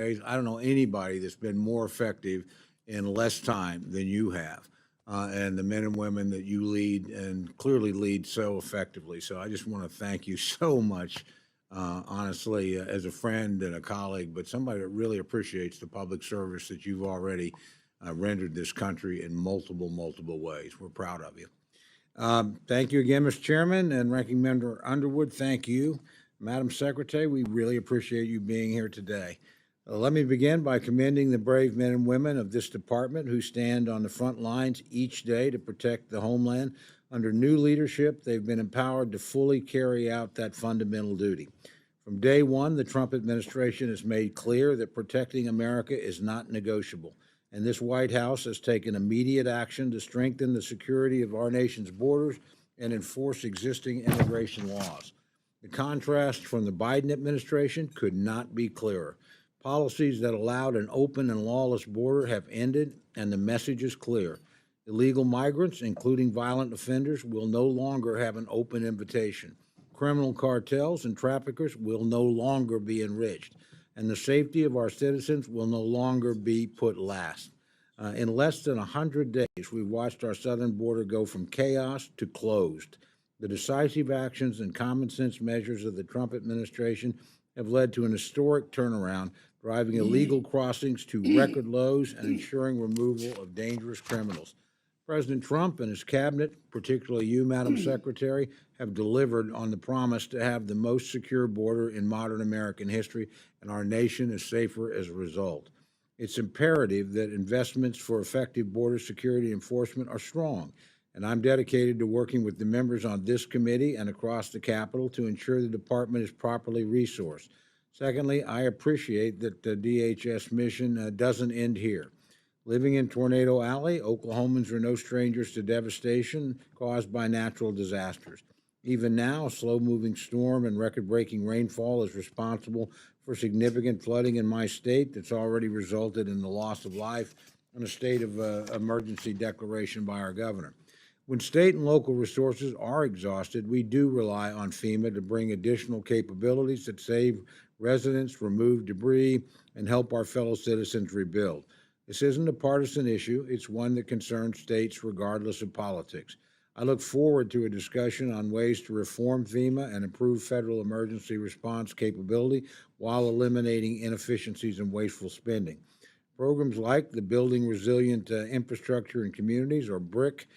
I don't know anybody that's been more effective in less time than you have. And the men and women that you lead and clearly lead so effectively. So I just want to thank you so much, honestly, as a friend and a colleague, but somebody that really appreciates the public service that you've already rendered this country in multiple ways. We're proud of you. Thank you again, Mr. Chairman and Ranking Member Underwood. Thank you. Madam Secretary, we really appreciate you being here today. Let me begin by commending the brave men and women of this department who stand on the front lines each day to protect the homeland. Under new leadership, they've been empowered to fully carry out that fundamental duty. From day one, the Trump administration has made clear that protecting America is not negotiable, and this White House has taken immediate action to strengthen the security of our nation's borders and enforce existing immigration laws. The contrast from the Biden administration could not be clearer. Policies that allowed an open and lawless border have ended, and the message is clear. Illegal migrants, including violent offenders, will no longer have an open invitation. Criminal cartels and traffickers will no longer be enriched, and the safety of our citizens will no longer be put last. In less than 100 days, we've watched our southern border go from chaos to closed. The decisive actions and common sense measures of the Trump administration have led to an historic turnaround, driving illegal crossings to record lows and ensuring removal of dangerous criminals. President Trump and his cabinet, particularly you, Madam Secretary, have delivered on the promise to have the most secure border in modern American history, and our nation is safer as a result. It's imperative that investments for effective border security enforcement are strong, and I'm dedicated to working with the members on this committee and across the Capitol to ensure the department is properly resourced. Secondly, I appreciate that the DHS mission doesn't end here. Living in Tornado Alley, Oklahomans are no strangers to devastation caused by natural disasters. Even now, a slow-moving storm and record-breaking rainfall is responsible for significant flooding in my state that's already resulted in the loss of life and a state of emergency declaration by our governor. When state and local resources are exhausted, we do rely on FEMA to bring additional capabilities that save residents, remove debris, and help our fellow citizens rebuild. This isn't a partisan issue. It's one that concerns states regardless of politics. I look forward to a discussion on ways to reform FEMA and improve federal emergency response capability while eliminating inefficiencies and wasteful spending. Programs like the Building Resilient Infrastructure in Communities, or BRIC,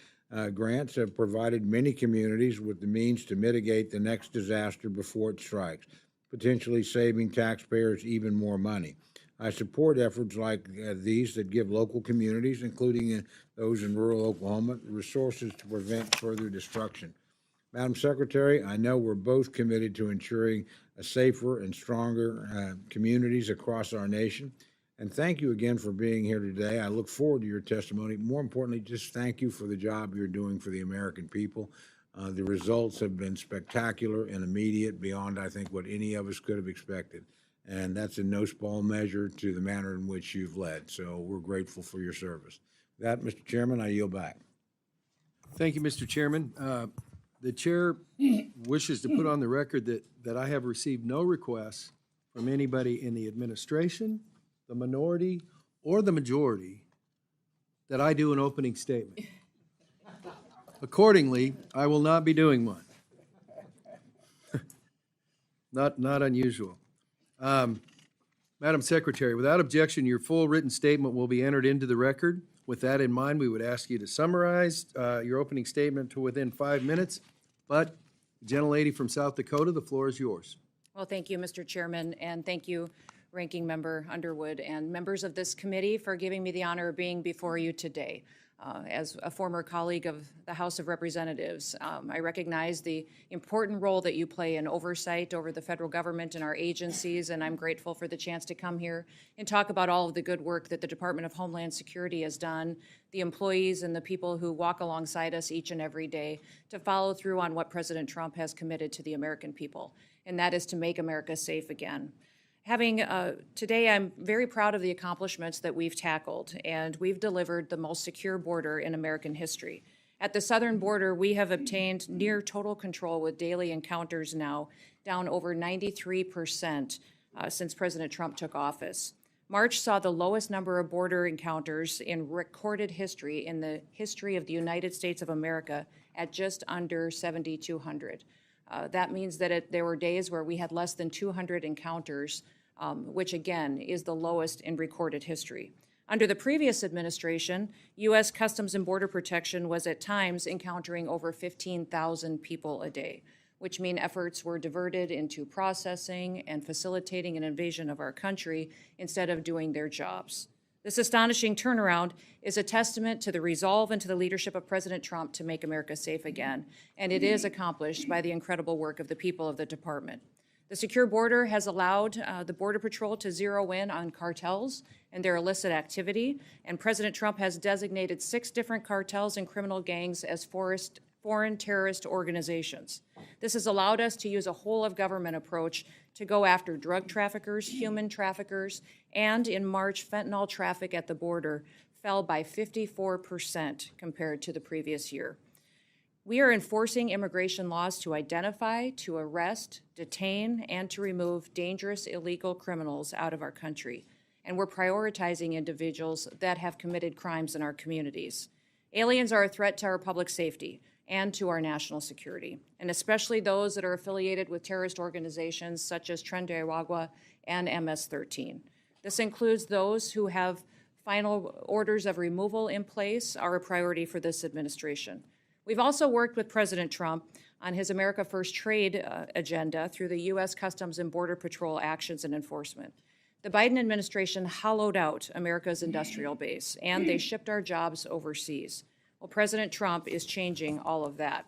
grants have provided many communities with the means to mitigate the next disaster before it strikes, potentially saving taxpayers even more money. I support efforts like these that give local communities, including those in rural Oklahoma, resources to prevent further destruction. Madam Secretary, I know we're both committed to ensuring a safer and stronger communities across our nation. And thank you again for being here today. I look forward to your testimony. More importantly, just thank you for the job you're doing for the American people. The results have been spectacular and immediate, beyond, I think, what any of us could have expected. And that's in no small measure to the manner in which you've led. So we're grateful for your service. With that, Mr. Chairman, I yield back. Thank you, Mr. Chairman. The chair wishes to put on the record that I have received no requests from anybody in the administration, the minority, or the majority that I do an opening statement. Accordingly, I will not be doing one. Not unusual. Madam Secretary, without objection, your full written statement will be entered into the record. With that in mind, we would ask you to summarize your opening statement to within 5 minutes. But, gentlelady from South Dakota, the floor is yours. Well, thank you, Mr. Chairman, and thank you, Ranking Member Underwood, and members of this committee for giving me the honor of being before you today. As a former colleague of the House of Representatives, I recognize the important role that you play in oversight over the federal government and our agencies, and I'm grateful for the chance to come here and talk about all of the good work that the Department of Homeland Security has done, the employees and the people who walk alongside us each and every day to follow through on what President Trump has committed to the American people, and that is to make America safe again. Today, I'm very proud of the accomplishments that we've tackled, and we've delivered the most secure border in American history. At the southern border, we have obtained near total control with daily encounters now, down over 93% since President Trump took office. March saw the lowest number of border encounters in recorded history in the history of the United States of America at just under 7,200. That means that there were days where we had less than 200 encounters, which again is the lowest in recorded history. Under the previous administration, U.S. Customs and Border Protection was at times encountering over 15,000 people a day, which mean efforts were diverted into processing and facilitating an invasion of our country instead of doing their jobs. This astonishing turnaround is a testament to the resolve and to the leadership of President Trump to make America safe again, and it is accomplished by the incredible work of the people of the department. The secure border has allowed the Border Patrol to zero in on cartels and their illicit activity, and President Trump has designated 6 different cartels and criminal gangs as foreign terrorist organizations. This has allowed us to use a whole-of-government approach to go after drug traffickers, human traffickers, and in March, fentanyl traffic at the border fell by 54% compared to the previous year. We are enforcing immigration laws to identify, to arrest, detain, and to remove dangerous illegal criminals out of our country. And we're prioritizing individuals that have committed crimes in our communities. Aliens are a threat to our public safety and to our national security, and especially those that are affiliated with terrorist organizations such as Tren de Aragua and MS-13. This includes those who have final orders of removal in place, are a priority for this administration. We've also worked with President Trump on his America First trade agenda through the U.S. Customs and Border Patrol actions and enforcement. The Biden administration hollowed out America's industrial base, and they shipped our jobs overseas. Well, President Trump is changing all of that.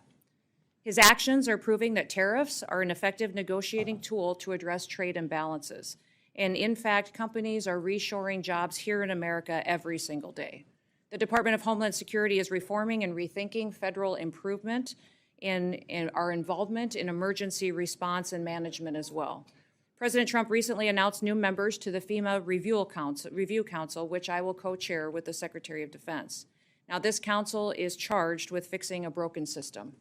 His actions are proving that tariffs are an effective negotiating tool to address trade imbalances. And in fact, companies are reshoring jobs here in America every single day. The Department of Homeland Security is reforming and rethinking federal improvement in our involvement in emergency response and management as well. President Trump recently announced new members to the FEMA Review Council, which I will co-chair with the Secretary of Defense. Now, this council is charged with fixing a broken system,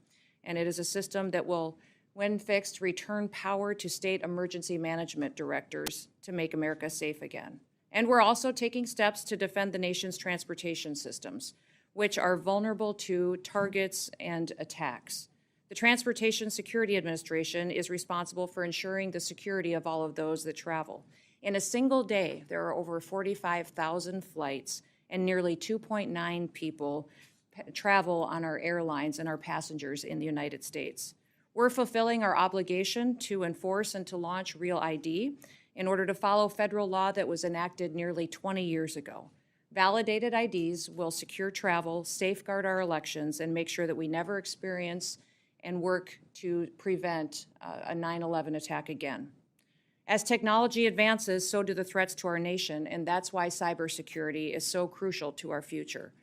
and it is a system that will, when fixed, return power to state emergency management directors to make America safe again. And we're also taking steps to defend the nation's transportation systems, which are vulnerable to targets and attacks. The Transportation Security Administration is responsible for ensuring the security of all of those that travel. In a single day, there are over 45,000 flights and nearly 2.9 people travel on our airlines and our passengers in the United States. We're fulfilling our obligation to enforce and to launch Real ID in order to follow federal law that was enacted nearly 20 years ago. Validated IDs will secure travel, safeguard our elections, and make sure that we never experience and work to prevent a 9/11 attack again. As technology advances, so do the threats to our nation, and that's why cybersecurity is so crucial to our future.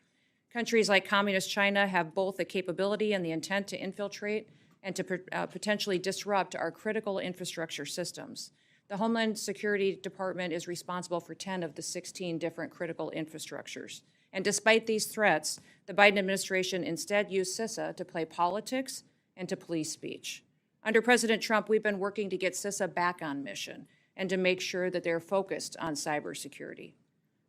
Countries like Communist China have both the capability and the intent to infiltrate and to potentially disrupt our critical infrastructure systems. The Homeland Security Department is responsible for 10 of the 16 different critical infrastructures. And despite these threats, the Biden administration instead used CISA to play politics and to police speech. Under President Trump, we've been working to get CISA back on mission and to make sure that they're focused on cybersecurity.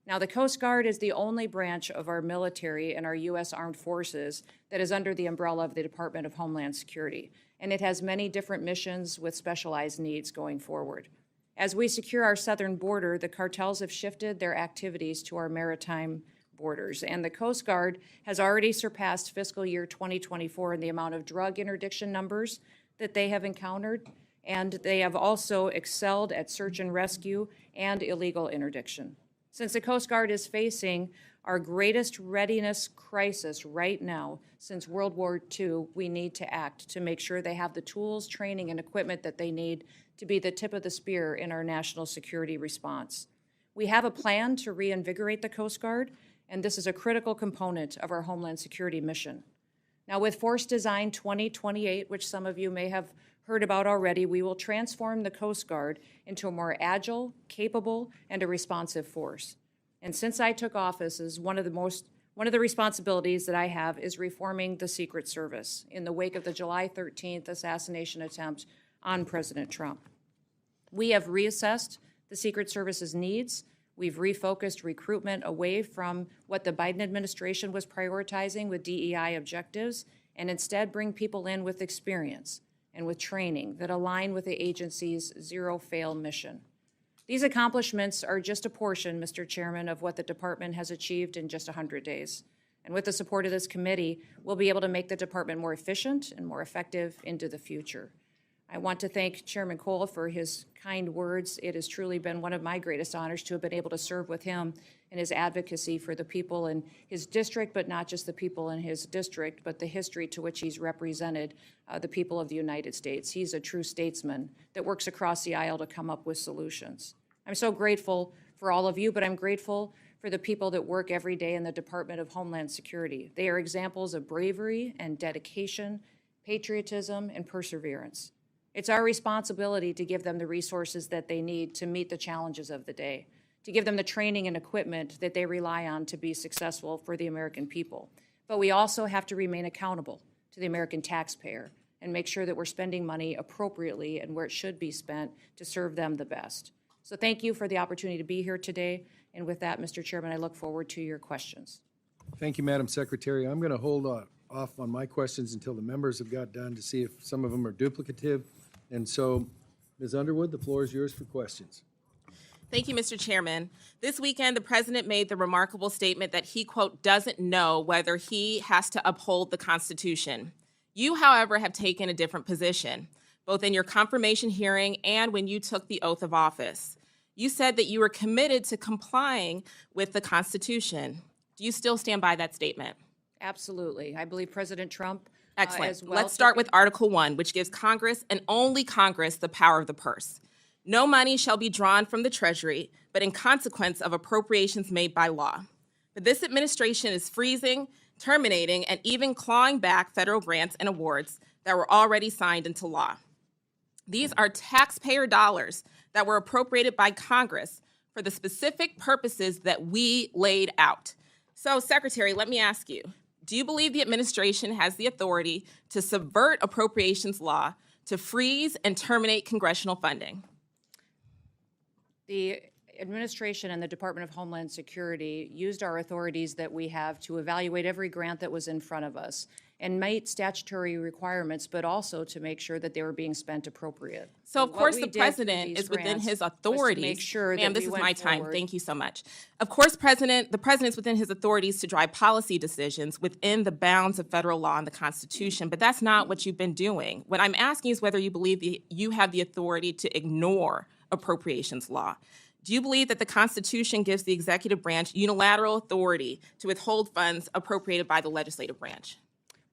Now, the Coast Guard is the only branch of our military and our U.S. Armed Forces that is under the umbrella of the Department of Homeland Security, and it has many different missions with specialized needs going forward. As we secure our southern border, the cartels have shifted their activities to our maritime borders, and the Coast Guard has already surpassed fiscal year 2024 in the amount of drug interdiction numbers that they have encountered, and they have also excelled at search and rescue and illegal interdiction. Since the Coast Guard is facing our greatest readiness crisis right now since World War II, we need to act to make sure they have the tools, training, and equipment that they need to be the tip of the spear in our national security response. We have a plan to reinvigorate the Coast Guard, and this is a critical component of our Homeland Security mission. Now, with Force Design 2028, which some of you may have heard about already, we will transform the Coast Guard into a more agile, capable, and a responsive force. And since I took office, one of the responsibilities that I have is reforming the Secret Service in the wake of the July 13th assassination attempt on President Trump. We have reassessed the Secret Service's needs. We've refocused recruitment away from what the Biden administration was prioritizing with DEI objectives, and instead bring people in with experience and with training that align with the agency's zero-fail mission. These accomplishments are just a portion, Mr. Chairman, of what the department has achieved in just 100 days. And with the support of this committee, we'll be able to make the department more efficient and more effective into the future. I want to thank Chairman Cole for his kind words. It has truly been one of my greatest honors to have been able to serve with him in his advocacy for the people in his district, but not just the people in his district, but the history to which he's represented the people of the United States. He's a true statesman that works across the aisle to come up with solutions. I'm so grateful for all of you, but I'm grateful for the people that work every day in the Department of Homeland Security. They are examples of bravery and dedication, patriotism, and perseverance. It's our responsibility to give them the resources that they need to meet the challenges of the day, to give them the training and equipment that they rely on to be successful for the American people. But we also have to remain accountable to the American taxpayer and make sure that we're spending money appropriately and where it should be spent to serve them the best. So thank you for the opportunity to be here today. And with that, Mr. Chairman, I look forward to your questions. Thank you, Madam Secretary. I'm going to hold off on my questions until the members have got done to see if some of them are duplicative. And so, Ms. Underwood, the floor is yours for questions. Thank you, Mr. Chairman. This weekend, the president made the remarkable statement that he, quote, doesn't know whether he has to uphold the Constitution. You, however, have taken a different position, both in your confirmation hearing and when you took the oath of office. You said that you were committed to complying with the Constitution. Do you still stand by that statement? Absolutely. I believe President Trump Excellent. as well. Let's start with Article 1, which gives Congress and only Congress the power of the purse. No money shall be drawn from the Treasury, but in consequence of appropriations made by law. But this administration is freezing, terminating, and even clawing back federal grants and awards that were already signed into law. These are taxpayer dollars that were appropriated by Congress for the specific purposes that we laid out. So, Secretary, let me ask you, do you believe the administration has the authority to subvert appropriations law to freeze and terminate congressional funding? The administration and the Department of Homeland Security used our authorities that we have to evaluate every grant that was in front of us and meet statutory requirements, but also to make sure that they were being spent appropriate. So, of What course, we the did through president these is within grants his was to authorities. make sure Ma'am, that this we is went my time. forward. Thank you so much. Of course, the president is within his authorities to drive policy decisions within the bounds of federal law and the Constitution, but that's not what you've been doing. What I'm asking is whether you believe you have the authority to ignore appropriations law. Do you believe that the Constitution gives the executive branch unilateral authority to withhold funds appropriated by the legislative branch?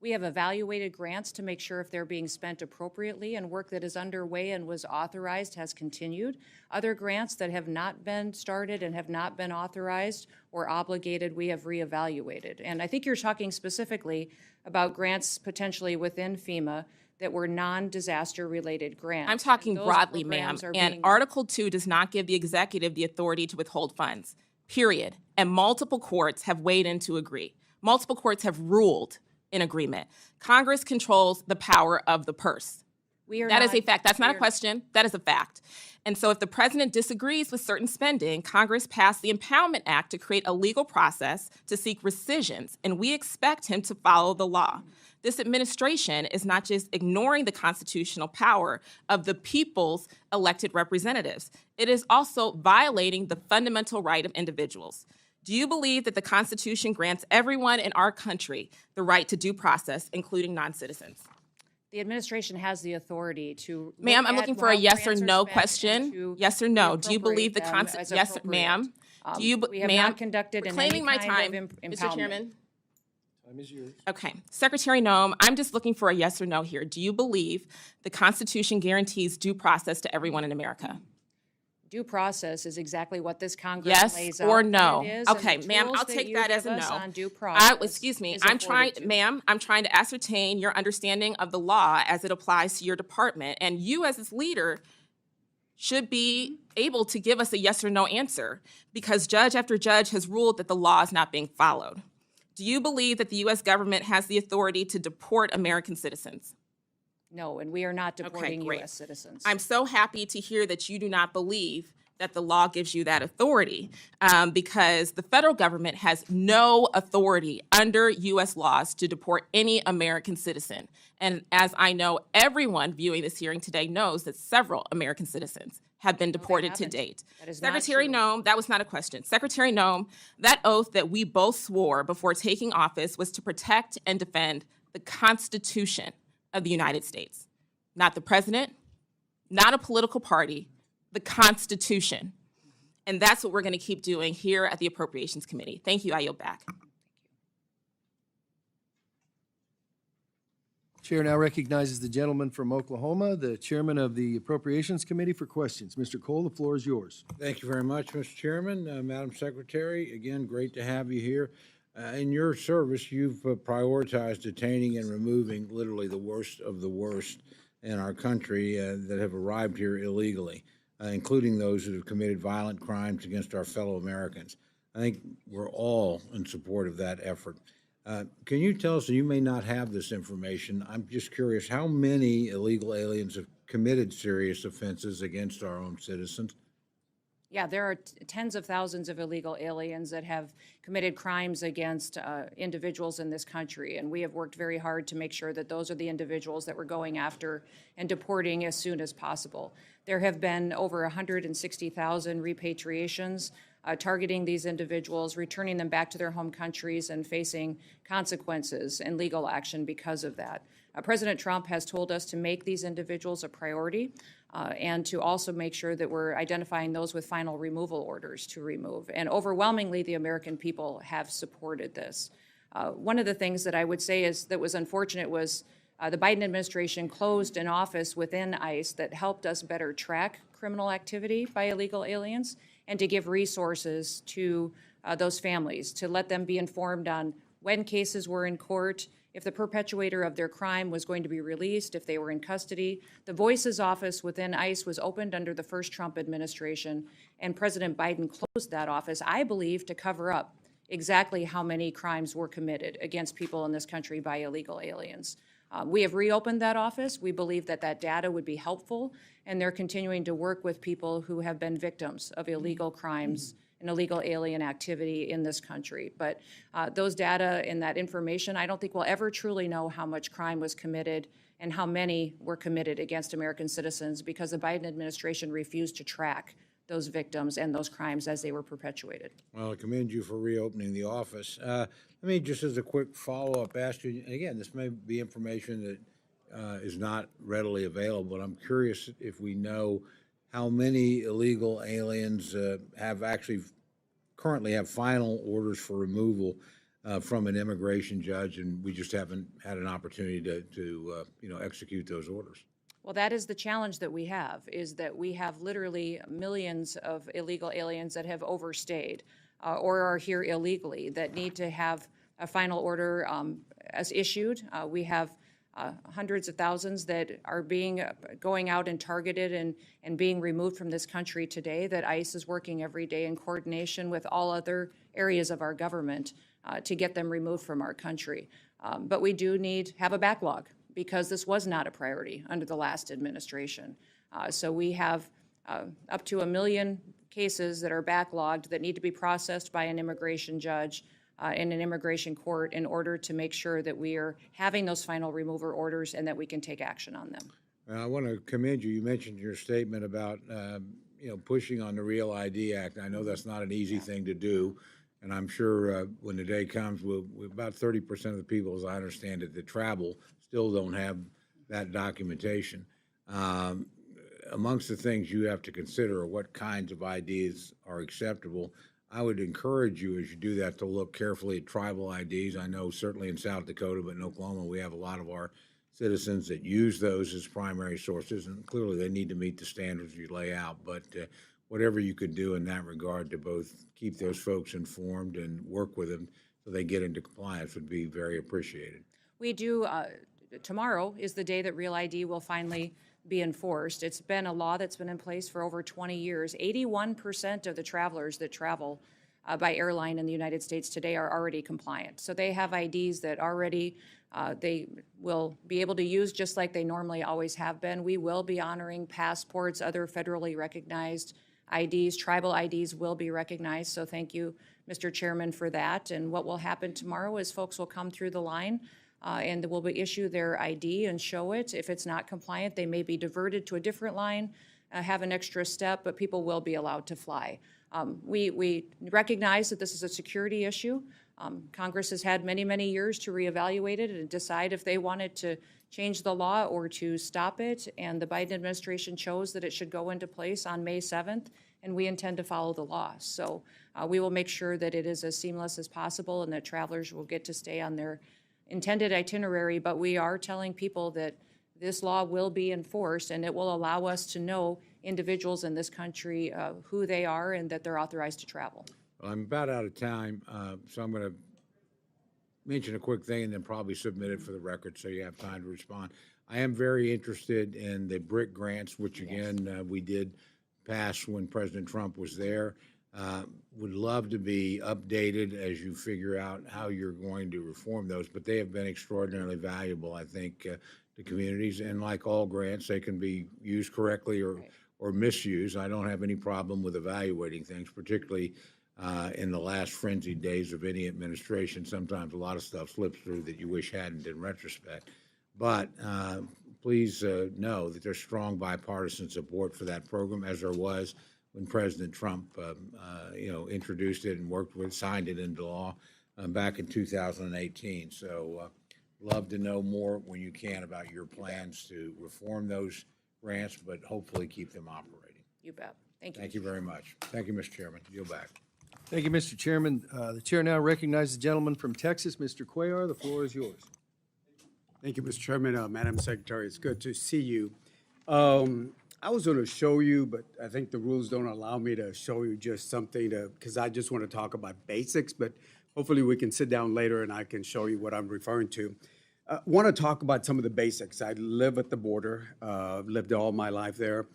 We have evaluated grants to make sure if they're being spent appropriately, and work that is underway and was authorized has continued. Other grants that have not been started and have not been authorized or obligated, we have reevaluated. And I think you're talking specifically about grants potentially within FEMA that were non-disaster related grants. I'm talking Those broadly, ma'am, programs are and being- Article 2 does not give the executive the authority to withhold funds, period. And multiple courts have weighed in to agree. Multiple courts have ruled in agreement. Congress controls the power of the purse. That is a fact. That's not a question. That is a fact. And so if the president disagrees with certain spending, Congress passed the Impoundment Act to create a legal process to seek rescissions, and we expect him to follow the law. This administration is not just ignoring the constitutional power of the people's elected representatives. It is also violating the fundamental right of individuals. Do you believe that the Constitution grants everyone in our country the right to due process, including non-citizens? The administration has the authority to. Ma'am, I'm look looking at for a how yes or grants are no spent and question. to Yes or no? Do you believe the reappropriate them Constitution? as Yes, appropriate. ma'am. Do you, We have ma'am? not conducted in any Reclaiming my kind time, of Mr. impoundment. Chairman. Time is yours. Okay. Secretary Noem, I'm just looking for a yes or no here. Do you believe the Constitution guarantees due process to everyone in America? Due process is exactly what this Congress Yes lays or out that no? it is, and Okay, the ma'am, tools I'll take you that as give a us no. on due process Excuse me, is I'm trying, afforded to. ma'am, I'm trying to ascertain your understanding of the law as it applies to your department. And you as its leader should be able to give us a yes or no answer, because judge after judge has ruled that the law is not being followed. Do you believe that the U.S. government has the authority to deport American citizens? No, and we are not deporting great. U.S. citizens. I'm so happy to hear that you do not believe that the law gives you that authority, because the federal government has no authority under U.S. laws to deport any American citizen. And as I know, everyone viewing this hearing today knows that several American citizens have been deported to haven't. date. That is not Secretary true. Noem, that was not a question. Secretary Noem, that oath that we both swore before taking office was to protect and defend the Constitution of the United States, not the president, not a political party, the Constitution. And that's what we're going to keep doing here at the Appropriations Committee. Thank you. I yield back. Chair now recognizes the gentleman from Oklahoma, the chairman of the Appropriations Committee, for questions. Mr. Cole, the floor is yours. Thank you very much, Mr. Chairman. Madam Secretary, again, great to have you here. In your service, you've prioritized detaining and removing literally the worst of the worst in our country that have arrived here illegally, including those that have committed violent crimes against our fellow Americans. I think we're all in support of that effort. Can you tell us, and you may not have this information, I'm just curious, how many illegal aliens have committed serious offenses against our own citizens? Yeah, there are tens of thousands of illegal aliens that have committed crimes against individuals in this country, and we have worked very hard to make sure that those are the individuals that we're going after and deporting as soon as possible. There have been over 160,000 repatriations targeting these individuals, returning them back to their home countries and facing consequences and legal action because of that. President Trump has told us to make these individuals a priority and to also make sure that we're identifying those with final removal orders to remove. And overwhelmingly, the American people have supported this. One of the things that I would say is that was unfortunate was the Biden administration closed an office within ICE that helped us better track criminal activity by illegal aliens and to give resources to those families, to let them be informed on when cases were in court, if the perpetuator of their crime was going to be released, if they were in custody. The Voices office within ICE was opened under the first Trump administration, and President Biden closed that office, I believe, to cover up exactly how many crimes were committed against people in this country by illegal aliens. We have reopened that office. We believe that that data would be helpful, and they're continuing to work with people who have been victims of illegal crimes and illegal alien activity in this country. But those data and that information, I don't think we'll ever truly know how much crime was committed and how many were committed against American citizens because the Biden administration refused to track those victims and those crimes as they were perpetuated. Well, I commend you for reopening the office. Let me just as a quick follow-up ask you, and again, this may be information that is not readily available, but I'm curious if we know how many illegal aliens have actually currently have final orders for removal from an immigration judge, and we just haven't had an opportunity to execute those orders. Well, that is the challenge that we have, is that we have literally millions of illegal aliens that have overstayed or are here illegally that need to have a final order as issued. We have hundreds of thousands that are going out and targeted and being removed from this country today that ICE is working every day in coordination with all other areas of our government to get them removed from our country. But we do have a backlog because this was not a priority under the last administration. So we have up to 1 million cases that are backlogged that need to be processed by an immigration judge in an immigration court in order to make sure that we are having those final removal orders and that we can take action on them. I want to commend you. You mentioned your statement about pushing on the Real ID Act. I know that's not an easy thing to do, and I'm sure when the day comes, about 30% of the people, as I understand it, that travel still don't have that documentation. Amongst the things you have to consider are what kinds of IDs are acceptable. I would encourage you, as you do that, to look carefully at tribal IDs. I know certainly in South Dakota, but in Oklahoma, we have a lot of our citizens that use those as primary sources, and clearly they need to meet the standards you lay out. But whatever you could do in that regard to both keep those folks informed and work with them so they get into compliance would be very appreciated. We do, tomorrow is the day that Real ID will finally be enforced. It's been a law that's been in place for over 20 years. 81% of the travelers that travel by airline in the United States today are already compliant. So they have IDs that already they will be able to use just like they normally always have been. We will be honoring passports, other federally recognized IDs, tribal IDs will be recognized. So thank you, Mr. Chairman, for that. And what will happen tomorrow is folks will come through the line and will be issue their ID and show it. If it's not compliant, they may be diverted to a different line, have an extra step, but people will be allowed to fly. We recognize that this is a security issue. Congress has had many, many years to reevaluate it and decide if they wanted to change the law or to stop it. And the Biden administration chose that it should go into place on May 7th, and we intend to follow the law. So we will make sure that it is as seamless as possible and that travelers will get to stay on their intended itinerary. But we are telling people that this law will be enforced, and it will allow us to know individuals in this country who they are and that they're authorized to travel. Well, I'm about out of time, so I'm going to mention a quick thing and then probably submit it for the record so you have time to respond. I am very interested in the BRIC grants, which again, we did pass when President Trump was there. Would love to be updated as you figure out how you're going to reform those, but they have been extraordinarily valuable, I think, to communities. And like all grants, they can be used correctly or misused. I don't have any problem with evaluating things, particularly in the last frenzied days of any administration. Sometimes a lot of stuff slips through that you wish hadn't in retrospect. But please know that there's strong bipartisan support for that program, as there was when President Trump, introduced it and signed it into law back in 2018. So love to know more when you can about your plans to reform those grants, but hopefully keep them operating. You bet. Thank you. Thank you very much. Thank you, Mr. Chairman. Yield back. Thank you, Mr. Chairman. The chair now recognizes the gentleman from Texas, Mr. Cuellar. The floor is yours. Thank you, Mr. Chairman. Madam Secretary, it's good to see you. I was going to show you, but I think the rules don't allow me to show you just something because I just want to talk about basics, but hopefully we can sit down later and I can show you what I'm referring to. Want to talk about some of the basics. I live at the border, lived all my life there.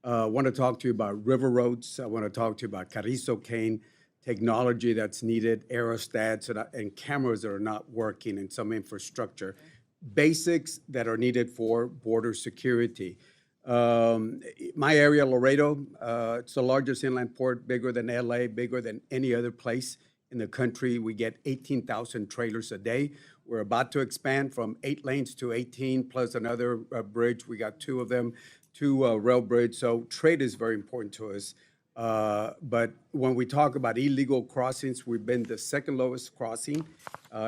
Want to talk to you about river roads. I want to talk to you about Carrizo cane, technology that's needed, aerostats, and cameras that are not working, and some infrastructure. Basics that are needed for border security. My area, Laredo, it's the largest inland port, bigger than LA, bigger than any other place in the country. We get 18,000 trailers a day. We're about to expand from 8 lanes to 18, plus another bridge. We got 2 of them, 2 rail bridge. So trade is very important to us. But when we talk about illegal crossings, we've been the second lowest crossing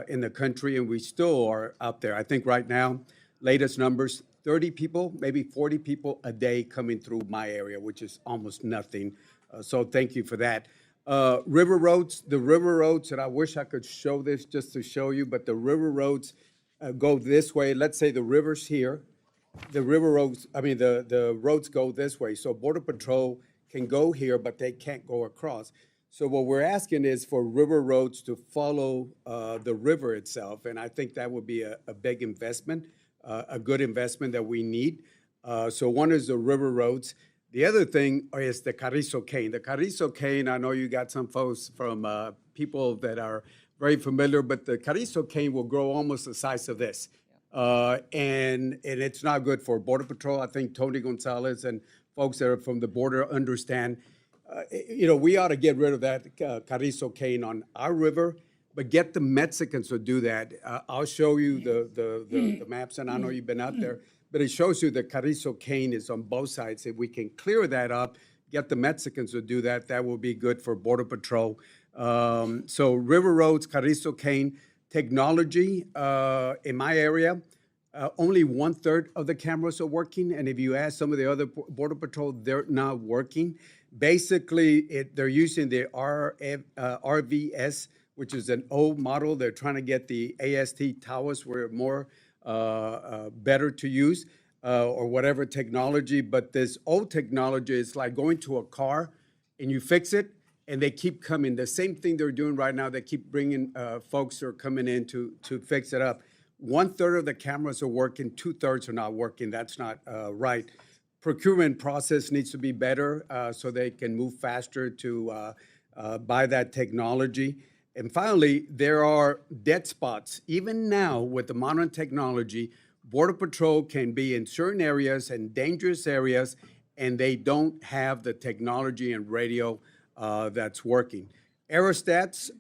in the country, and we still are out there. I think right now, latest numbers, 30 people, maybe 40 people a day coming through my area, which is almost nothing. So thank you for that. River roads, the river roads, and I wish I could show this just to show you, but the river roads go this way. Let's say the river's here. The river roads, the roads go this way. So Border Patrol can go here, but they can't go across. So what we're asking is for river roads to follow the river itself, and I think that would be a big investment, a good investment that we need. So one is the river roads. The other thing is the Carrizo cane. The Carrizo cane, I know you got some folks from people that are very familiar, but the Carrizo cane will grow almost the size of this. And it's not good for Border Patrol. I think Tony Gonzalez and folks that are from the border understand, we ought to get rid of that Carrizo cane on our river, but get the Mexicans to do that. I'll show you the maps, and I know you've been out there, but it shows you the Carrizo cane is on both sides. If we can clear that up, get the Mexicans to do that, that will be good for Border Patrol. So river roads, Carrizo cane, technology in my area, only 1/3 of the cameras are working, and if you ask some of the other Border Patrol, they're not working. Basically, they're using the RVS, which is an old model. They're trying to get the AST towers where more better to use, or whatever technology. But this old technology is like going to a car and you fix it, and they keep coming. The same thing they're doing right now, they keep bringing folks who are coming in to fix it up. 1/3 of the cameras are working, 2/3 are not working. That's not right. Procurement process needs to be better so they can move faster to buy that technology. And finally, there are dead spots. Even now, with the modern technology, Border Patrol can be in certain areas and dangerous areas and they don't have the technology and radio that's working. Aerostats,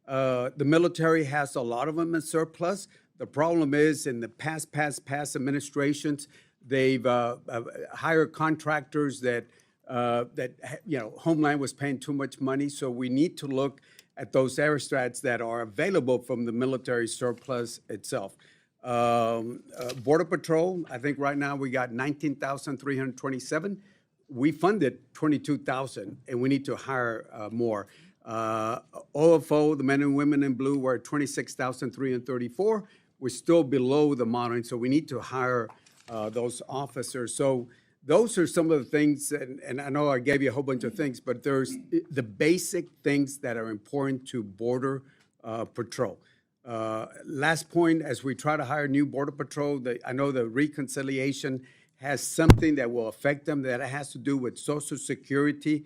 the military has a lot of them in surplus. The problem is in the past administrations, they've hired contractors that Homeland was paying too much money. So we need to look at those aerostats that are available from the military surplus itself. Border Patrol, I think right now we got 19,327. We funded 22,000, and we need to hire more. OFO, the men and women in blue, were at 26,334. We're still below the modeling, so we need to hire those officers. So those are some of the things, and I know I gave you a whole bunch of things, but there's the basic things that are important to Border Patrol. Last point, as we try to hire new Border Patrol, I know the reconciliation has something that will affect them that has to do with Social Security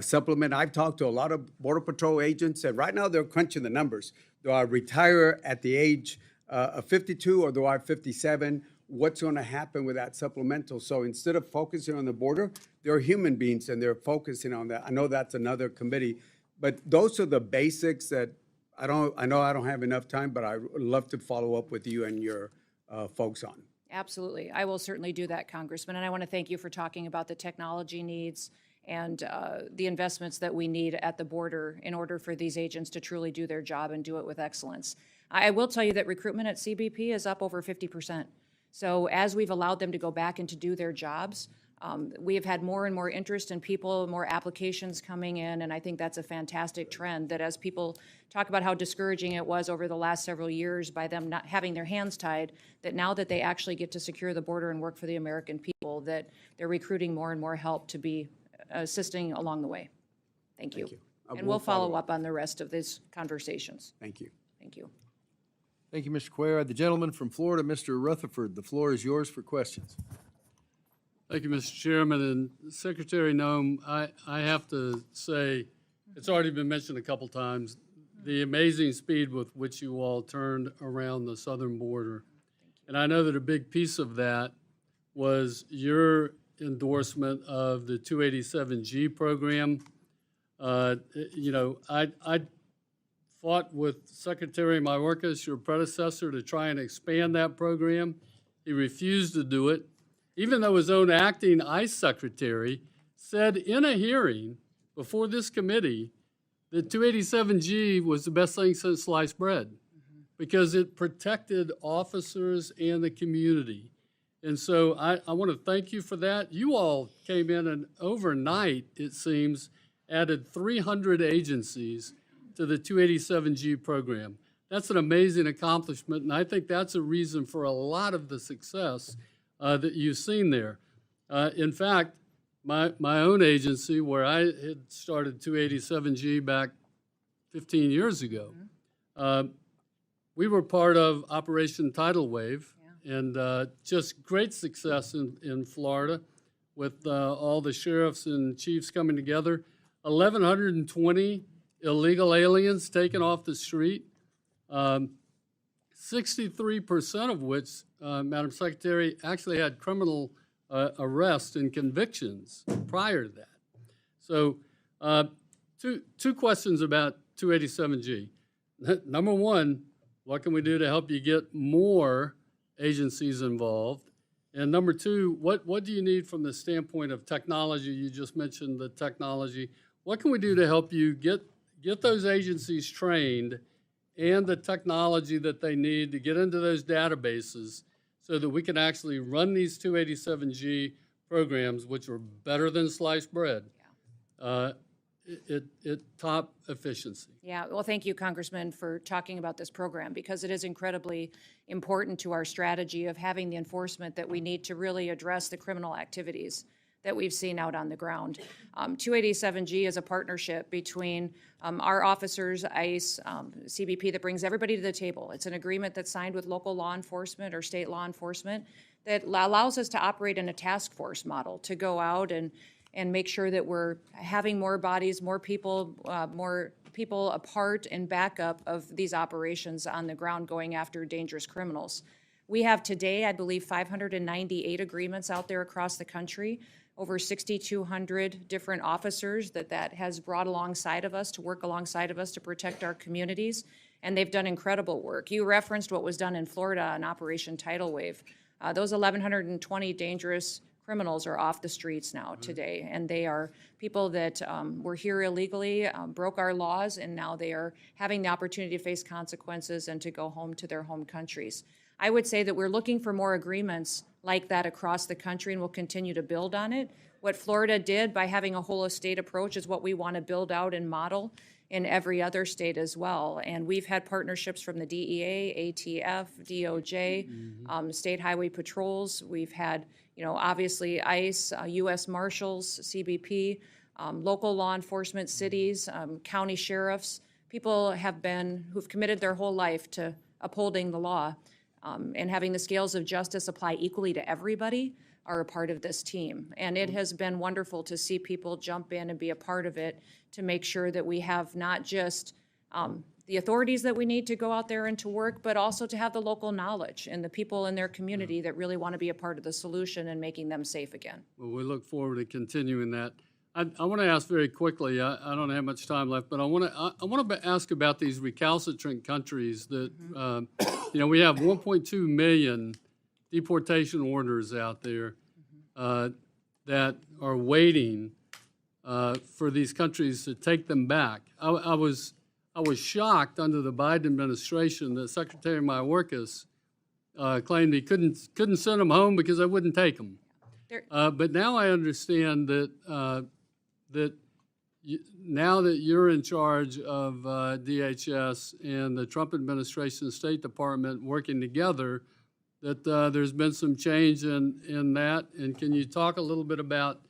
supplement. I've talked to a lot of Border Patrol agents, and right now they're crunching the numbers. Do I retire at the age of 52 or do I 57? What's going to happen with that supplemental? So instead of focusing on the border, they're human beings and they're focusing on that. I know that's another committee, but those are the basics that I know I don't have enough time, but I would love to follow up with you and your folks on. Absolutely. I will certainly do that, Congressman. And I want to thank you for talking about the technology needs and the investments that we need at the border in order for these agents to truly do their job and do it with excellence. I will tell you that recruitment at CBP is up over 50%. So as we've allowed them to go back and to do their jobs, we have had more and more interest in people, more applications coming in, and I think that's a fantastic trend, that as people talk about how discouraging it was over the last several years by them not having their hands tied, that now that they actually get to secure the border and work for the American people, that they're recruiting more and more help to be assisting along the way. Thank you. And we'll follow up on the rest of these conversations. Thank you. Thank you. Thank you, Mr. Cuellar. The gentleman from Florida, Mr. Rutherford, the floor is yours for questions. Thank you, Mr. Chairman. And Secretary Noem, I have to say, it's already been mentioned a couple times, the amazing speed with which you all turned around the southern border. And I know that a big piece of that was your endorsement of the 287G program. I fought with Secretary Mayorkas, your predecessor, to try and expand that program. He refused to do it, even though his own acting ICE secretary said in a hearing before this committee that 287G was the best thing since sliced bread because it protected officers and the community. And so I want to thank you for that. You all came in and overnight, it seems, added 300 agencies to the 287G program. That's an amazing accomplishment, and I think that's a reason for a lot of the success that you've seen there. In fact, my own agency, where I had started 287G back 15 years ago, we were part of Operation Tidal Wave, and just great success in Florida with all the sheriffs and chiefs coming together. 1,120 illegal aliens taken off the street, 63% of which, Madam Secretary, actually had criminal arrests and convictions prior to that. So two questions about 287G. Number one, what can we do to help you get more agencies involved? And number two, what do you need from the standpoint of technology? You just mentioned the technology. What can we do to help you get those agencies trained and the technology that they need to get into those databases so that we can actually run these 287G programs, which are better than sliced bread, at top efficiency? Yeah, well, thank you, Congressman, for talking about this program, because it is incredibly important to our strategy of having the enforcement that we need to really address the criminal activities that we've seen out on the ground. 287G is a partnership between our officers, ICE, CBP, that brings everybody to the table. It's an agreement that's signed with local law enforcement or state law enforcement that allows us to operate in a task force model to go out and make sure that we're having more bodies, more people a part and backup of these operations on the ground going after dangerous criminals. We have today, I believe, 598 agreements out there across the country, over 6,200 different officers that has brought alongside of us to work alongside of us to protect our communities, and they've done incredible work. You referenced what was done in Florida on Operation Tidal Wave. Those 1,120 dangerous criminals are off the streets now today, and they are people that were here illegally, broke our laws, and now they are having the opportunity to face consequences and to go home to their home countries. I would say that we're looking for more agreements like that across the country, and we'll continue to build on it. What Florida did by having a whole of state approach is what we want to build out and model in every other state as well. And we've had partnerships from the DEA, ATF, DOJ, state highway patrols. We've had, obviously ICE, U.S. Marshals, CBP, local law enforcement, cities, county sheriffs. People who've committed their whole life to upholding the law and having the scales of justice apply equally to everybody are a part of this team. And it has been wonderful to see people jump in and be a part of it to make sure that we have not just the authorities that we need to go out there and to work, but also to have the local knowledge and the people in their community that really want to be a part of the solution and making them safe again. Well, we look forward to continuing that. I want to ask very quickly, I don't have much time left, but I want to ask about these recalcitrant countries that, we have 1.2 million deportation orders out there that are waiting for these countries to take them back. I was shocked under the Biden administration that Secretary Mayorkas claimed he couldn't send them home because they wouldn't take them. But now I understand that now that you're in charge of DHS and the Trump administration State Department working together, that there's been some change in that. And can you talk a little bit about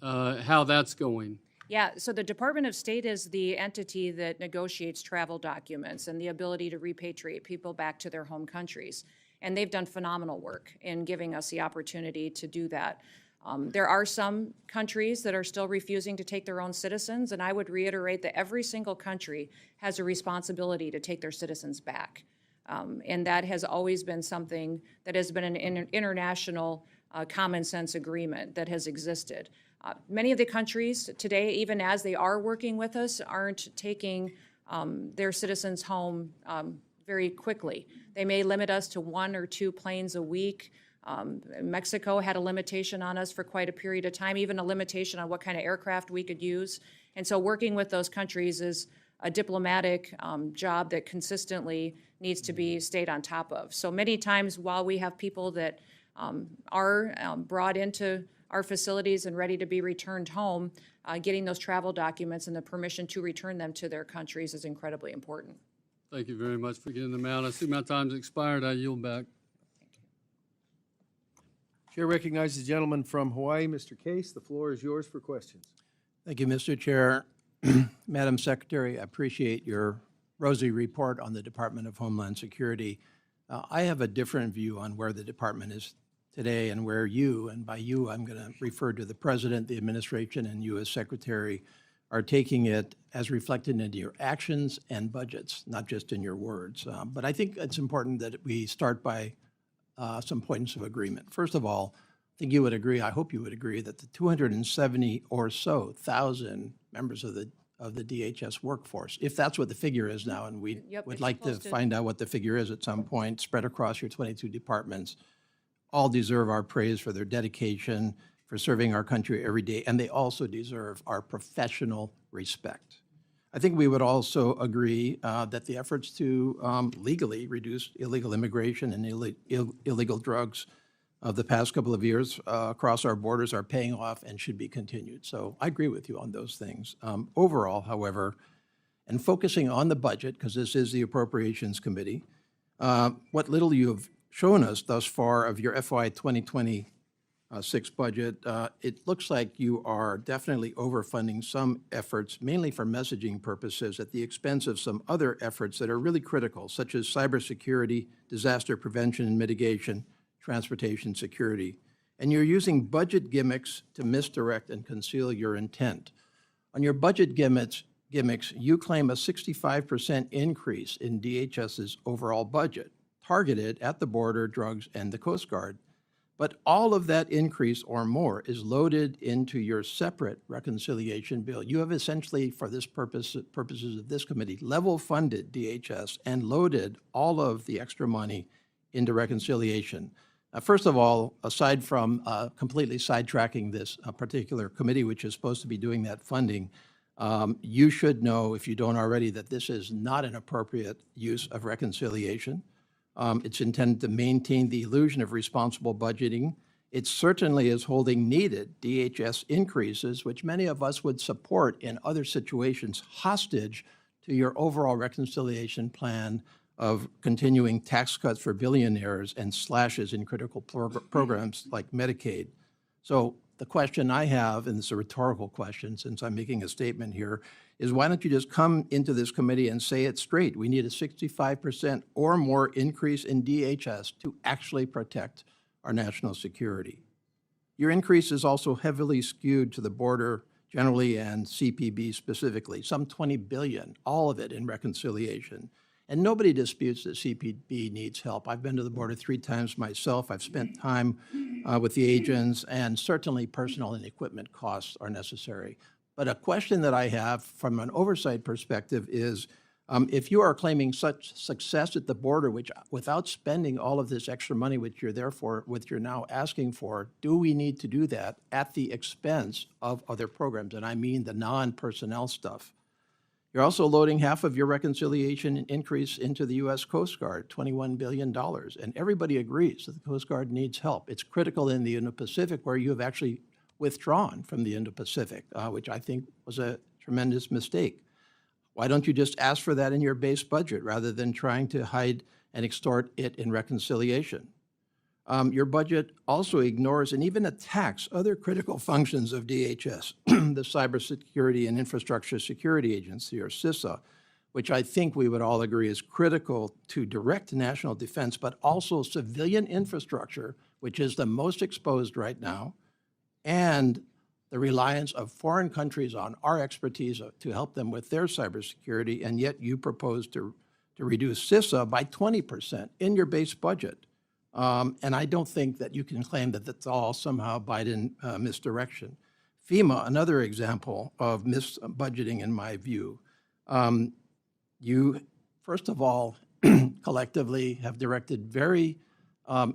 how that's going? Yeah, so the Department of State is the entity that negotiates travel documents and the ability to repatriate people back to their home countries. And they've done phenomenal work in giving us the opportunity to do that. There are some countries that are still refusing to take their own citizens, and I would reiterate that every single country has a responsibility to take their citizens back. And that has always been something that has been an international common sense agreement that has existed. Many of the countries today, even as they are working with us, aren't taking their citizens home very quickly. They may limit us to 1 or 2 planes a week. Mexico had a limitation on us for quite a period of time, even a limitation on what kind of aircraft we could use. And so working with those countries is a diplomatic job that consistently needs to be stayed on top of. So many times while we have people that are brought into our facilities and ready to be returned home, getting those travel documents and the permission to return them to their countries is incredibly important. Thank you very much for getting them out. I see my time's expired. I yield back. Chair recognizes the gentleman from Hawaii, Mr. Case. The floor is yours for questions. Thank you, Mr. Chair. Madam Secretary, I appreciate your rosy report on the Department of Homeland Security. I have a different view on where the department is today and where you, and by you I'm going to refer to the President, the administration, and you as Secretary, are taking it as reflected into your actions and budgets, not just in your words. But I think it's important that we start by some points of agreement. First of all, I think you would agree, I hope you would agree, that the 270 or so thousand members of the DHS workforce, if that's what the figure is now, and we would it's like to posted. find out what the figure is at some point, spread across your 22 departments, all deserve our praise for their dedication, for serving our country every day, and they also deserve our professional respect. I think we would also agree that the efforts to legally reduce illegal immigration and illegal drugs of the past couple of years across our borders are paying off and should be continued. So I agree with you on those things. Overall, however, and focusing on the budget, because this is the Appropriations Committee, what little you have shown us thus far of your FY 2026 budget, it looks like you are definitely overfunding some efforts, mainly for messaging purposes, at the expense of some other efforts that are really critical, such as cybersecurity, disaster prevention and mitigation, transportation security. And you're using budget gimmicks to misdirect and conceal your intent. On your budget gimmicks, you claim a 65% increase in DHS's overall budget, targeted at the border, drugs, and the Coast Guard. But all of that increase or more is loaded into your separate reconciliation bill. You have essentially, for this purposes of this committee, level funded DHS and loaded all of the extra money into reconciliation. First of all, aside from completely sidetracking this particular committee, which is supposed to be doing that funding, you should know, if you don't already, that this is not an appropriate use of reconciliation. It's intended to maintain the illusion of responsible budgeting. It certainly is holding needed DHS increases, which many of us would support in other situations, hostage to your overall reconciliation plan of continuing tax cuts for billionaires and slashes in critical programs like Medicaid. So the question I have, and it's a rhetorical question since I'm making a statement here, is why don't you just come into this committee and say it straight? We need a 65% or more increase in DHS to actually protect our national security. Your increase is also heavily skewed to the border generally and CPB specifically, some $20 billion, all of it in reconciliation. And nobody disputes that CPB needs help. I've been to the border 3 times myself. I've spent time with the agents, and certainly personnel and equipment costs are necessary. But a question that I have from an oversight perspective is, if you are claiming such success at the border, which without spending all of this extra money, which you're now asking for, do we need to do that at the expense of other programs? And I mean the non-personnel stuff. You're also loading half of your reconciliation increase into the U.S. Coast Guard, $21 billion. And everybody agrees that the Coast Guard needs help. It's critical in the Indo-Pacific, where you have actually withdrawn from the Indo-Pacific, which I think was a tremendous mistake. Why don't you just ask for that in your base budget rather than trying to hide and extort it in reconciliation? Your budget also ignores and even attacks other critical functions of DHS, the Cybersecurity and Infrastructure Security Agency, or CISA, which I think we would all agree is critical to direct national defense, but also civilian infrastructure, which is the most exposed right now, and the reliance of foreign countries on our expertise to help them with their cybersecurity, and yet you propose to reduce CISA by 20% in your base budget. And I don't think that you can claim that that's all somehow Biden misdirection. FEMA, another example of misbudgeting in my view. You, first of all, collectively have directed very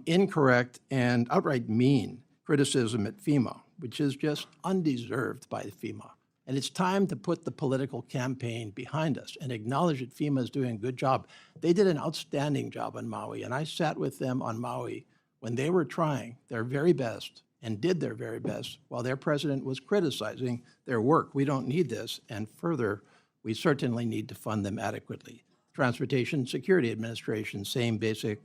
incorrect and outright mean criticism at FEMA, which is just undeserved by FEMA. And it's time to put the political campaign behind us and acknowledge that FEMA is doing a good job. They did an outstanding job on Maui, and I sat with them on Maui when they were trying their very best and did their very best while their president was criticizing their work. We don't need this, and further, we certainly need to fund them adequately. Transportation Security Administration, same basic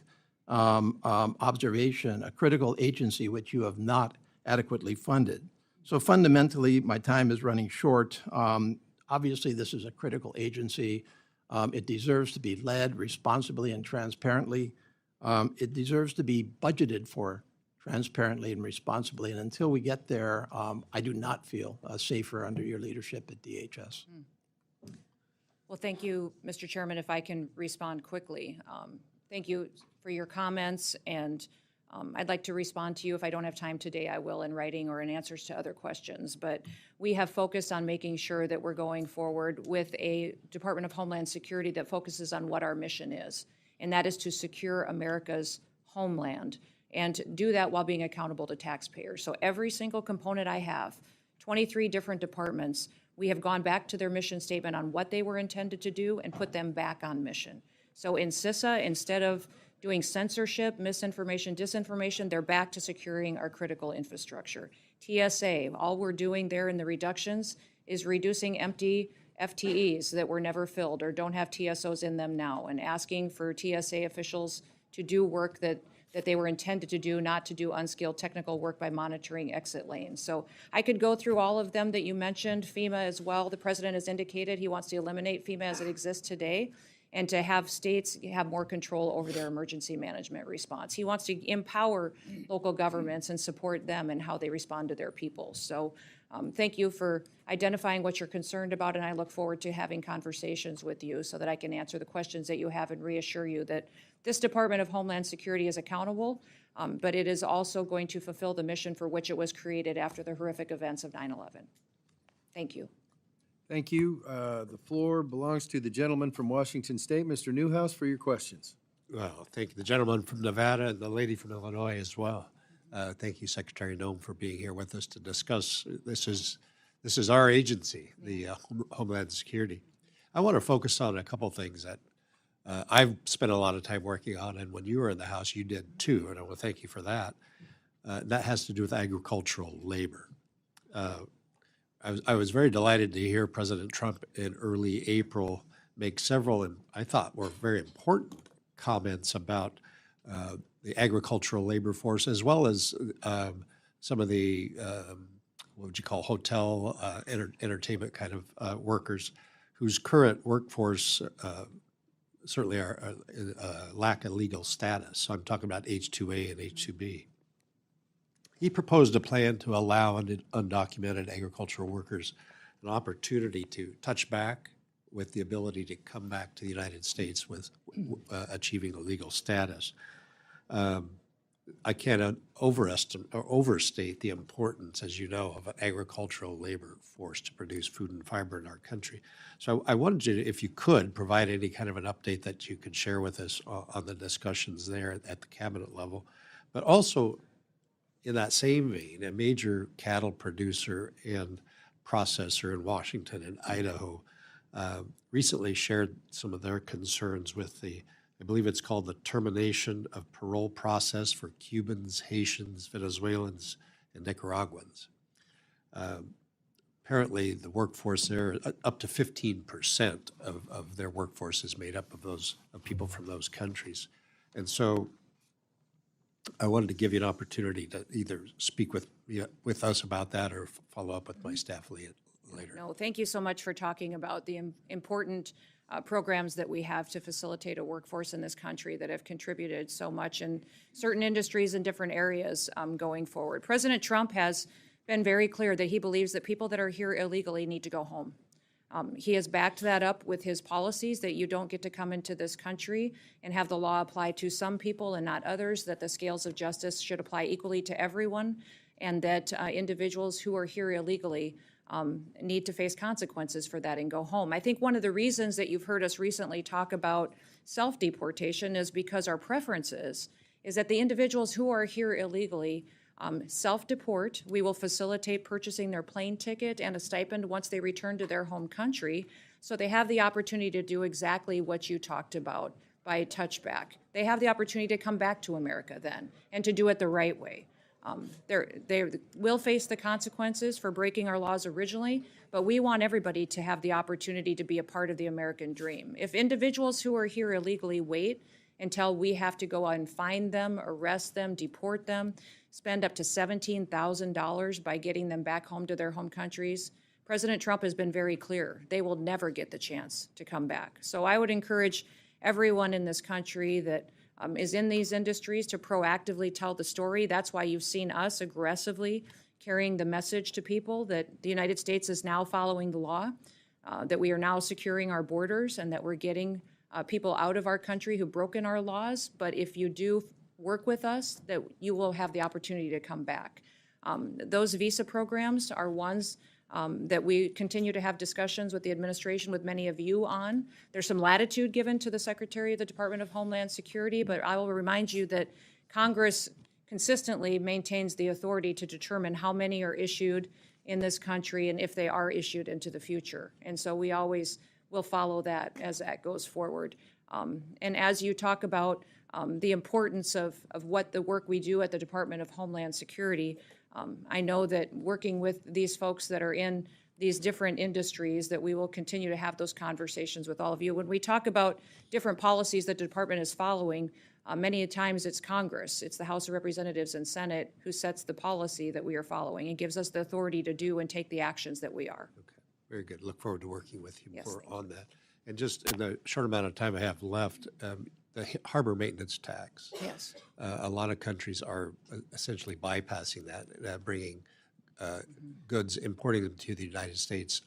observation, a critical agency which you have not adequately funded. So fundamentally, my time is running short. Obviously, this is a critical agency. It deserves to be led responsibly and transparently. It deserves to be budgeted for transparently and responsibly. And until we get there, I do not feel safer under your leadership at DHS. Well, thank you, Mr. Chairman. If I can respond quickly. Thank you for your comments, and I'd like to respond to you. If I don't have time today, I will in writing or in answers to other questions. But we have focused on making sure that we're going forward with a Department of Homeland Security that focuses on what our mission is, and that is to secure America's homeland and do that while being accountable to taxpayers. So every single component I have, 23 different departments, we have gone back to their mission statement on what they were intended to do and put them back on mission. So in CISA, instead of doing censorship, misinformation, disinformation, they're back to securing our critical infrastructure. TSA, all we're doing there in the reductions is reducing empty FTEs that were never filled or don't have TSOs in them now, and asking for TSA officials to do work that they were intended to do, not to do unskilled technical work by monitoring exit lanes. So I could go through all of them that you mentioned. FEMA as well. The president has indicated he wants to eliminate FEMA as it exists today, and to have states have more control over their emergency management response. He wants to empower local governments and support them in how they respond to their people. So Thank you for identifying what you're concerned about, and I look forward to having conversations with you so that I can answer the questions that you have and reassure you that this Department of Homeland Security is accountable, but it is also going to fulfill the mission for which it was created after the horrific events of 9/11. Thank you. Thank you. The floor belongs to the gentleman from Washington State, Mr. Newhouse, for your questions. Well, thank you, the gentleman from Nevada and the lady from Illinois as well. Thank you, Secretary Noem, for being here with us to discuss. This is our agency, the Homeland Security. I want to focus on a couple things that I've spent a lot of time working on, and when you were in the House, you did too, and I want to thank you for that. That has to do with agricultural labor. I was very delighted to hear President Trump in early April make several, and I thought were very important comments about the agricultural labor force, as well as some of the, what would you call, hotel, entertainment kind of workers, whose current workforce certainly lack a legal status. So I'm talking about H-2A and H-2B. He proposed a plan to allow undocumented agricultural workers an opportunity to touch back with the ability to come back to the United States with achieving a legal status. I can't overestimate or overstate the importance, as you know, of an agricultural labor force to produce food and fiber in our country. So I wanted you to, if you could, provide any kind of an update that you could share with us on the discussions there at the cabinet level. But also, in that same vein, a major cattle producer and processor in Washington and Idaho recently shared some of their concerns with I believe it's called the termination of parole process for Cubans, Haitians, Venezuelans, and Nicaraguans. Apparently, the workforce there, up to 15% of their workforce is made up of people from those countries. And so I wanted to give you an opportunity to either speak with us about that or follow up with my staff later. No, thank you so much for talking about the important programs that we have to facilitate a workforce in this country that have contributed so much in certain industries in different areas going forward. President Trump has been very clear that he believes that people that are here illegally need to go home. He has backed that up with his policies that you don't get to come into this country and have the law apply to some people and not others, that the scales of justice should apply equally to everyone, and that individuals who are here illegally need to face consequences for that and go home. I think one of the reasons that you've heard us recently talk about self-deportation is because our preference is that the individuals who are here illegally self-deport. We will facilitate purchasing their plane ticket and a stipend once they return to their home country, so they have the opportunity to do exactly what you talked about by touchback. They have the opportunity to come back to America then and to do it the right way. They will face the consequences for breaking our laws originally, but we want everybody to have the opportunity to be a part of the American dream. If individuals who are here illegally wait until we have to go out and find them, arrest them, deport them, spend up to $17,000 by getting them back home to their home countries, President Trump has been very clear. They will never get the chance to come back. So I would encourage everyone in this country that is in these industries to proactively tell the story. That's why you've seen us aggressively carrying the message to people that the United States is now following the law, that we are now securing our borders, and that we're getting people out of our country who've broken our laws. But if you do work with us, that you will have the opportunity to come back. Those visa programs are ones that we continue to have discussions with the administration, with many of you on. There's some latitude given to the Secretary of the Department of Homeland Security, but I will remind you that Congress consistently maintains the authority to determine how many are issued in this country and if they are issued into the future. And so we always will follow that as that goes forward. And as you talk about the importance of what the work we do at the Department of Homeland Security, I know that working with these folks that are in these different industries, that we will continue to have those conversations with all of you. When we talk about different policies that the department is following, many times it's Congress, it's the House of Representatives and Senate who sets the policy that we are following and gives us the authority to do and take the actions that we are. Okay, very good. Look forward to working with you Yes, more thank you. on that. And just in the short amount of time I have left, the harbor maintenance tax. Yes. A lot of countries are essentially bypassing that, bringing goods, importing them to the United States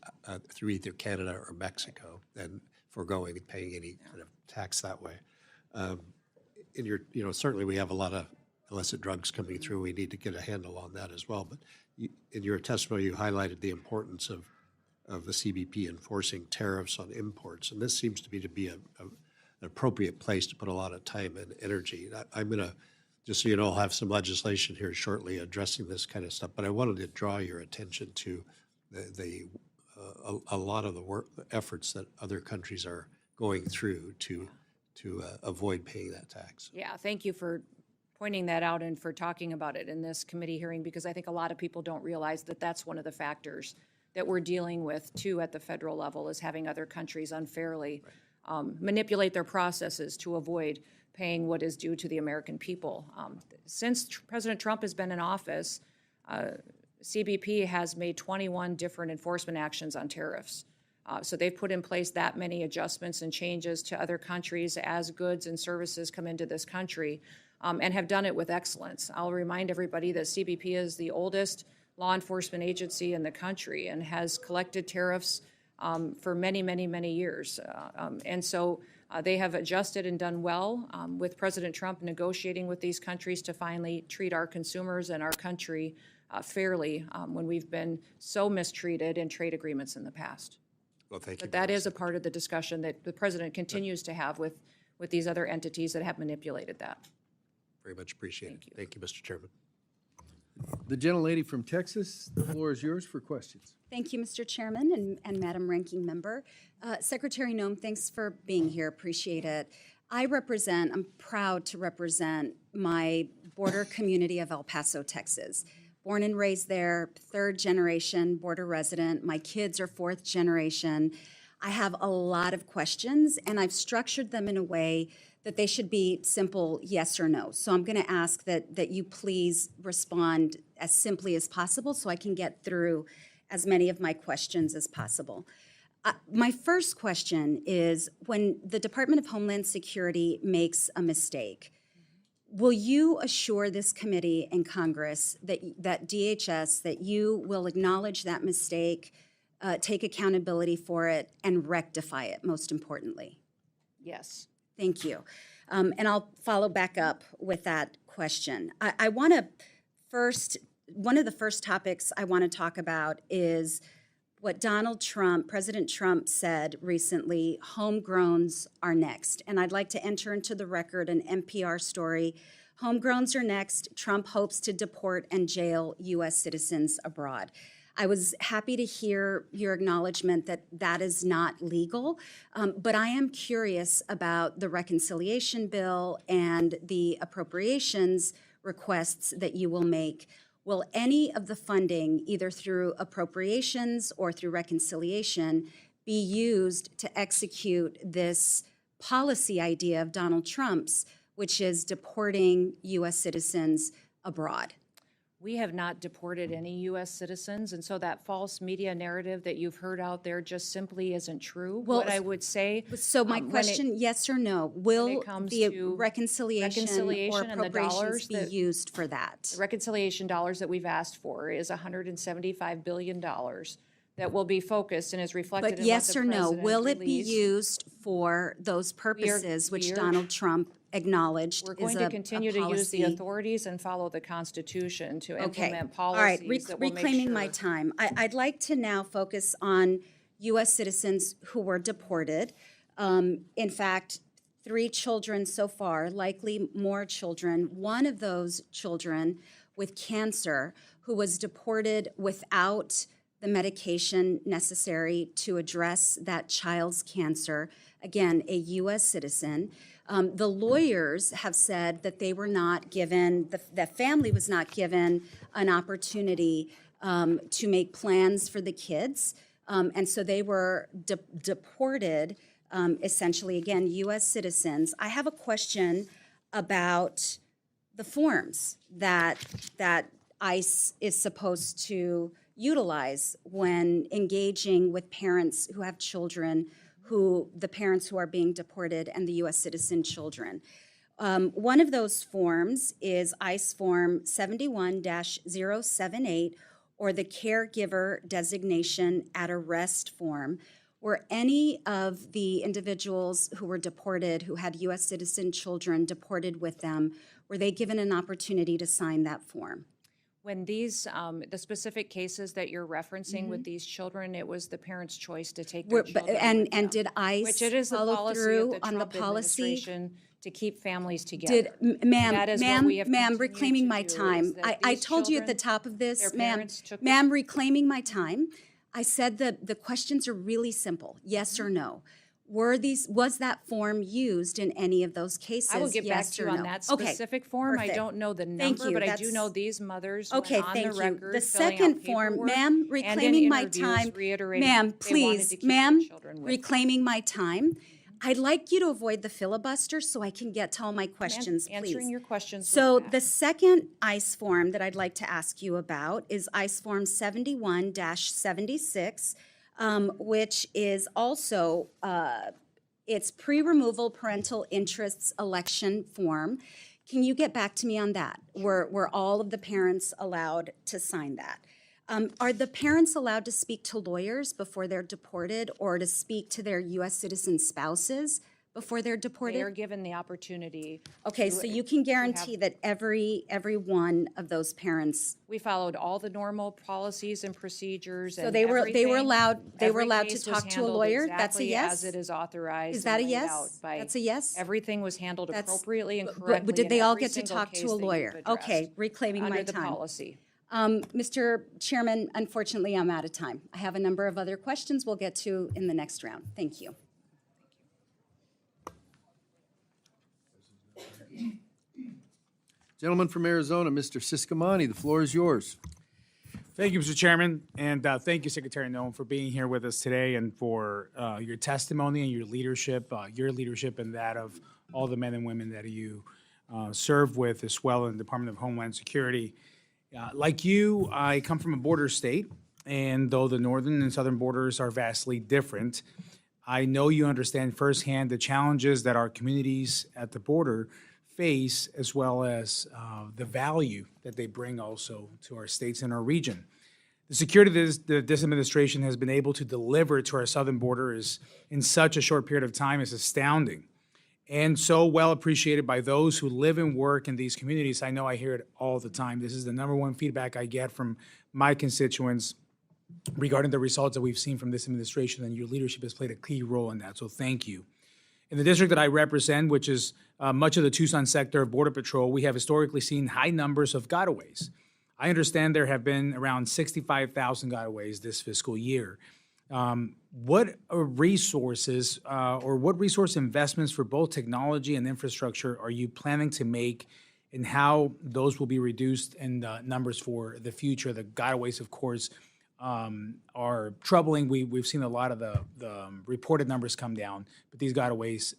through either Canada or Mexico, and foregoing and paying any kind of tax that way. In your, certainly we have a lot of illicit drugs coming through. We need to get a handle on that as well. But in your testimony, you highlighted the importance of the CBP enforcing tariffs on imports, and this seems to be an appropriate place to put a lot of time and energy. I'm going to, just so you know, I'll have some legislation here shortly addressing this kind of stuff, but I wanted to draw your attention to a lot of the efforts that other countries are going through to avoid paying that tax. Yeah, thank you for pointing that out and for talking about it in this committee hearing, because I think a lot of people don't realize that that's one of the factors that we're dealing with too at the federal level, is having other countries unfairly manipulate their processes to avoid paying what is due to the American people. Since President Trump has been in office, CBP has made 21 different enforcement actions on tariffs. So they've put in place that many adjustments and changes to other countries as goods and services come into this country, and have done it with excellence. I'll remind everybody that CBP is the oldest law enforcement agency in the country and has collected tariffs for many, many, many years. And so they have adjusted and done well with President Trump negotiating with these countries to finally treat our consumers and our country fairly when we've been so mistreated in trade agreements in the past. Well, thank you. But that is a part of the discussion that the president continues to have with these other entities that have manipulated that. Very much appreciated. Thank you, Mr. Chairman. The gentlelady from Texas, the floor is yours for questions. Thank you, Mr. Chairman and Madam Ranking Member. Secretary Noem, thanks for being here. Appreciate it. I'm proud to represent my border community of El Paso, Texas. Born and raised there, third generation border resident. My kids are fourth generation. I have a lot of questions, and I've structured them in a way that they should be simple yes or no. So I'm going to ask that you please respond as simply as possible so I can get through as many of my questions as possible. My first question is, when the Department of Homeland Security makes a mistake, will you assure this committee and Congress that DHS, that you will acknowledge that mistake, take accountability for it, and rectify it, most importantly? Yes. Thank you. And I'll follow back up with that question. I want to first, one of the first topics I want to talk about is what President Trump said recently: homegrowns are next. And I'd like to enter into the record an NPR story. Homegrowns are next. Trump hopes to deport and jail U.S. citizens abroad. I was happy to hear your acknowledgement that that is not legal, but I am curious about the reconciliation bill and the appropriations requests that you will make. Will any of the funding, either through appropriations or through reconciliation, be used to execute this policy idea of Donald Trump's, which is deporting U.S. citizens abroad? We have not deported any U.S. citizens, and so that false media narrative that you've heard out there just simply isn't true. Well, what I would say. So my question, yes or no, will comes the to reconciliation or and the dollars appropriations be used for that? The reconciliation dollars that we've asked for is $175 billion that will be focused and is reflected But in yes what the or no, president will it be released. used for those purposes which Donald Trump acknowledged We're is going to continue to use the policy? authorities and follow the Constitution to Okay. implement All right, policies that will make reclaiming my sure- time. I'd like to now focus on U.S. citizens who were deported. In fact, 3 children so far, likely more children. One of those children with cancer who was deported without the medication necessary to address that child's cancer. Again, a U.S. citizen. The lawyers have said that they were not given, the family was not given an opportunity to make plans for the kids. And so they were deported, essentially, again, U.S. citizens. I have a question about the forms that ICE is supposed to utilize when engaging with parents who have children, the parents who are being deported and the U.S. citizen children. One of those forms is ICE Form 71-078, or the caregiver designation at arrest form, were any of the individuals who were deported, who had U.S. citizen children deported with them, were they given an opportunity to sign that form? When these, the specific cases that you're referencing with these children, it was the parents' choice to take their children with them. And did ICE Which it is the follow policy of through the on the Trump policy? administration to keep families together. Ma'am, That is what we have continued reclaiming to my do, time. is that I these told you at the children, top of this, their ma'am, parents took- ma'am, reclaiming my time. I said the questions are really simple, yes or no. Was that form used in any of those cases? I will get back yes to you or on no? that Okay, specific form. I perfect. don't know the Thank number, you, but I do that's- know these mothers Okay, went on the thank you. record The filling out second form, paperwork ma'am, and in reclaiming my interviews time. reiterating Ma'am, they wanted please, to keep their ma'am, children with them. reclaiming my time. I'd like you to avoid the filibuster so I can get to all my questions, please. Answering your questions So with the facts. second ICE form that I'd like to ask you about is ICE Form 71-76, which is also, it's pre-removal parental interests election form. Can you get back to me on that? Were all of the parents allowed to sign that? Are the parents allowed to speak to lawyers before they're deported or to speak to their U.S. citizen spouses before they're deported? They are given the opportunity. Okay, so you can guarantee that every one of those parents, We followed all the normal policies and procedures and so they were everything. allowed Every to case was talk to a handled lawyer? That's a exactly yes? as it is authorized. Is that and a laid yes? out by- That's a yes? Everything was handled That's- appropriately and but correctly did in they all every get to single talk case to a that you've lawyer? addressed Okay, reclaiming my under the time. policy. Mr. Chairman, unfortunately, I'm out of time. I have a number of other questions we'll get to in the next round. Thank you. Gentleman from Arizona, Mr. Siscomani, the floor is yours. Thank you, Mr. Chairman, and thank you, Secretary Noem, for being here with us today and for your testimony and your leadership and that of all the men and women that you serve with as well in the Department of Homeland Security. Like you, I come from a border state, and though the northern and southern borders are vastly different, I know you understand firsthand the challenges that our communities at the border face, as well as the value that they bring also to our states and our region. The security that this administration has been able to deliver to our southern border is, in such a short period of time, is astounding, and so well appreciated by those who live and work in these communities. I know I hear it all the time. This is the number one feedback I get from my constituents regarding the results that we've seen from this administration, and your leadership has played a key role in that, so thank you. In the district that I represent, which is much of the Tucson sector of Border Patrol, we have historically seen high numbers of gotaways. I understand there have been around 65,000 gotaways this fiscal year. What resources or what resource investments for both technology and infrastructure are you planning to make, and how those will be reduced in numbers for the future? The gotaways, of course, are troubling. We've seen a lot of the reported numbers come down, but these gotaways,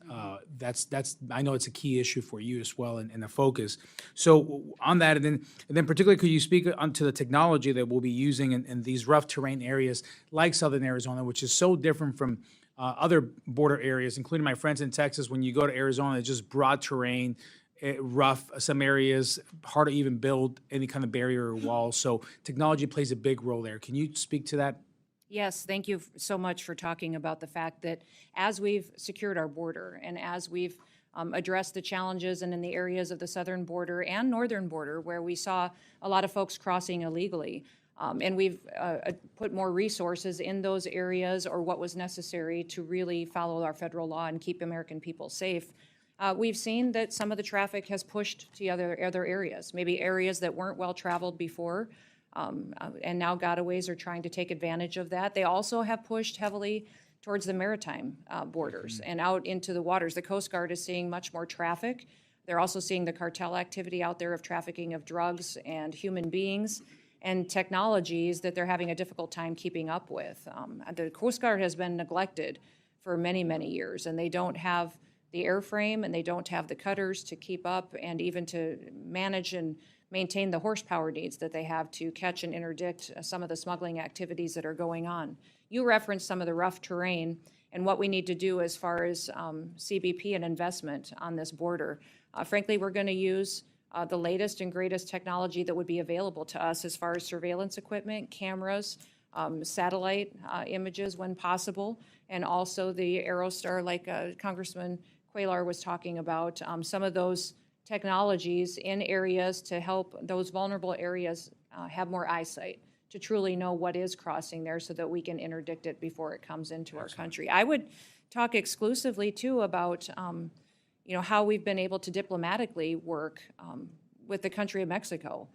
that's I know it's a key issue for you as well and a focus. So on that, and then particularly, could you speak onto the technology that we'll be using in these rough terrain areas like Southern Arizona, which is so different from other border areas, including my friends in Texas. When you go to Arizona, it's just broad terrain, rough, some areas, hard to even build any kind of barrier or wall. So technology plays a big role there. Can you speak to that? Yes, thank you so much for talking about the fact that as we've secured our border and as we've addressed the challenges and in the areas of the southern border and northern border where we saw a lot of folks crossing illegally, and we've put more resources in those areas or what was necessary to really follow our federal law and keep American people safe. We've seen that some of the traffic has pushed to other areas, maybe areas that weren't well-traveled before, and now gotaways are trying to take advantage of that. They also have pushed heavily towards the maritime borders and out into the waters. The Coast Guard is seeing much more traffic. They're also seeing the cartel activity out there of trafficking of drugs and human beings and technologies that they're having a difficult time keeping up with. The Coast Guard has been neglected for many, many years, and they don't have the airframe and they don't have the cutters to keep up and even to manage and maintain the horsepower needs that they have to catch and interdict some of the smuggling activities that are going on. You referenced some of the rough terrain and what we need to do as far as CBP and investment on this border. Frankly, we're going to use the latest and greatest technology that would be available to us as far as surveillance equipment, cameras, satellite images when possible, and also the Aerostar, like Congressman Quaylar was talking about, some of those technologies in areas to help those vulnerable areas have more eyesight, to truly know what is crossing there so that we can interdict it before it comes into our country. I would talk exclusively too about how we've been able to diplomatically work with the country of Mexico.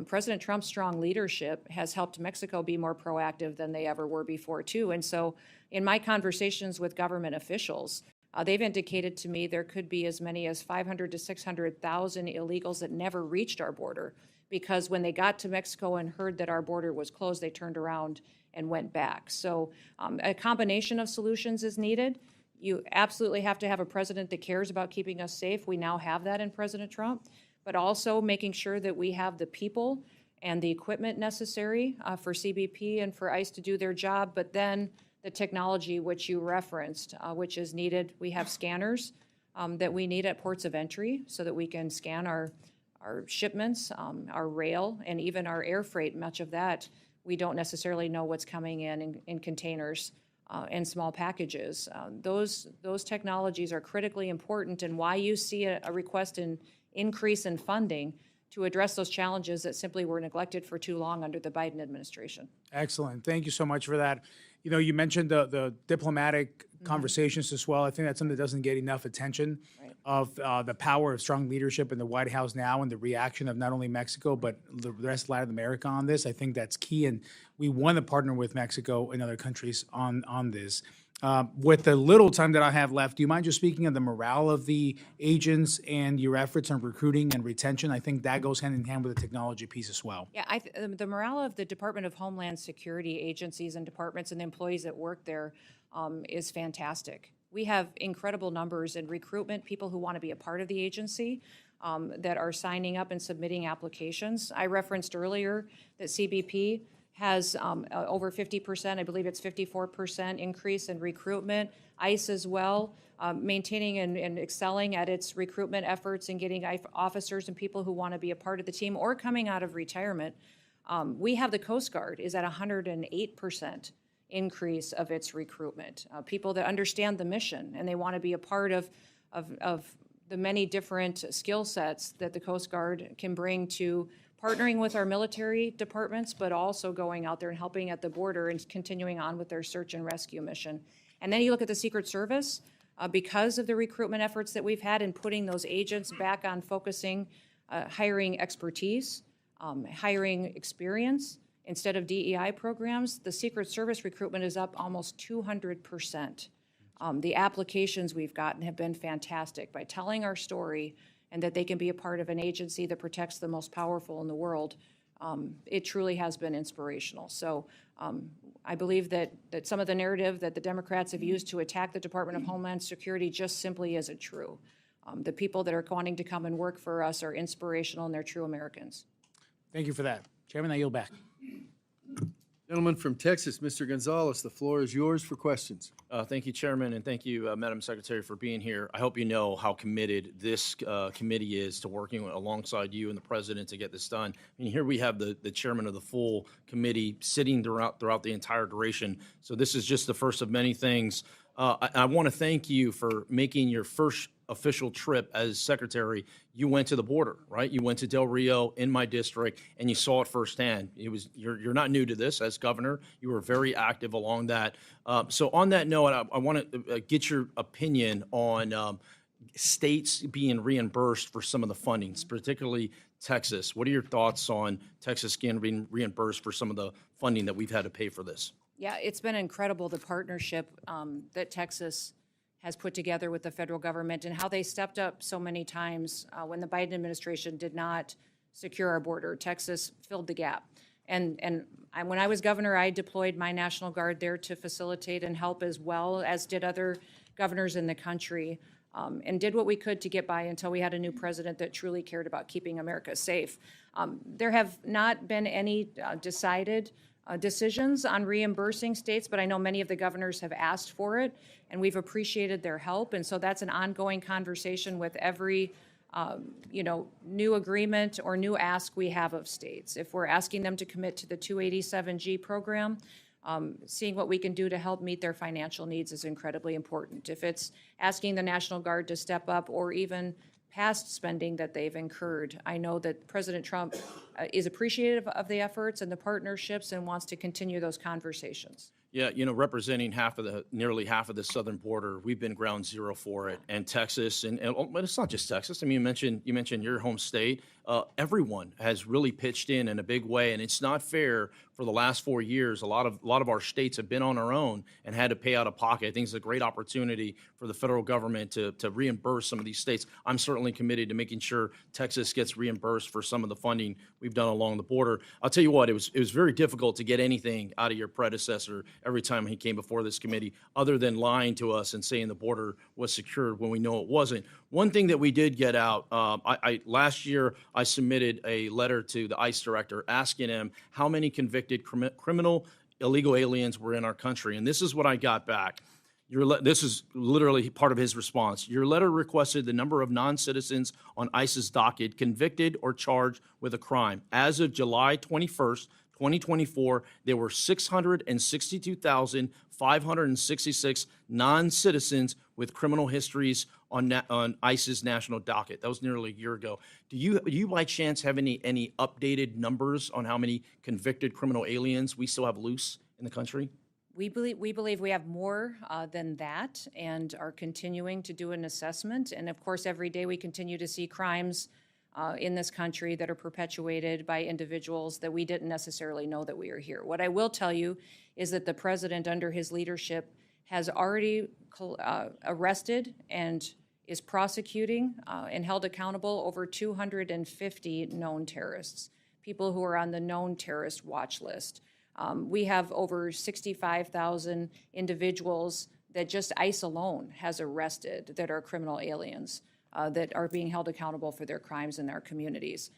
President Trump's strong leadership has helped Mexico be more proactive than they ever were before too. And so in my conversations with government officials, they've indicated to me there could be as many as 500 to 600,000 illegals that never reached our border, because when they got to Mexico and heard that our border was closed, they turned around and went back. So a combination of solutions is needed. You absolutely have to have a president that cares about keeping us safe. We now have that in President Trump, but also making sure that we have the people and the equipment necessary for CBP and for ICE to do their job, but then the technology which you referenced, which is needed. We have scanners that we need at ports of entry so that we can scan our shipments, our rail, and even our air freight. Much of that, we don't necessarily know what's coming in containers and small packages. Those technologies are critically important, and why you see a request in increase in funding to address those challenges that simply were neglected for too long under the Biden administration. Excellent. Thank you so much for that. You mentioned the diplomatic conversations as well. I think that's something that doesn't get enough attention, of the power of strong leadership in the White House now and the reaction of not only Mexico, but the rest of Latin America on this. I think that's key, and we want to partner with Mexico and other countries on this. With the little time that I have left, do you mind just speaking of the morale of the agents and your efforts on recruiting and retention? I think that goes hand in hand with the technology piece as well. Yeah, the morale of the Department of Homeland Security agencies and departments and the employees that work there is fantastic. We have incredible numbers in recruitment, people who want to be a part of the agency that are signing up and submitting applications. I referenced earlier that CBP has over 50%, I believe it's 54% increase in recruitment. ICE as well, maintaining and excelling at its recruitment efforts and getting officers and people who want to be a part of the team or coming out of retirement. We have the Coast Guard is at 108% increase of its recruitment. People that understand the mission and they want to be a part of the many different skill sets that the Coast Guard can bring to partnering with our military departments, but also going out there and helping at the border and continuing on with their search and rescue mission. And then you look at the Secret Service, because of the recruitment efforts that we've had in putting those agents back on focusing, hiring expertise, hiring experience instead of DEI programs, the Secret Service recruitment is up almost 200%. The applications we've gotten have been fantastic by telling our story and that they can be a part of an agency that protects the most powerful in the world. It truly has been inspirational. So I believe that some of the narrative that the Democrats have used to attack the Department of Homeland Security just simply isn't true. The people that are wanting to come and work for us are inspirational and they're true Americans. Thank you for that. Chairman, I yield back. Gentleman from Texas, Mr. Gonzalez, the floor is yours for questions. Thank you, Chairman, and thank you, Madam Secretary, for being here. I hope you know how committed this committee is to working alongside you and the President to get this done. I mean, here we have the chairman of the full committee sitting throughout the entire duration. So this is just the first of many things. I want to thank you for making your first official trip as secretary. You went to the border, right? You went to Del Rio in my district, and you saw it firsthand. You're not new to this as governor. You were very active along that. So on that note, I want to get your opinion on states being reimbursed for some of the fundings, particularly Texas. What are your thoughts on Texas being reimbursed for some of the funding that we've had to pay for this? Yeah, it's been incredible, the partnership that Texas has put together with the federal government and how they stepped up so many times when the Biden administration did not secure our border. Texas filled the gap. And when I was governor, I deployed my National Guard there to facilitate and help, as well as did other governors in the country, and did what we could to get by until we had a new president that truly cared about keeping America safe. There have not been any decided decisions on reimbursing states, but I know many of the governors have asked for it, and we've appreciated their help. And so that's an ongoing conversation with every new agreement or new ask we have of states. If we're asking them to commit to the 287G program, seeing what we can do to help meet their financial needs is incredibly important. If it's asking the National Guard to step up or even past spending that they've incurred, I know that President Trump is appreciative of the efforts and the partnerships and wants to continue those conversations. Yeah, representing nearly half of the southern border, we've been ground zero for it. And Texas, but it's not just Texas. I mean, you mentioned your home state. Everyone has really pitched in a big way, and it's not fair. For the last 4 years, a lot of our states have been on our own and had to pay out of pocket. I think it's a great opportunity for the federal government to reimburse some of these states. I'm certainly committed to making sure Texas gets reimbursed for some of the funding we've done along the border. I'll tell you what, it was very difficult to get anything out of your predecessor every time he came before this committee, other than lying to us and saying the border was secured when we know it wasn't. One thing that we did get out, last year I submitted a letter to the ICE director asking him how many convicted criminal illegal aliens were in our country. And this is what I got back. This is literally part of his response. Your letter requested the number of non-citizens on ICE's docket convicted or charged with a crime. As of July 21st, 2024, there were 662,566 non-citizens with criminal histories on ICE's national docket. That was nearly a year ago. Do you by chance have any updated numbers on how many convicted criminal aliens we still have loose in the country? We believe we have more than that and are continuing to do an assessment. And of course, every day we continue to see crimes in this country that are perpetuated by individuals that we didn't necessarily know that we are here. What I will tell you is that the president, under his leadership, has already arrested and is prosecuting and held accountable over 250 known terrorists, people who are on the known terrorist watch list. We have over 65,000 individuals that just ICE alone has arrested that are criminal aliens that are being held accountable for their crimes in their communities.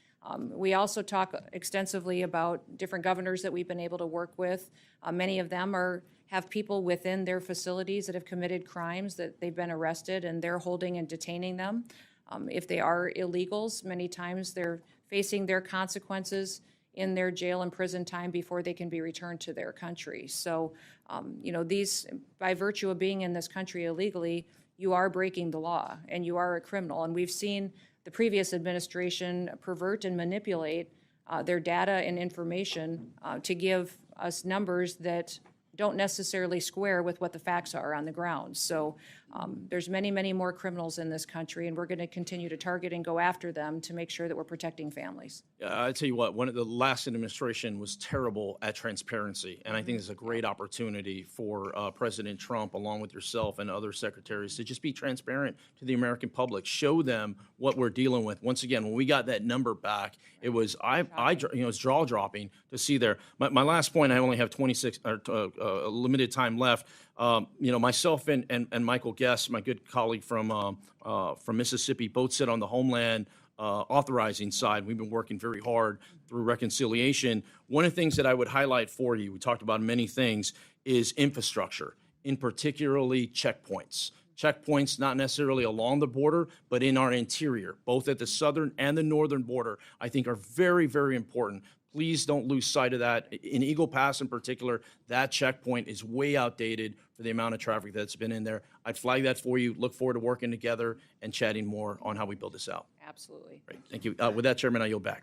We also talk extensively about different governors that we've been able to work with. Many of them have people within their facilities that have committed crimes that they've been arrested, and they're holding and detaining them. If they are illegals, many times they're facing their consequences in their jail and prison time before they can be returned to their country. So, these, by virtue of being in this country illegally, you are breaking the law and you are a criminal. And we've seen the previous administration pervert and manipulate their data and information to give us numbers that don't necessarily square with what the facts are on the ground. So there's many, many more criminals in this country, and we're going to continue to target and go after them to make sure that we're protecting families. I tell you what, one of the last administration was terrible at transparency, and I think it's a great opportunity for President Trump, along with yourself and other secretaries, to just be transparent to the American public, show them what we're dealing with. Once again, when we got that number back, it was it's jaw dropping to see there. My last point, I only have 26 limited time left. Myself and Michael Guest, my good colleague from Mississippi, both sit on the Homeland authorizing side. We've been working very hard through reconciliation. One of the things that I would highlight for you, we talked about many things, is infrastructure, in particularly checkpoints. Checkpoints not necessarily along the border, but in our interior, both at the southern and the northern border, I think are very, very important. Please don't lose sight of that. In Eagle Pass in particular, that checkpoint is way outdated for the amount of traffic that's been in there. I'd flag that for you. Look forward to working together and chatting more on how we build this out. Absolutely. Great. Thank you. With that, Chairman, I yield back.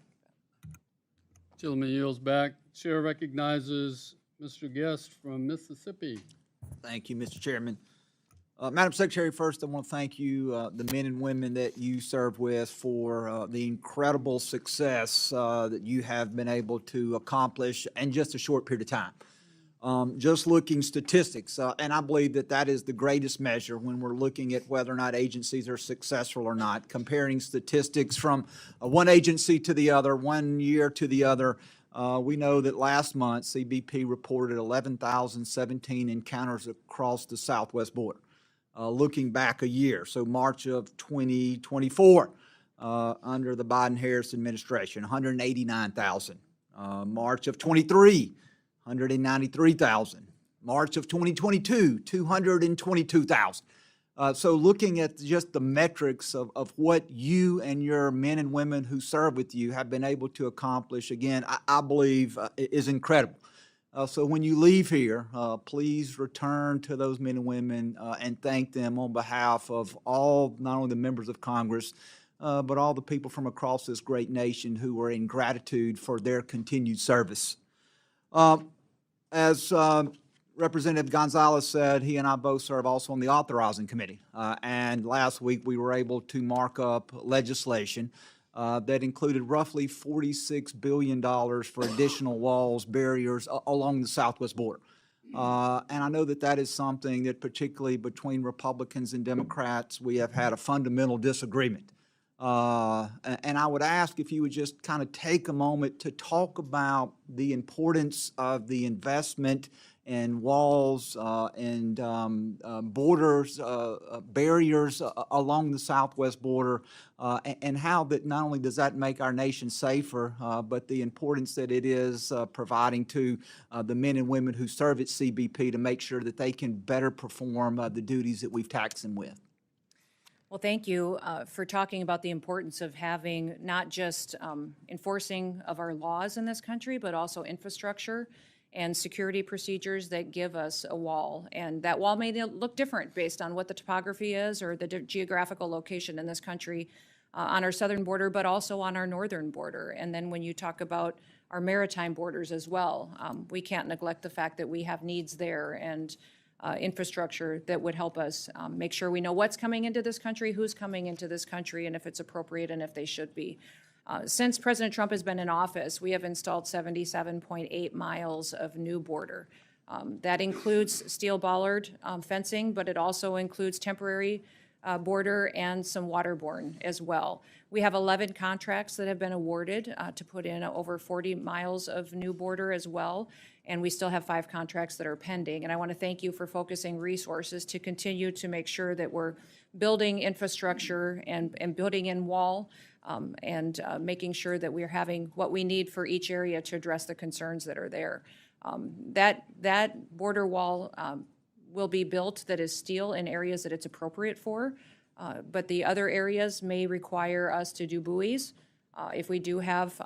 Gentleman yields back. Chair recognizes Mr. Guest from Mississippi. Thank you, Mr. Chairman. Madam Secretary, first I want to thank you, the men and women that you serve with, for the incredible success that you have been able to accomplish in just a short period of time. Just looking statistics, and I believe that is the greatest measure when we're looking at whether or not agencies are successful or not. Comparing statistics from one agency to the other, 1 year to the other, we know that last month CBP reported 11,017 encounters across the southwest border. Looking back a year, so March of 2024, under the Biden-Harris administration, 189,000. March of 23, 193,000. March of 2022, 222,000. So looking at just the metrics of what you and your men and women who serve with you have been able to accomplish, again, I believe is incredible. So when you leave here, please return to those men and women and thank them on behalf of all, not only the members of Congress, but all the people from across this great nation who are in gratitude for their continued service. As Representative Gonzalez said, he and I both serve also on the Authorizing Committee. And last week, we were able to mark up legislation that included roughly $46 billion for additional walls, barriers along the southwest border. And I know that that is something that particularly between Republicans and Democrats, we have had a fundamental disagreement. And I would ask if you would just kind of take a moment to talk about the importance of the investment in walls and borders, barriers along the southwest border, and how that not only does that make our nation safer, but the importance that it is providing to the men and women who serve at CBP to make sure that they can better perform the duties that we've taxed them with. Well, thank you for talking about the importance of having not just enforcing of our laws in this country, but also infrastructure and security procedures that give us a wall. And that wall may look different based on what the topography is or the geographical location in this country on our southern border, but also on our northern border. And then when you talk about our maritime borders as well, we can't neglect the fact that we have needs there and infrastructure that would help us make sure we know what's coming into this country, who's coming into this country, and if it's appropriate and if they should be. Since President Trump has been in office, we have installed 77.8 miles of new border. That includes steel bollard fencing, but it also includes temporary border and some waterborne as well. We have 11 contracts that have been awarded to put in over 40 miles of new border as well, and we still have 5 contracts that are pending. And I want to thank you for focusing resources to continue to make sure that we're building infrastructure and building in wall and making sure that we're having what we need for each area to address the concerns that are there. That border wall will be built that is steel in areas that it's appropriate for, but the other areas may require us to do buoys. If we do have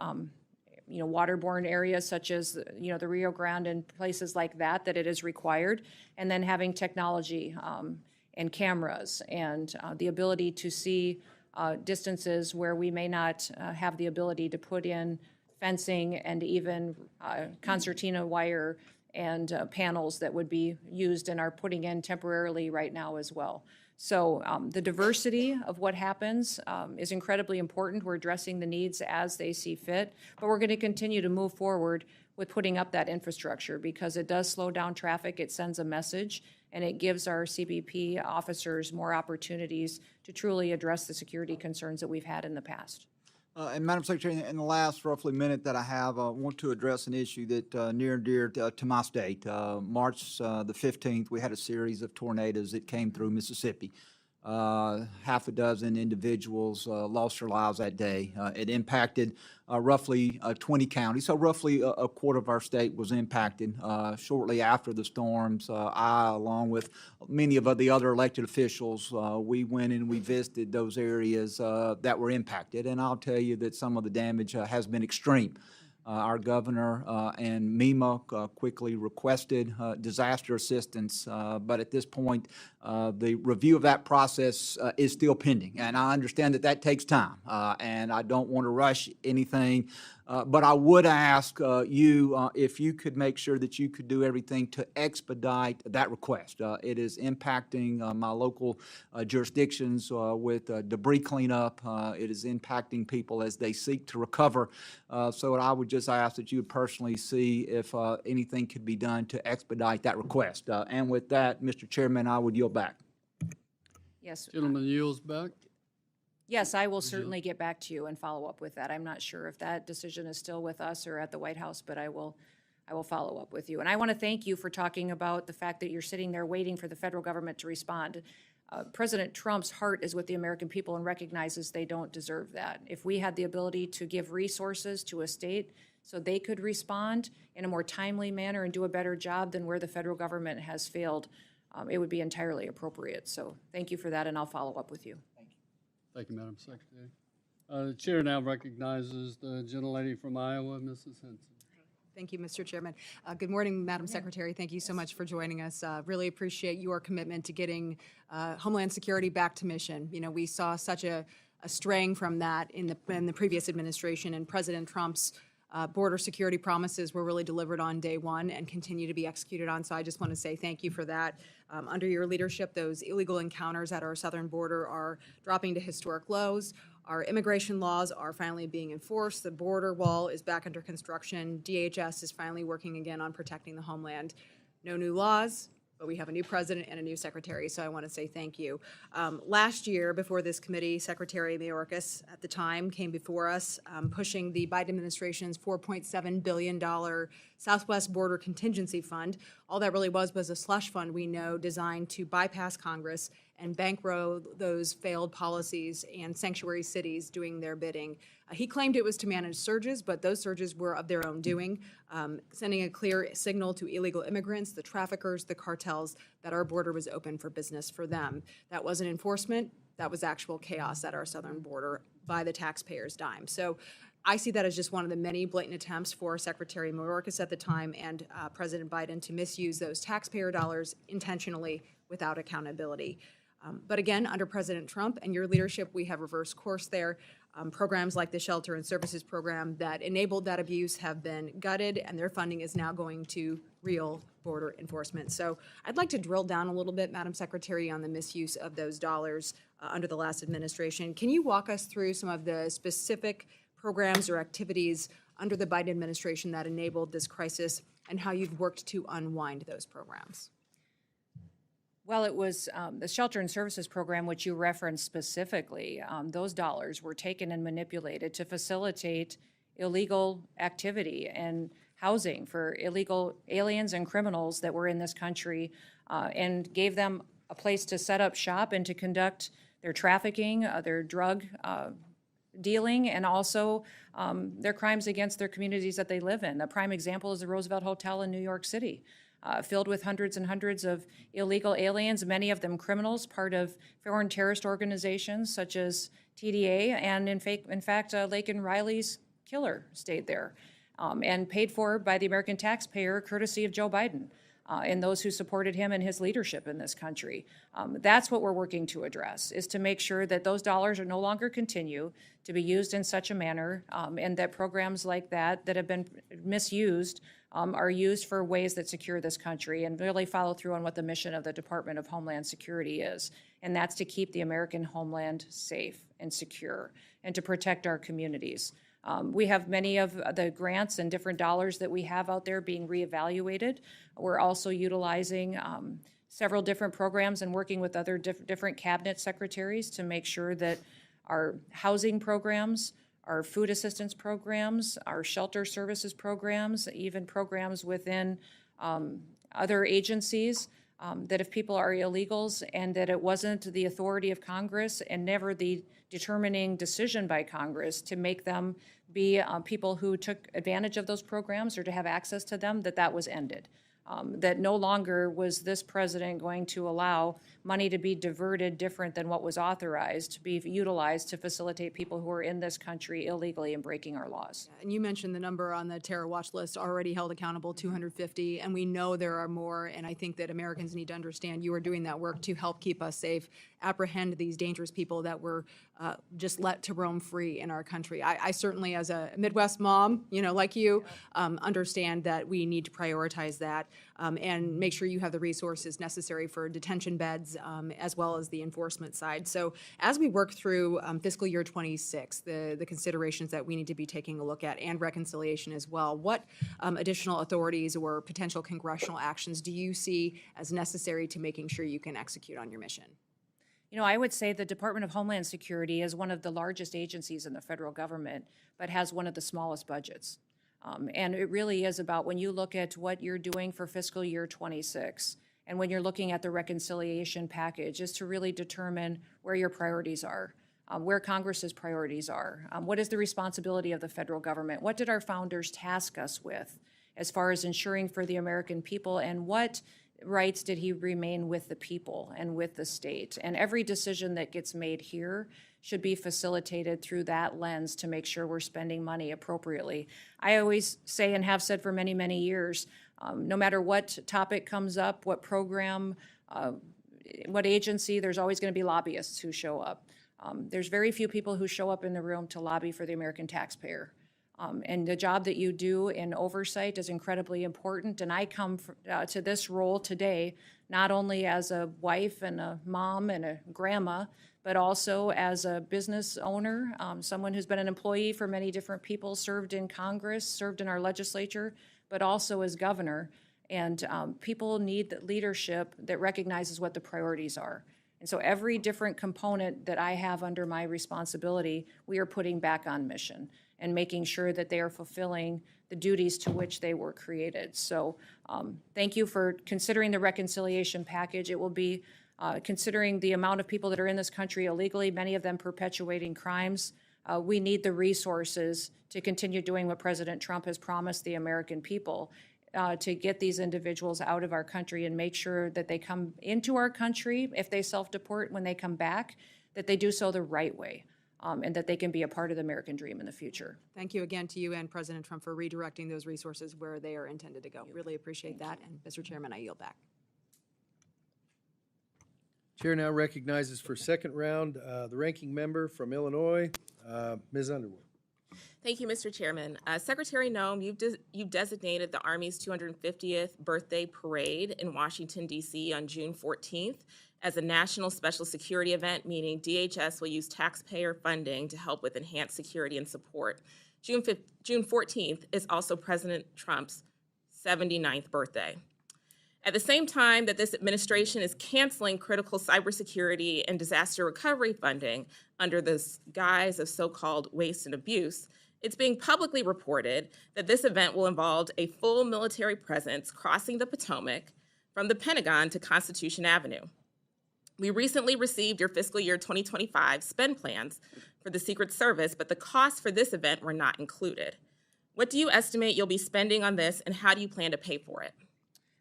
waterborne areas such as the Rio Grande and places like that it is required, and then having technology and cameras and the ability to see distances where we may not have the ability to put in fencing and even concertina wire and panels that would be used and are putting in temporarily right now as well. So the diversity of what happens is incredibly important. We're addressing the needs as they see fit, but we're going to continue to move forward with putting up that infrastructure because it does slow down traffic, it sends a message, and it gives our CBP officers more opportunities to truly address the security concerns that we've had in the past. And Madam Secretary, in the last roughly minute that I have, I want to address an issue that near and dear to my state. March the 15th, we had a series of tornadoes that came through Mississippi. Half a dozen individuals lost their lives that day. It impacted roughly 20 counties, so roughly a quarter of our state was impacted. Shortly after the storms, I, along with many of the other elected officials, we went and we visited those areas that were impacted, and I'll tell you that some of the damage has been extreme. Our governor and MEMA quickly requested disaster assistance, but at this point, the review of that process is still pending. And I understand that that takes time, and I don't want to rush anything. But I would ask you if you could make sure that you could do everything to expedite that request. It is impacting my local jurisdictions with debris cleanup. It is impacting people as they seek to recover. So I would just ask that you would personally see if anything could be done to expedite that request. And with that, Mr. Chairman, I would yield back. Yes. Gentleman yields back. Yes, I will certainly get back to you and follow up with that. I'm not sure if that decision is still with us or at the White House, but I will follow up with you. And I want to thank you for talking about the fact that you're sitting there waiting for the federal government to respond. President Trump's heart is with the American people and recognizes they don't deserve that. If we had the ability to give resources to a state so they could respond in a more timely manner and do a better job than where the federal government has failed, it would be entirely appropriate. So thank you for that, and I'll follow up with you. Thank you, Madam Secretary. The chair now recognizes the gentlelady from Iowa, Mrs. Henson. Thank you, Mr. Chairman. Good morning, Madam Secretary. Thank you so much for joining us. Really appreciate your commitment to getting Homeland Security back to mission. You know, we saw such a straying from that in the previous administration, and President Trump's border security promises were really delivered on day one and continue to be executed on. So I just want to say thank you for that. Under your leadership, those illegal encounters at our southern border are dropping to historic lows. Our immigration laws are finally being enforced. The border wall is back under construction. DHS is finally working again on protecting the homeland. No new laws, but we have a new president and a new secretary, so I want to say thank you. Last year, before this committee, Secretary Mayorkas at the time came before us pushing the Biden administration's $4.7 billion Southwest Border Contingency Fund. All that really was a slush fund, we know, designed to bypass Congress and bankroll those failed policies and sanctuary cities doing their bidding. He claimed it was to manage surges, but those surges were of their own doing, sending a clear signal to illegal immigrants, the traffickers, the cartels, that our border was open for business for them. That wasn't enforcement, that was actual chaos at our southern border by the taxpayers' dime. So I see that as just one of the many blatant attempts for Secretary Mayorkas at the time and President Biden to misuse those taxpayer dollars intentionally without accountability. But again, under President Trump and your leadership, we have reversed course there. Programs like the Shelter and Services Program that enabled that abuse have been gutted, and their funding is now going to real border enforcement. So I'd like to drill down a little bit, Madam Secretary, on the misuse of those dollars under the last administration. Can you walk us through some of the specific programs or activities under the Biden administration that enabled this crisis and how you've worked to unwind those programs? Well, it was the Shelter and Services Program, which you referenced specifically. Those dollars were taken and manipulated to facilitate illegal activity and housing for illegal aliens and criminals that were in this country, and gave them a place to set up shop and to conduct their trafficking, their drug dealing, and also their crimes against their communities that they live in. A prime example is the Roosevelt Hotel in New York City. Filled with hundreds and hundreds of illegal aliens, many of them criminals, part of foreign terrorist organizations such as TDA, and in fact, Laken Riley's killer stayed there, and paid for by the American taxpayer, courtesy of Joe Biden, and those who supported him and his leadership in this country. That's what we're working to address, is to make sure that those dollars are no longer continue to be used in such a manner, and that programs like that have been misused are used for ways that secure this country and really follow through on what the mission of the Department of Homeland Security is. And that's to keep the American homeland safe and secure and to protect our communities. We have many of the grants and different dollars that we have out there being reevaluated. We're also utilizing several different programs and working with other different cabinet secretaries to make sure that our housing programs, our food assistance programs, our shelter services programs, even programs within other agencies, that if people are illegals and that it wasn't the authority of Congress and never the determining decision by Congress to make them be people who took advantage of those programs or to have access to them, that was ended. That no longer was this president going to allow money to be diverted different than what was authorized to be utilized to facilitate people who are in this country illegally and breaking our laws. And you mentioned the number on the terror watch list already held accountable, 250, and we know there are more, and I think that Americans need to understand you are doing that work to help keep us safe, apprehend these dangerous people that were just let to roam free in our country. I certainly, as a Midwest mom, like you, understand that we need to prioritize that and make sure you have the resources necessary for detention beds as well as the enforcement side. So as we work through fiscal year 26, the considerations that we need to be taking a look at and reconciliation as well, what additional authorities or potential congressional actions do you see as necessary to making sure you can execute on your mission? I would say the Department of Homeland Security is one of the largest agencies in the federal government, but has one of the smallest budgets. And it really is about when you look at what you're doing for fiscal year 26, and when you're looking at the reconciliation package, is to really determine where your priorities are, where Congress's priorities are. What is the responsibility of the federal government? What did our founders task us with as far as ensuring for the American people, and what rights did he remain with the people and with the state? And every decision that gets made here should be facilitated through that lens to make sure we're spending money appropriately. I always say, and have said for many, many years, no matter what topic comes up, what program, what agency, there's always going to be lobbyists who show up. There's very few people who show up in the room to lobby for the American taxpayer. And the job that you do in oversight is incredibly important. And I come to this role today not only as a wife and a mom and a grandma, but also as a business owner, someone who's been an employee for many different people, served in Congress, served in our legislature, but also as governor. And people need leadership that recognizes what the priorities are. And so every different component that I have under my responsibility, we are putting back on mission and making sure that they are fulfilling the duties to which they were created. So thank you for considering the reconciliation package. It will be considering the amount of people that are in this country illegally, many of them perpetuating crimes. We need the resources to continue doing what President Trump has promised the American people, to get these individuals out of our country and make sure that they come into our country, if they self-deport, when they come back, that they do so the right way, and that they can be a part of the American dream in the future. Thank you again to you and President Trump for redirecting those resources where they are intended to go. Really appreciate that. And Mr. Chairman, I yield back. Chair now recognizes for second round the ranking member from Illinois, Ms. Underwood. Thank you, Mr. Chairman. Secretary Noem, you've designated the Army's 250th birthday parade in Washington, D.C. on June 14th as a national special security event, meaning DHS will use taxpayer funding to help with enhanced security and support. June 14th is also President Trump's 79th birthday. At the same time that this administration is canceling critical cybersecurity and disaster recovery funding under the guise of so-called waste and abuse, it's being publicly reported that this event will involve a full military presence crossing the Potomac from the Pentagon to Constitution Avenue. We recently received your fiscal year 2025 spend plans for the Secret Service, but the costs for this event were not included. What do you estimate you'll be spending on this, and how do you plan to pay for it?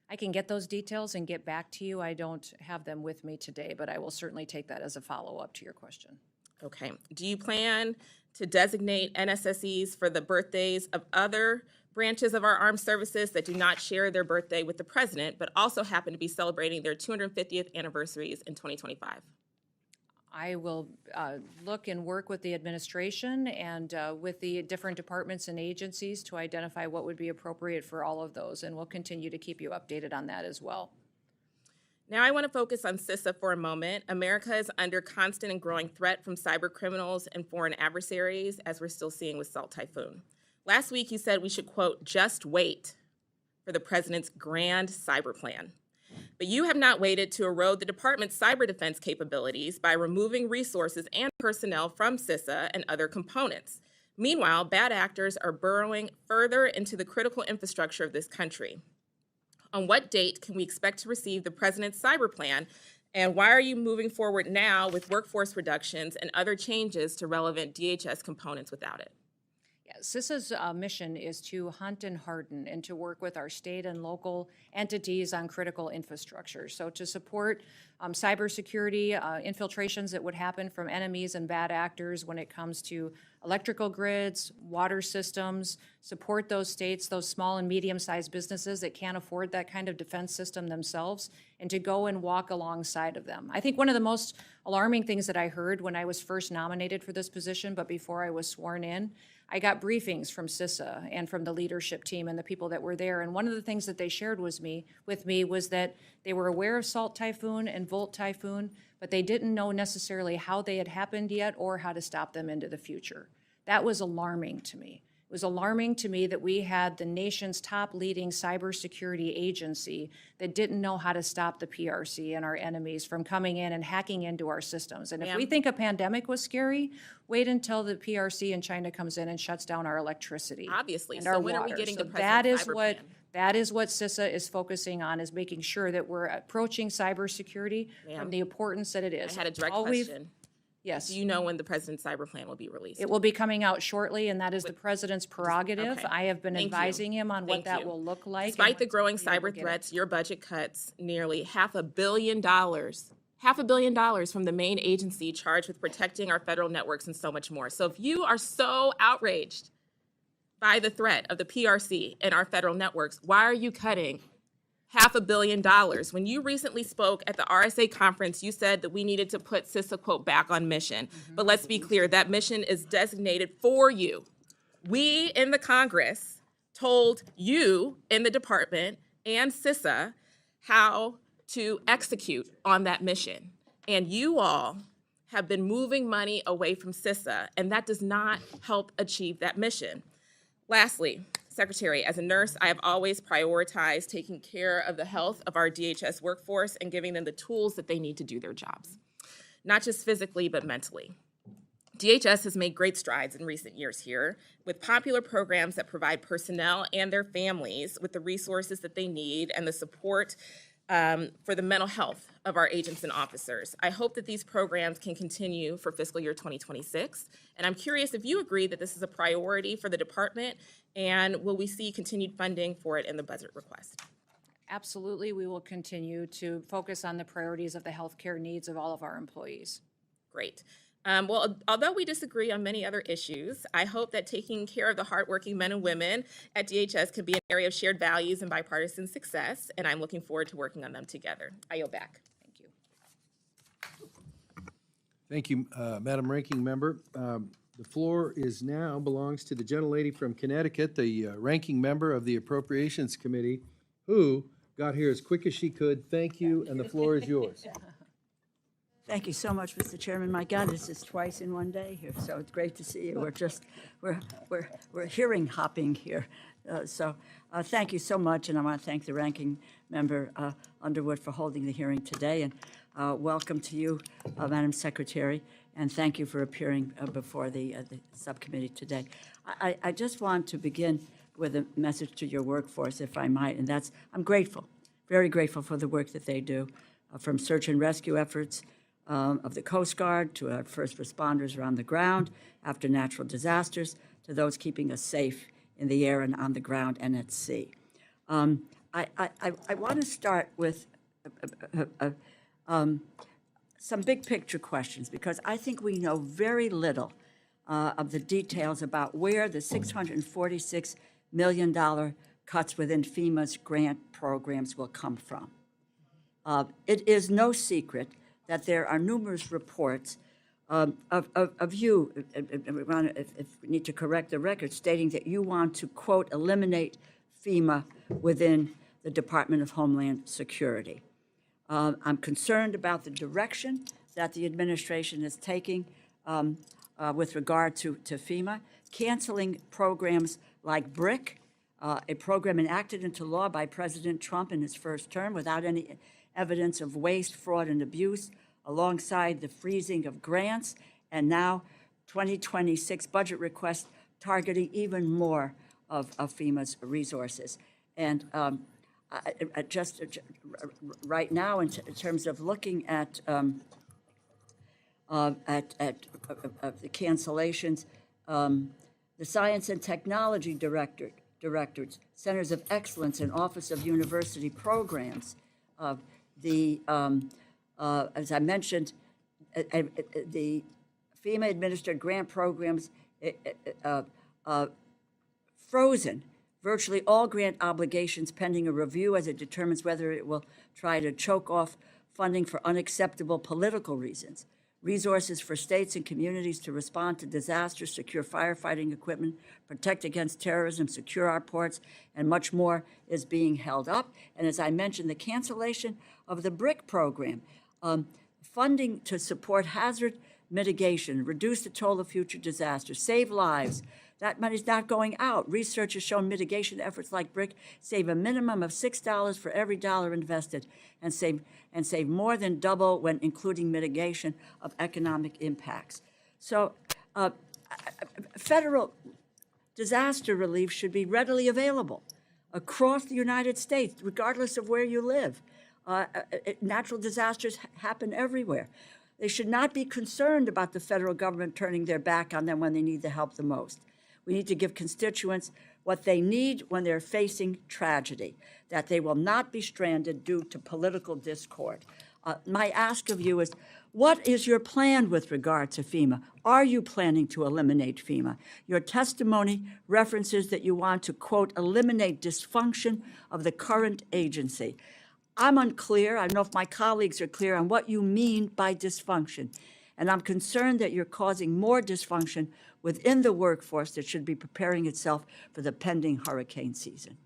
I can get those details and get back to you. I don't have them with me today, but I will certainly take that as a follow-up to your question. Okay. Do you plan to designate NSSEs for the birthdays of other branches of our armed services that do not share their birthday with the president, but also happen to be celebrating their 250th anniversaries in 2025? I will look and work with the administration and with the different departments and agencies to identify what would be appropriate for all of those, and we'll continue to keep you updated on that as well. Now I want to focus on CISA for a moment. America is under constant and growing threat from cyber criminals and foreign adversaries, as we're still seeing with Salt Typhoon. Last week you said we should, quote, just wait for the president's grand cyber plan. But you have not waited to erode the department's cyber defense capabilities by removing resources and personnel from CISA and other components. Meanwhile, bad actors are burrowing further into the critical infrastructure of this country. On what date can we expect to receive the president's cyber plan, and why are you moving forward now with workforce reductions and other changes to relevant DHS components without it? Yeah, CISA's mission is to hunt and harden and to work with our state and local entities on critical infrastructure. So to support cybersecurity infiltrations that would happen from enemies and bad actors when it comes to electrical grids, water systems, support those states, those small and medium-sized businesses that can't afford that kind of defense system themselves, and to go and walk alongside of them. I think one of the most alarming things that I heard when I was first nominated for this position, but before I was sworn in, I got briefings from CISA and from the leadership team and the people that were there. And one of the things that they shared with me was that they were aware of Salt Typhoon and Volt Typhoon, but they didn't know necessarily how they had happened yet or how to stop them into the future. That was alarming to me. It was alarming to me that we had the nation's top leading cybersecurity agency that didn't know how to stop the PRC and our enemies from coming in and hacking into our systems. And if we think a pandemic was scary, wait until the PRC in China comes in and shuts down our electricity. Obviously. And So our when are we water. getting So the president's cyber plan? that is what CISA is focusing on, is making sure that we're approaching cybersecurity from the importance that it is. I had a direct All we've- question. Yes. Do you know when the president's cyber plan will be released? It will be coming out shortly, and that is the president's prerogative. okay. I have been Thank you. advising him on what Thank that you. will look like. and Despite the when growing we will cyber get it. threats, your budget cuts nearly $500 million, $500 million from the main agency charged with protecting our federal networks and so much more. So if you are so outraged by the threat of the PRC and our federal networks, why are you cutting $500 million? When you recently spoke at the RSA conference, you said that we needed to put CISA, quote, back on mission. But let's be clear, that mission is designated for you. We in the Congress told you in the department and CISA how to execute on that mission. And you all have been moving money away from CISA, and that does not help achieve that mission. Lastly, Secretary, as a nurse, I have always prioritized taking care of the health of our DHS workforce and giving them the tools that they need to do their jobs, not just physically, but mentally. DHS has made great strides in recent years here with popular programs that provide personnel and their families with the resources that they need and the support for the mental health of our agents and officers. I hope that these programs can continue for fiscal year 2026. And I'm curious if you agree that this is a priority for the department, and will we see continued funding for it in the budget request? Absolutely, we will continue to focus on the priorities of the healthcare needs of all of our employees. Great. Well, although we disagree on many other issues, I hope that taking care of the hardworking men and women at DHS can be an area of shared values and bipartisan success, and I'm looking forward to working on them together. I yield back. Thank you. Thank you, Madam Ranking Member. The floor belongs to the gentlelady from Connecticut, the ranking member of the Appropriations Committee, who got here as quick as she could. Thank you, and the floor is yours. Thank you so much, Mr. Chairman. My God, this is twice in one day here, so it's great to see you. We're hearing hopping here. Thank you so much, and I want to thank the ranking member Underwood for holding the hearing today, and welcome to you, Madam Secretary, and thank you for appearing before the subcommittee today. I just want to begin with a message to your workforce, if I might, and that's I'm grateful, very grateful for the work that they do, from search and rescue efforts of the Coast Guard to our first responders around the ground after natural disasters, to those keeping us safe in the air and on the ground and at sea. I want to start with some big picture questions, because I think we know very little of the details about where the $646 million cuts within FEMA's grant programs will come from. It is no secret that there are numerous reports of you, if we need to correct the record, stating that you want to, quote, eliminate FEMA within the Department of Homeland Security. I'm concerned about the direction that the administration is taking with regard to FEMA, canceling programs like BRIC, a program enacted into law by President Trump in his first term without any evidence of waste, fraud, and abuse, alongside the freezing of grants, and now 2026 budget requests targeting even more of FEMA's resources. And just right now, in terms of looking at the cancellations, the Science and Technology Directorates, Centers of Excellence, and Office of University Programs, as I mentioned, the FEMA-administered grant programs frozen virtually all grant obligations pending a review as it determines whether it will try to choke off funding for unacceptable political reasons. Resources for states and communities to respond to disasters, secure firefighting equipment, protect against terrorism, secure our ports, and much more is being held up. And as I mentioned, the cancellation of the BRIC program, funding to support hazard mitigation, reduce the toll of future disasters, save lives. That money's not going out. Research has shown mitigation efforts like BRIC save a minimum of $6 for every dollar invested, and save more than double when including mitigation of economic impacts. So federal disaster relief should be readily available across the United States, regardless of where you live. Natural disasters happen everywhere. They should not be concerned about the federal government turning their back on them when they need the help the most. We need to give constituents what they need when they're facing tragedy, that they will not be stranded due to political discord. My ask of you is, what is your plan with regard to FEMA? Are you planning to eliminate FEMA? Your testimony references that you want to, quote, eliminate dysfunction of the current agency. I'm unclear. I don't know if my colleagues are clear on what you mean by dysfunction. And I'm concerned that you're causing more dysfunction within the workforce that should be preparing itself for the pending hurricane season.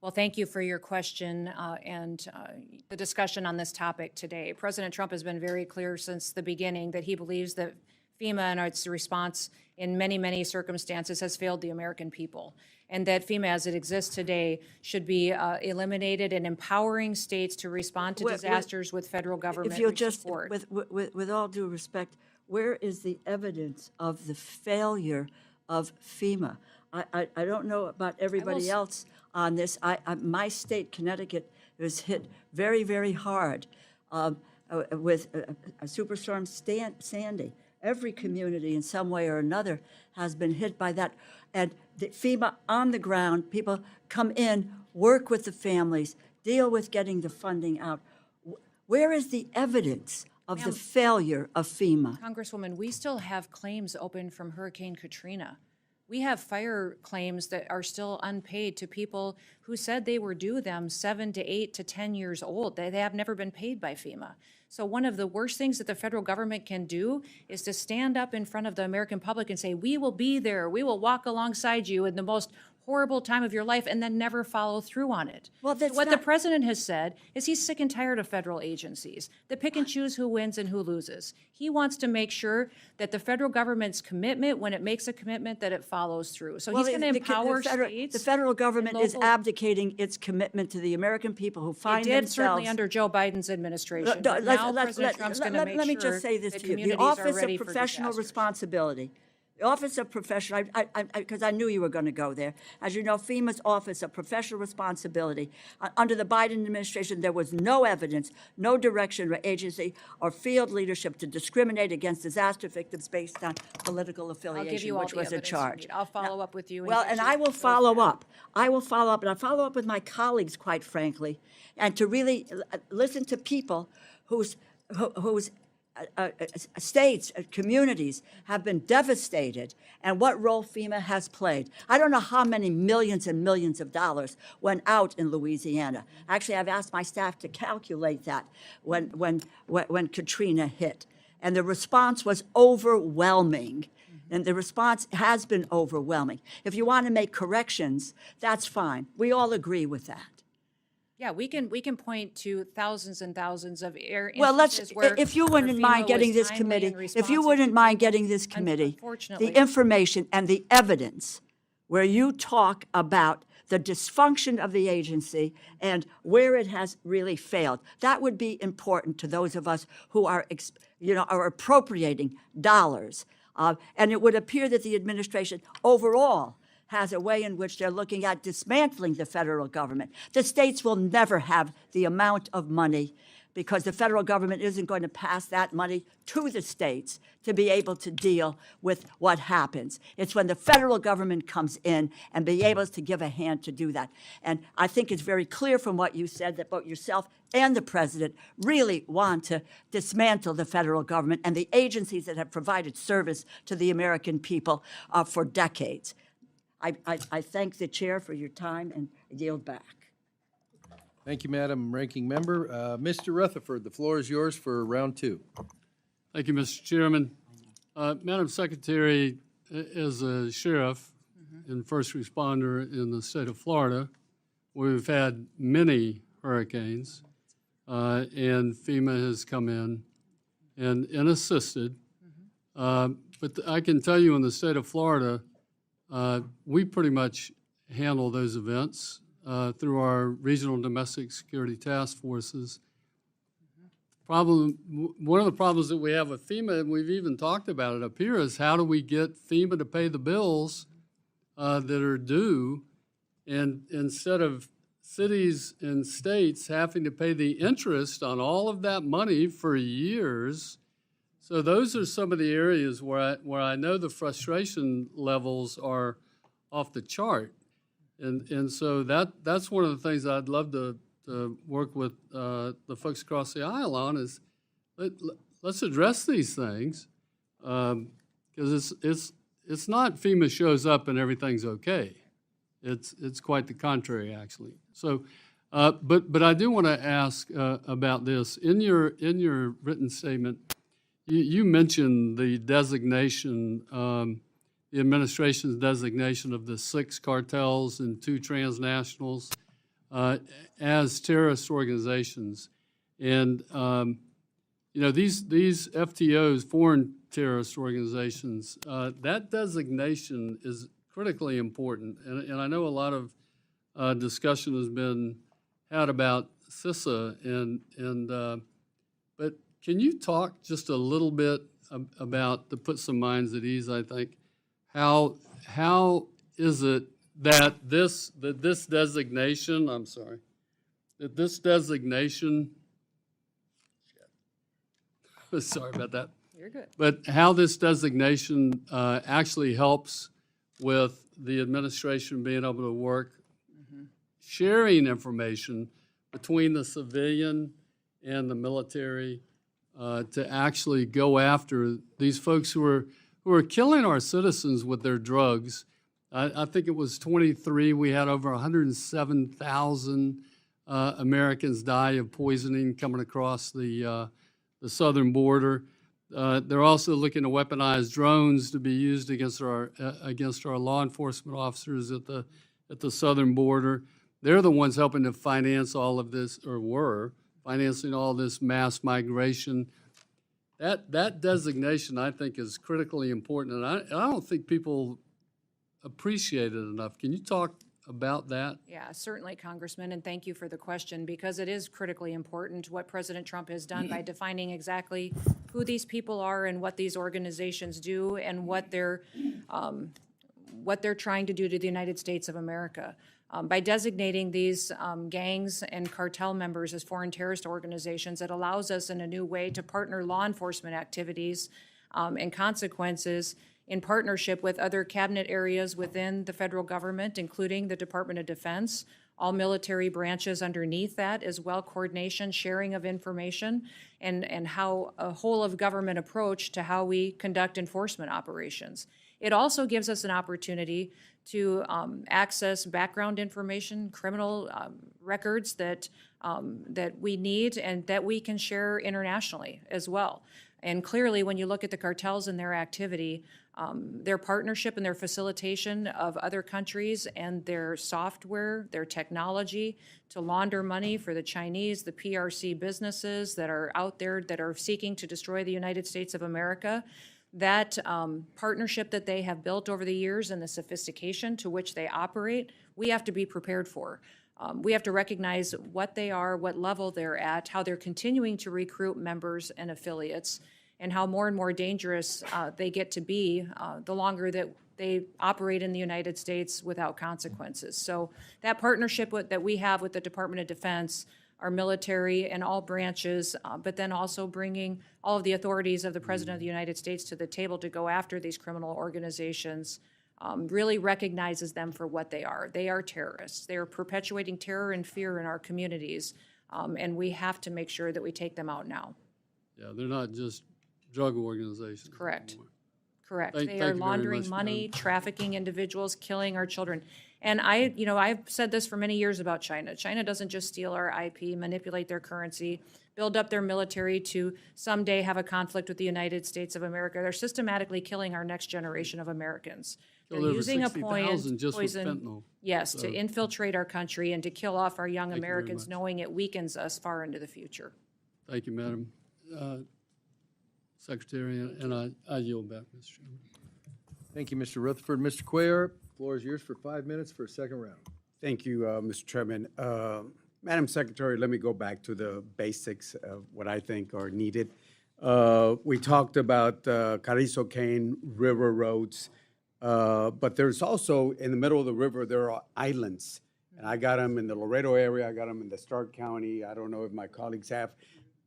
Well, thank you for your question and the discussion on this topic today. President Trump has been very clear since the beginning that he believes that FEMA and its response in many, many circumstances has failed the American people, and that FEMA as it exists today should be eliminated and empowering states to respond to disasters with federal government If you'll just, support. with all due respect, where is the evidence of the failure of FEMA? I don't know about everybody else on this. My state, Connecticut, was hit very, very hard with Superstorm Sandy. Every community in some way or another has been hit by that. And the FEMA on the ground, people come in, work with the families, deal with getting the funding out. Where is the evidence of the failure of FEMA? Congresswoman, we still have claims open from Hurricane Katrina. We have fire claims that are still unpaid to people who said they were due them 7 to 8 to 10 years old. They have never been paid by FEMA. So one of the worst things that the federal government can do is to stand up in front of the American public and say, we will be there, we will walk alongside you in the most horrible time of your life, and then never follow through on it. Well, that's what the not- president has said is he's sick and tired of federal agencies that pick and choose who wins and who loses. He wants to make sure that the federal government's commitment, when it makes a commitment, that it follows through. So Well, he's going to empower the states. federal government is local- abdicating its commitment to the American people who It find did themselves. certainly under Joe Biden's administration. No, But now President let- Trump's let- going to let- make Let me sure just say this that to you. The communities are Office ready of for Professional disasters. Responsibility. The Office of Professional, because I knew you were going to go there. As you know, FEMA's Office of Professional Responsibility, under the Biden administration, there was no evidence, no direction or agency or field leadership to discriminate against disaster victims based on political I'll affiliation, give you all which the was a evidence you charge. need. I'll follow up with you. Well, get and you I will those follow back. up. I will follow up, and I follow up with my colleagues, quite frankly, and to really listen to people whose states, communities have been devastated, and what role FEMA has played. I don't know how many millions and millions of dollars went out in Louisiana. Actually, I've asked my staff to calculate that when Katrina hit, and the response was overwhelming. And the response has been overwhelming. If you want to make corrections, that's fine. We all agree with that. Yeah, we can point to thousands and thousands of Well, instances where if you where wouldn't FEMA mind was getting this timely committee, and if you responsive wouldn't to mind people. getting this committee, Unfortunately, the information and the evidence where you talk about the dysfunction of the agency and where it has really failed. That would be important to those of us who are, are appropriating dollars. And it would appear that the administration overall has a way in which they're looking at dismantling the federal government. The states will never have the amount of money because the federal government isn't going to pass that money to the states to be able to deal with what happens. It's when the federal government comes in and be able to give a hand to do that. And I think it's very clear from what you said that both yourself and the president really want to dismantle the federal government and the agencies that have provided service to the American people for decades. I thank the chair for your time and yield back. Thank you, Madam Ranking Member. Mr. Rutherford, the floor is yours for round two. Thank you, Mr. Chairman. Madam Secretary, as a sheriff and first responder in the state of Florida, we've had many hurricanes, and FEMA has come in and assisted. But I can tell you in the state of Florida, we pretty much handle those events through our regional domestic security task forces. One of the problems that we have with FEMA, and we've even talked about it up here, is how do we get FEMA to pay the bills that are due, and instead of cities and states having to pay the interest on all of that money for years. So those are some of the areas where I know the frustration levels are off the chart. And so that's one of the things I'd love to work with the folks across the aisle on is let's address these things. Because it's not FEMA shows up and everything's okay. It's quite the contrary, actually. So, but I do want to ask about this. In your written statement, you mentioned the designation, the administration's designation of the 6 cartels and 2 transnationals as terrorist organizations. And, you know, these FTOs, foreign terrorist organizations, that designation is critically important. And I know a lot of discussion has been had about CISA, but can you talk just a little bit about, to put some minds at ease, I think, how is it that this designation, I'm sorry, that this designation, sorry about that. You're good. But how this designation actually helps with the administration being able to work, sharing information between the civilian and the military to actually go after these folks who are killing our citizens with their drugs. I think it was 23. We had over 107,000 Americans die of poisoning coming across the southern border. They're also looking to weaponize drones to be used against our law enforcement officers at the southern border. They're the ones helping to finance all of this, or were financing all this mass migration. That designation, I think, is critically important, and I don't think people appreciate it enough. Can you talk about that? Yeah, certainly, Congressman, and thank you for the question, because it is critically important what President Trump has done by defining exactly who these people are and what these organizations do and what they're trying to do to the United States of America. By designating these gangs and cartel members as foreign terrorist organizations, it allows us in a new way to partner law enforcement activities and consequences in partnership with other cabinet areas within the federal government, including the Department of Defense, all military branches underneath that, as well coordination, sharing of information, and how a whole of government approach to how we conduct enforcement operations. It also gives us an opportunity to access background information, criminal records that we need and that we can share internationally as well. And clearly, when you look at the cartels and their activity, their partnership and their facilitation of other countries and their software, their technology to launder money for the Chinese, the PRC businesses that are out there that are seeking to destroy the United States of America, that partnership that they have built over the years and the sophistication to which they operate, we have to be prepared for. We have to recognize what they are, what level they're at, how they're continuing to recruit members and affiliates, and how more and more dangerous they get to be the longer that they operate in the United States without consequences. So that partnership that we have with the Department of Defense, our military and all branches, but then also bringing all of the authorities of the President of the United States to the table to go after these criminal organizations, really recognizes them for what they are. They are terrorists. They are perpetuating terror and fear in our communities, and we have to make sure that we take them out now. Yeah, they're not just drug organizations. Correct. anymore. Correct. Thank They you are very laundering much, money, Madam. trafficking individuals, killing our children. And I've said this for many years about China. China doesn't just steal our IP, manipulate their currency, build up their military to someday have a conflict with the United States of America. They're systematically killing our next generation of Americans. They're Killed over using a 60,000 just with poison, fentanyl. yes, to infiltrate our country and to kill off our young Thank you very Americans, much. knowing it weakens us far into the future. Thank you, Madam Secretary, and I yield back, Mr. Chairman. Thank you, Mr. Rutherford. Mr. Cuellar, floor is yours for 5 minutes for a second round. Thank you, Mr. Chairman. Madam Secretary, let me go back to the basics of what I think are needed. We talked about Carrizo Cane River roads, but there's also, in the middle of the river, there are islands. And I got them in the Laredo area, I got them in the Stark County, I don't know if my colleagues have.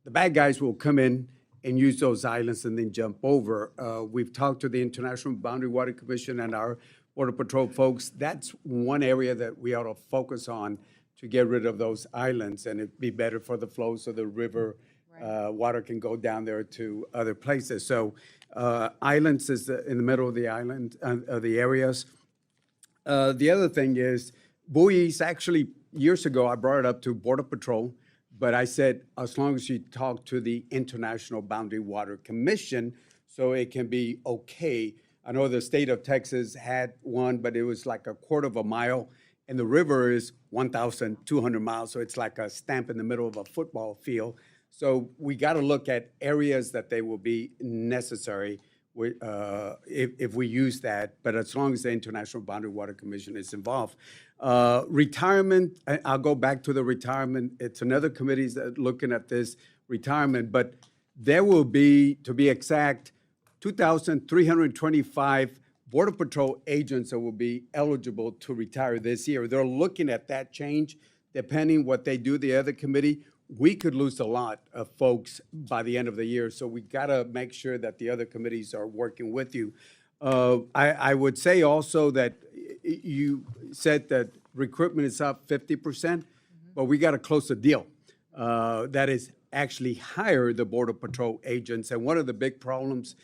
The bad guys will come in and use those islands and then jump over. We've talked to the International Boundary Water Commission and our Border Patrol folks. That's one area that we ought to focus on to get rid of those islands, and it'd be better for the flow so the river water can go down there to other places. So islands is in the middle of the island, of the areas. The other thing is buoys. Actually, years ago, I brought it up to Border Patrol, but I said, as long as you talk to the International Boundary Water Commission, so it can be okay. I know the state of Texas had one, but it was like a quarter of a mile, and the river is 1,200 miles, so it's like a stamp in the middle of a football field. So we got to look at areas that they will be necessary if we use that, but as long as the International Boundary Water Commission is involved. Retirement, I'll go back to the retirement. It's another committee that's looking at this retirement, but there will be, to be exact, 2,325 Border Patrol agents that will be eligible to retire this year. They're looking at that change, depending what they do, the other committee. We could lose a lot of folks by the end of the year, so we got to make sure that the other committees are working with you. I would say also that you said that recruitment is up 50%, but we got to close the deal. That is actually hire the Border Patrol agents, and one of the big problems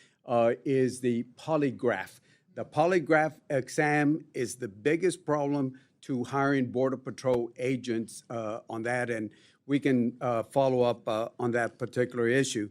is the polygraph. The polygraph exam is the biggest problem to hiring Border Patrol agents on that, and we can follow up on that particular issue.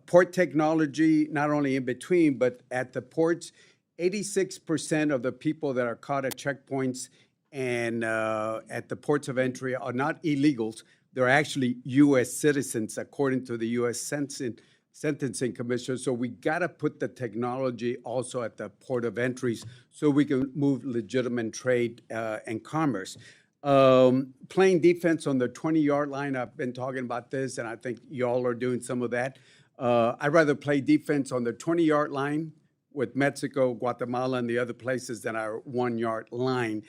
Port technology, not only in between, but at the ports, 86% of the people that are caught at checkpoints and at the ports of entry are not illegals. They're actually U.S. citizens, according to the U.S. Sentencing Commission. So we got to put the technology also at the port of entries so we can move legitimate trade and commerce. Playing defense on the 20-yard line, I've been talking about this, and I think y'all are doing some of that. I'd rather play defense on the 20-yard line with Mexico, Guatemala, and the other places than our 1-yard line.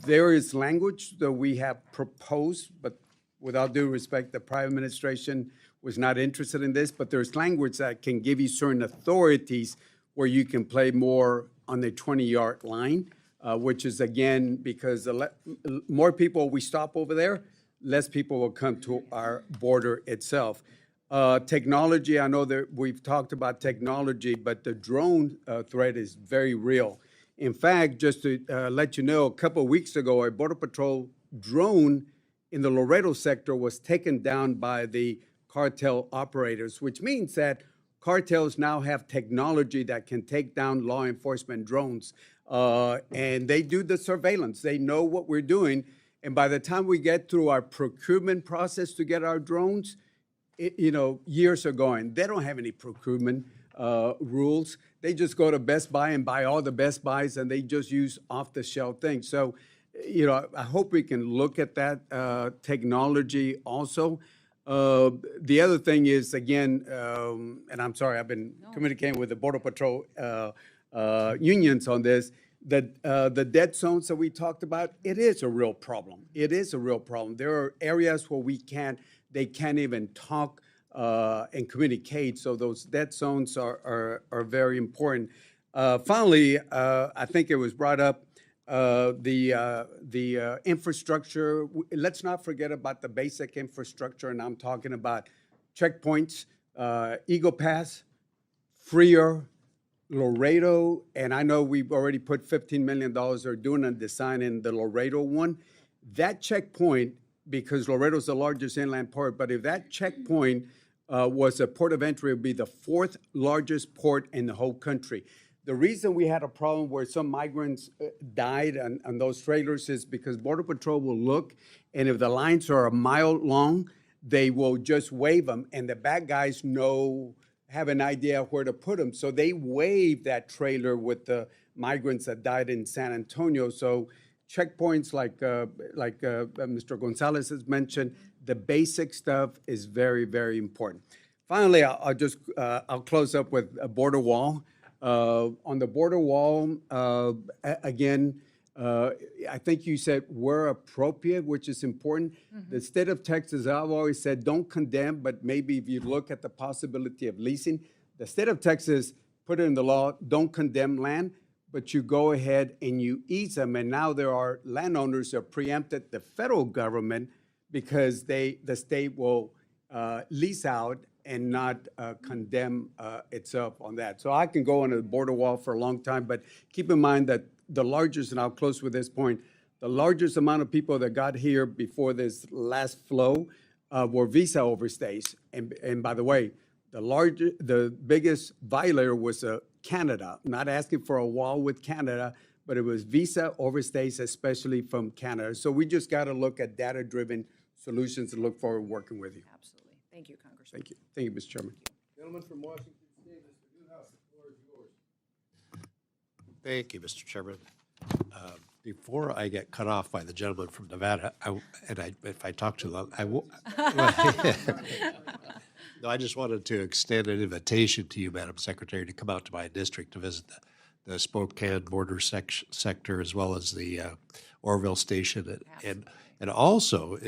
There is language that we have proposed, but without due respect, the prior administration was not interested in this, but there's language that can give you certain authorities where you can play more on the 20-yard line. Which is, again, because the more people we stop over there, less people will come to our border itself. Technology, I know that we've talked about technology, but the drone threat is very real. In fact, just to let you know, a couple of weeks ago, a Border Patrol drone in the Laredo sector was taken down by the cartel operators, which means that cartels now have technology that can take down law enforcement drones. And they do the surveillance. They know what we're doing. And by the time we get through our procurement process to get our drones, years are going. They don't have any procurement rules. They just go to Best Buy and buy all the Best Buys, and they just use off-the-shelf things. So, I hope we can look at that technology also. The other thing is, again, and I'm sorry, I've been communicating with the Border Patrol unions on this, that the dead zones that we talked about, it is a real problem. It is a real problem. There are areas where they can't even talk and communicate, so those dead zones are very important. Finally, I think it was brought up, the infrastructure. Let's not forget about the basic infrastructure, and I'm talking about checkpoints, Eagle Pass, Freer, Laredo, and I know we've already put $15 million they're doing a design in the Laredo one. That checkpoint, because Laredo's the largest inland port, but if that checkpoint was a port of entry, it would be the 4th largest port in the whole country. The reason we had a problem where some migrants died on those trailers is because Border Patrol will look, and if the lines are a mile long, they will just wave them, and the bad guys have an idea where to put them. So they wave that trailer with the migrants that died in San Antonio. So checkpoints like Mr. Gonzalez has mentioned, the basic stuff is very, very important. Finally, I'll close up with a border wall. On the border wall, again, I think you said where appropriate, which is important. The state of Texas, I've always said, don't condemn, but maybe if you look at the possibility of leasing, the state of Texas put it in the law, don't condemn land, but you go ahead and you ease them. And now there are landowners that preempted the federal government because the state will lease out and not condemn itself on that. So I can go on a border wall for a long time, but keep in mind that the largest, and I'll close with this point, the largest amount of people that got here before this last flow were visa overstays. And by the way, the biggest violator was Canada. I'm not asking for a wall with Canada, but it was visa overstays, especially from Canada. So we just got to look at data-driven solutions and look forward to working with you. Absolutely. Thank you, Congressman. Thank you. Thank you, Mr. Chairman. Gentleman from Washington State, Mr. Newhouse, the floor is yours. Thank you, Mr. Chairman. Before I get cut off by the gentleman from Nevada, if I talk too long, I will. No, I just wanted to extend an invitation to you, Madam Secretary, to come out to my district to visit the Spokane border sector as well as the Orville station and also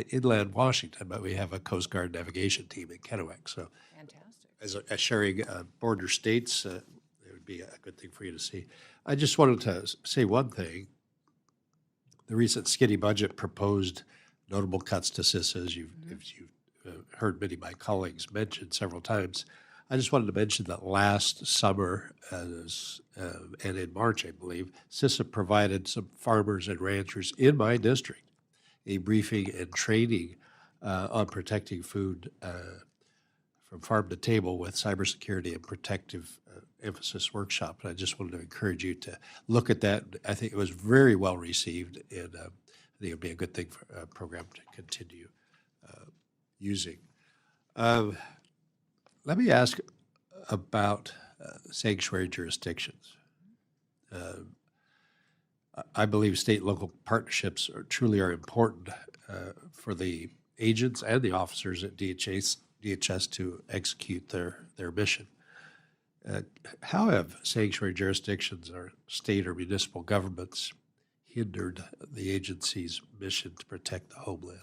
inland Washington. But we have a Coast Guard navigation team in Kennewick, so Fantastic. as sharing border states, it would be a good thing for you to see. I just wanted to say one thing. The recent skinny budget proposed notable cuts to CISA, as you've heard many of my colleagues mention several times. I just wanted to mention that last summer and in March, I believe, CISA provided some farmers and ranchers in my district a briefing and training on protecting food from farm to table with cybersecurity and protective emphasis workshop. And I just wanted to encourage you to look at that. I think it was very well received, and I think it would be a good thing for a program to continue using. Let me ask about sanctuary jurisdictions. I believe state and local partnerships truly are important for the agents and the officers at DHS to execute their mission. How have sanctuary jurisdictions or state or municipal governments hindered the agency's mission to protect the homeland?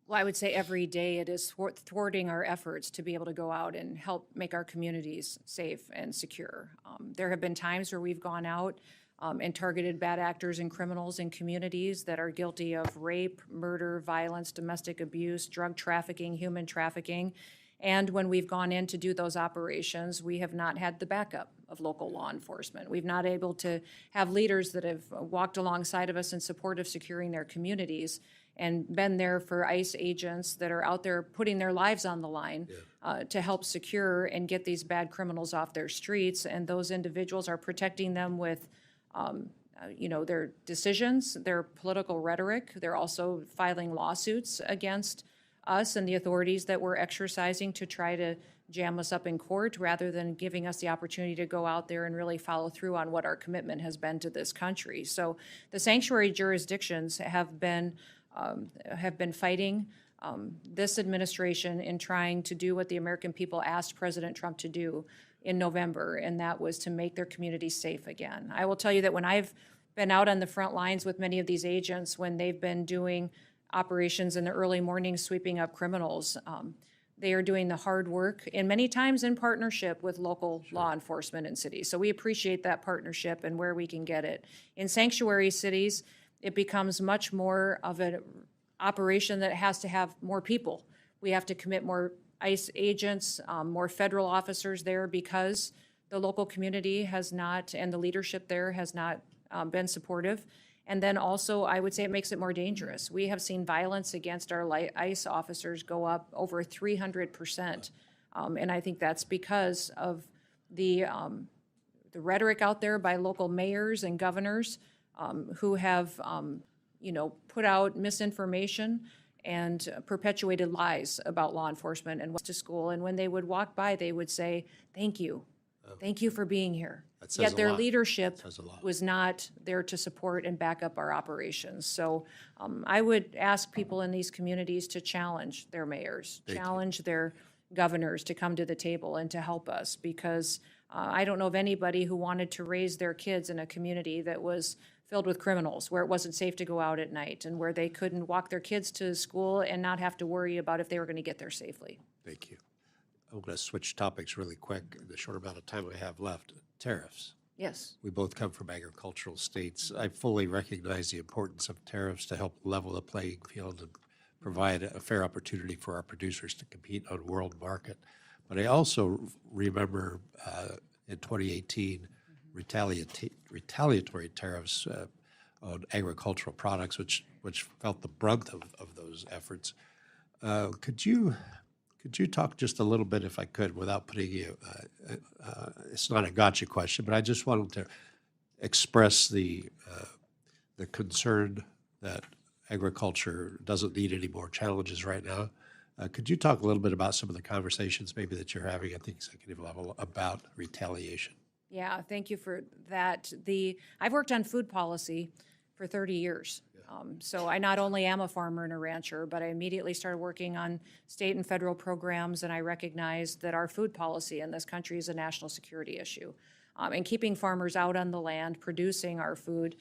Well, I would say every day it is thwarting our efforts to be able to go out and help make our communities safe and secure. There have been times where we've gone out and targeted bad actors and criminals in communities that are guilty of rape, murder, violence, domestic abuse, drug trafficking, human trafficking. And when we've gone in to do those operations, we have not had the backup of local law enforcement. We've not able to have leaders that have walked alongside of us in support of securing their communities and been there for ICE agents that are out there putting their lives on the line to help secure and get these bad criminals off their streets. And those individuals are protecting them with their decisions, their political rhetoric. They're also filing lawsuits against us and the authorities that we're exercising to try to jam us up in court rather than giving us the opportunity to go out there and really follow through on what our commitment has been to this country. So the sanctuary jurisdictions have been fighting this administration in trying to do what the American people asked President Trump to do in November, and that was to make their communities safe again. I will tell you that when I've been out on the front lines with many of these agents, when they've been doing operations in the early morning sweeping up criminals, they are doing the hard work and many times in partnership with local law enforcement in cities. So we appreciate that partnership and where we can get it. In sanctuary cities, it becomes much more of an operation that has to have more people. We have to commit more ICE agents, more federal officers there because the local community has not, and the leadership there has not been supportive. And then also, I would say it makes it more dangerous. We have seen violence against our ICE officers go up over 300%. And I think that's because of the rhetoric out there by local mayors and governors who have, put out misinformation and perpetuated lies about law enforcement and went to school. And when they would walk by, they would say, "Thank you. Thank you for being here." Yet their leadership was not there to support and back up our operations. So I would ask people in these communities to challenge their mayors, challenge their governors to come to the table and to help us, because I don't know of anybody who wanted to raise their kids in a community that was filled with criminals, where it wasn't safe to go out at night, and where they couldn't walk their kids to school and not have to worry about if they were going to get there safely. Thank you. I'm going to switch topics really quick in the short amount of time we have left. Tariffs. Yes. We both come from agricultural states. I fully recognize the importance of tariffs to help level the playing field and provide a fair opportunity for our producers to compete on world market. But I also remember in 2018, retaliatory tariffs on agricultural products, which felt the brunt of those efforts. Could you talk just a little bit, if I could, without putting you, it's not a gotcha question, but I just wanted to express the concern that agriculture doesn't need any more challenges right now. Could you talk a little bit about some of the conversations maybe that you're having at the executive level about retaliation? Yeah, thank you for that. I've worked on food policy for 30 years. So I not only am a farmer and a rancher, but I immediately started working on state and federal programs, and I recognized that our food policy in this country is a national security issue. And keeping farmers out on the land, producing our food,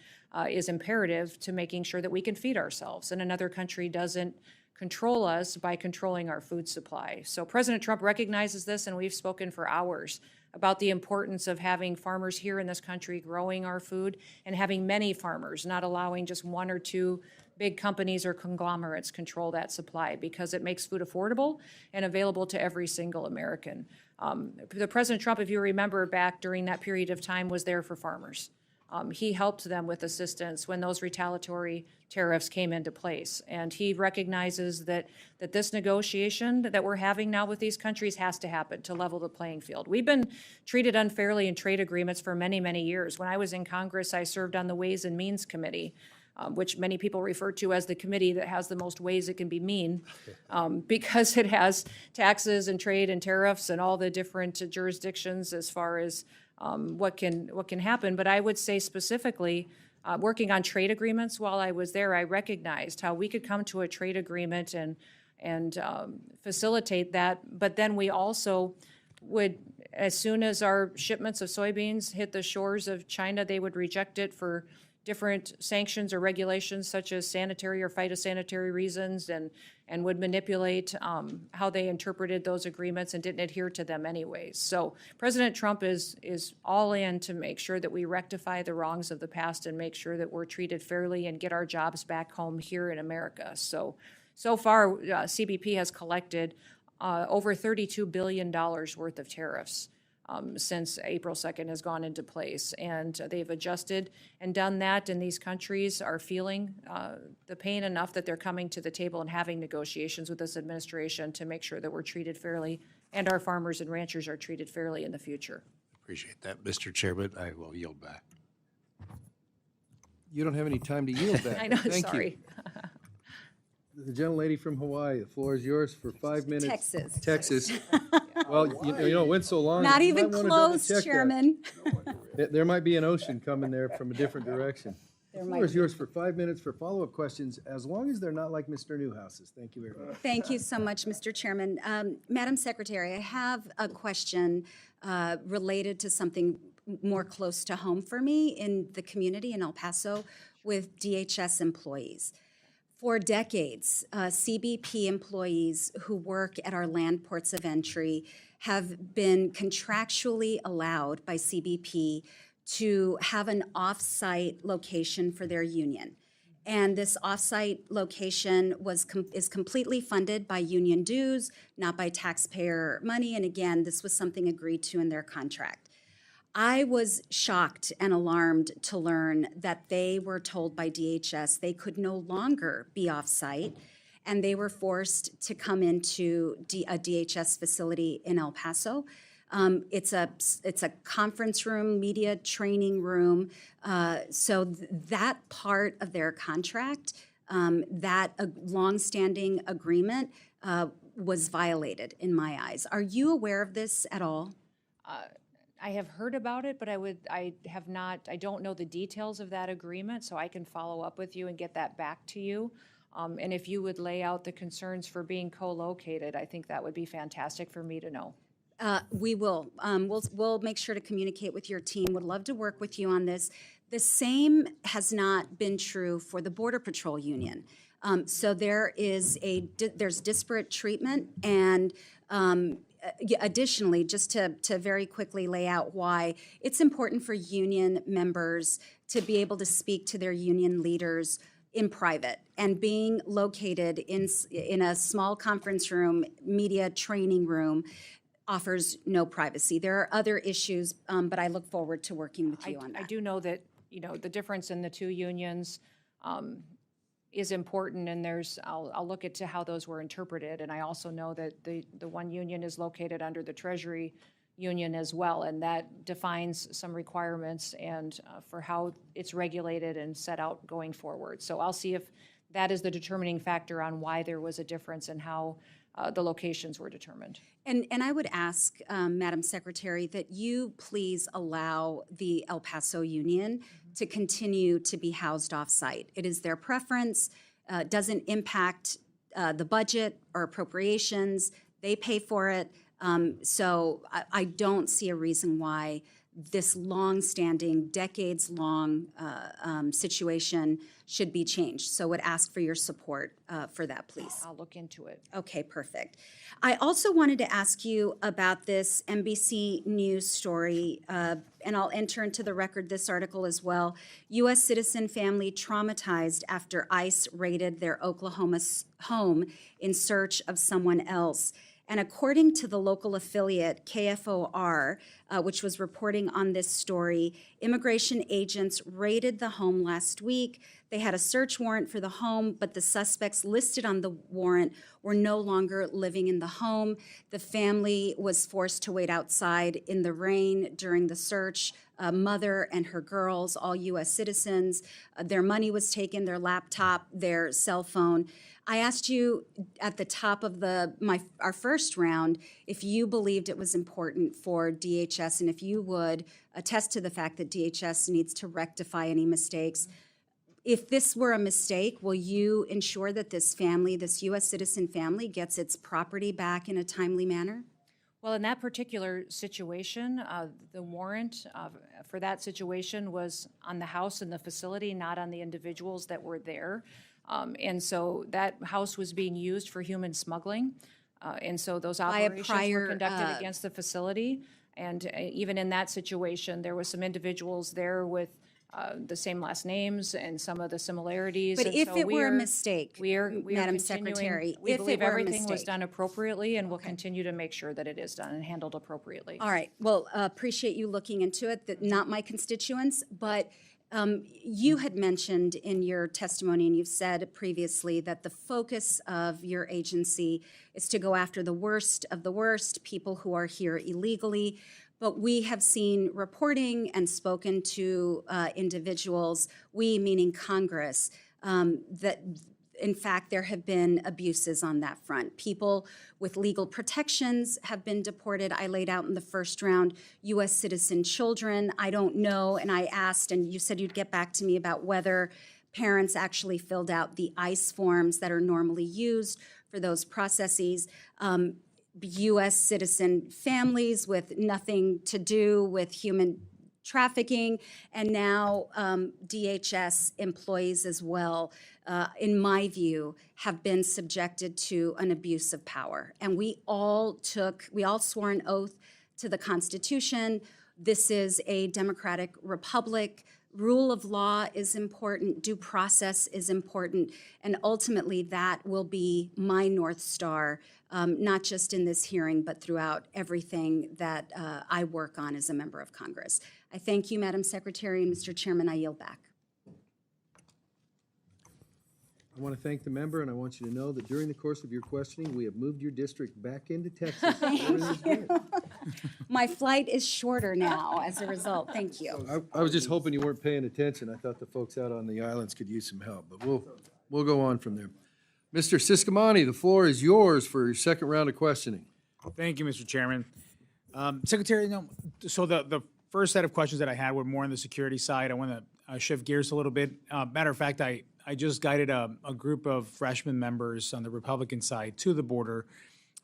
is imperative to making sure that we can feed ourselves, and another country doesn't control us by controlling our food supply. So President Trump recognizes this, and we've spoken for hours about the importance of having farmers here in this country growing our food, and having many farmers, not allowing just one or two big companies or conglomerates control that supply, because it makes food affordable and available to every single American. The President Trump, if you remember back during that period of time, was there for farmers. He helped them with assistance when those retaliatory tariffs came into place. And he recognizes that this negotiation that we're having now with these countries has to happen to level the playing field. We've been treated unfairly in trade agreements for many, many years. When I was in Congress, I served on the Ways and Means Committee, which many people refer to as the committee that has the most ways it can be mean, because it has taxes and trade and tariffs and all the different jurisdictions as far as what can happen. But I would say specifically, working on trade agreements while I was there, I recognized how we could come to a trade agreement and facilitate that. But then we also would, as soon as our shipments of soybeans hit the shores of China, they would reject it for different sanctions or regulations such as sanitary or phytosanitary reasons, and would manipulate how they interpreted those agreements and didn't adhere to them anyways. So President Trump is all in to make sure that we rectify the wrongs of the past and make sure that we're treated fairly and get our jobs back home here in America. So far, CBP has collected over $32 billion worth of tariffs since April 2nd has gone into place. And they've adjusted and done that, and these countries are feeling the pain enough that they're coming to the table and having negotiations with this administration to make sure that we're treated fairly and our farmers and ranchers are treated fairly in the future. Appreciate that. Mr. Chairman, I will yield back. You don't have any time to yield back. I know, Thank you. sorry. The gentlelady from Hawaii, the floor is yours for 5 minutes. Texas. Texas. Well, you know, it went so long. Not you even might wanna double close, check that. Chairman. There might be an ocean coming there from a different direction. The floor might is yours for 5 minutes for follow-up questions, as long as they're not like Mr. Newhouse's. Thank you very much. Thank you so much, Mr. Chairman. Madam Secretary, I have a question related to something more close to home for me in the community in El Paso with DHS employees. For decades, CBP employees who work at our land ports of entry have been contractually allowed by CBP to have an off-site location for their union. And this off-site location is completely funded by union dues, not by taxpayer money. And again, this was something agreed to in their contract. I was shocked and alarmed to learn that they were told by DHS they could no longer be off-site, and they were forced to come into a DHS facility in El Paso. It's a conference room, media training room. So that part of their contract, that longstanding agreement, was violated in my eyes. Are you aware of this at all? I have heard about it, but I don't know the details of that agreement, so I can follow up with you and get that back to you. And if you would lay out the concerns for being co-located, I think that would be fantastic for me to know. We will. We'll make sure to communicate with your team. Would love to work with you on this. The same has not been true for the Border Patrol Union. So there's disparate treatment, and additionally, just to very quickly lay out why, it's important for union members to be able to speak to their union leaders in private, and being located in a small conference room, media training room, offers no privacy. There are other issues, but I look forward to working with you on that. I do know that, the difference in the two unions is important, and I'll look into how those were interpreted. And I also know that the one union is located under the Treasury Union as well, and that defines some requirements and for how it's regulated and set out going forward. So I'll see if that is the determining factor on why there was a difference in how the locations were determined. And I would ask, Madam Secretary, that you please allow the El Paso Union to continue to be housed off-site. It is their preference, doesn't impact the budget or appropriations. They pay for it. So I don't see a reason why this long-standing, decades-long situation should be changed. So would ask for your support for that, please. I'll look into it. Okay, perfect. I also wanted to ask you about this NBC News story, and I'll enter into the record this article as well. U.S. citizen family traumatized after ICE raided their Oklahoma home in search of someone else. And according to the local affiliate, KFOR, which was reporting on this story, immigration agents raided the home last week. They had a search warrant for the home, but the suspects listed on the warrant were no longer living in the home. The family was forced to wait outside in the rain during the search. A mother and her girls, all U.S. citizens. Their money was taken, their laptop, their cell phone. I asked you at the top of our first round if you believed it was important for DHS, and if you would attest to the fact that DHS needs to rectify any mistakes. If this were a mistake, will you ensure that this family, this U.S. citizen family, gets its property back in a timely manner? Well, in that particular situation, the warrant for that situation was on the house and the facility, not on the individuals that were there. And so that house was being used for human smuggling. And so those operations were conducted against the facility. And even in that situation, there was some individuals there with the same last names and some of the similarities. But And if so it we were a are- mistake, we are Madam continuing- Secretary, We if it believe were a everything was mistake. done appropriately, and we'll continue to make sure that it is done and handled appropriately. All right. Well, appreciate you looking into it. That not my constituents, but you had mentioned in your testimony, and you've said previously, that the focus of your agency is to go after the worst of the worst, people who are here illegally. But we have seen reporting and spoken to individuals, we meaning Congress, that in fact, there have been abuses on that front. People with legal protections have been deported. I laid out in the first round, U.S. citizen children. I don't know, and I asked, and you said you'd get back to me about whether parents actually filled out the ICE forms that are normally used for those processes. U.S. citizen families with nothing to do with human trafficking, and now DHS employees as well, in my view, have been subjected to an abuse of power. And we all swore an oath to the Constitution. This is a democratic republic. Rule of law is important, due process is important, and ultimately that will be my North Star, not just in this hearing, but throughout everything that I work on as a member of Congress. I thank you, Madam Secretary, and Mr. Chairman, I yield back. I want to thank the member, and I want you to know that during the course of your questioning, we have moved your district back into Texas. Everything is good. My flight is shorter now as a result. Thank you. I was just hoping you weren't paying attention. I thought the folks out on the islands could use some help, but we'll go on from there. Mr. Siscomani, the floor is yours for your second round of questioning. Thank you, Mr. Chairman. Secretary, so the first set of questions that I had were more on the security side. I want to shift gears a little bit. Matter of fact, I just guided a group of freshman members on the Republican side to the border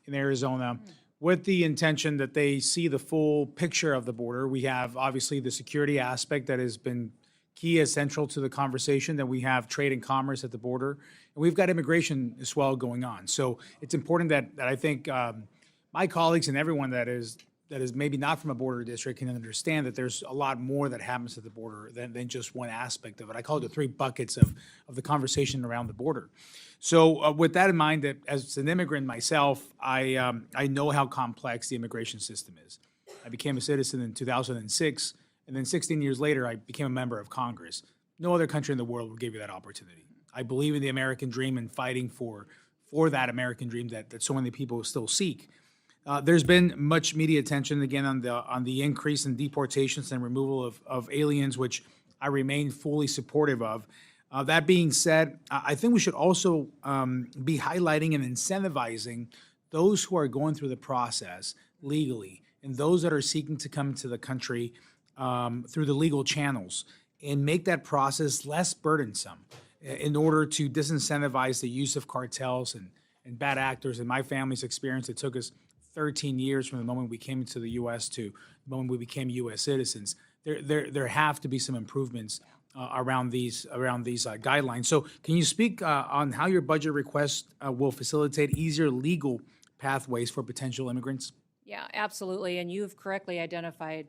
in Arizona with the intention that they see the full picture of the border. We have obviously the security aspect that has been key as central to the conversation, that we have trade and commerce at the border, and we've got immigration as well going on. So it's important that I think my colleagues and everyone that is maybe not from a border district can understand that there's a lot more that happens at the border than just one aspect of it. I call it the three buckets of the conversation around the border. So with that in mind, that as an immigrant myself, I know how complex the immigration system is. I became a citizen in 2006, and then 16 years later, I became a member of Congress. No other country in the world will give you that opportunity. I believe in the American dream and fighting for that American dream that so many people still seek. There's been much media attention again on the increase in deportations and removal of aliens, which I remain fully supportive of. That being said, I think we should also be highlighting and incentivizing those who are going through the process legally and those that are seeking to come to the country through the legal channels, and make that process less burdensome in order to disincentivize the use of cartels and bad actors. In my family's experience, it took us 13 years from the moment we came into the U.S. to the moment we became U.S. citizens. There have to be some improvements around these guidelines. So can you speak on how your budget request will facilitate easier legal pathways for potential immigrants? Yeah, absolutely. And you've correctly identified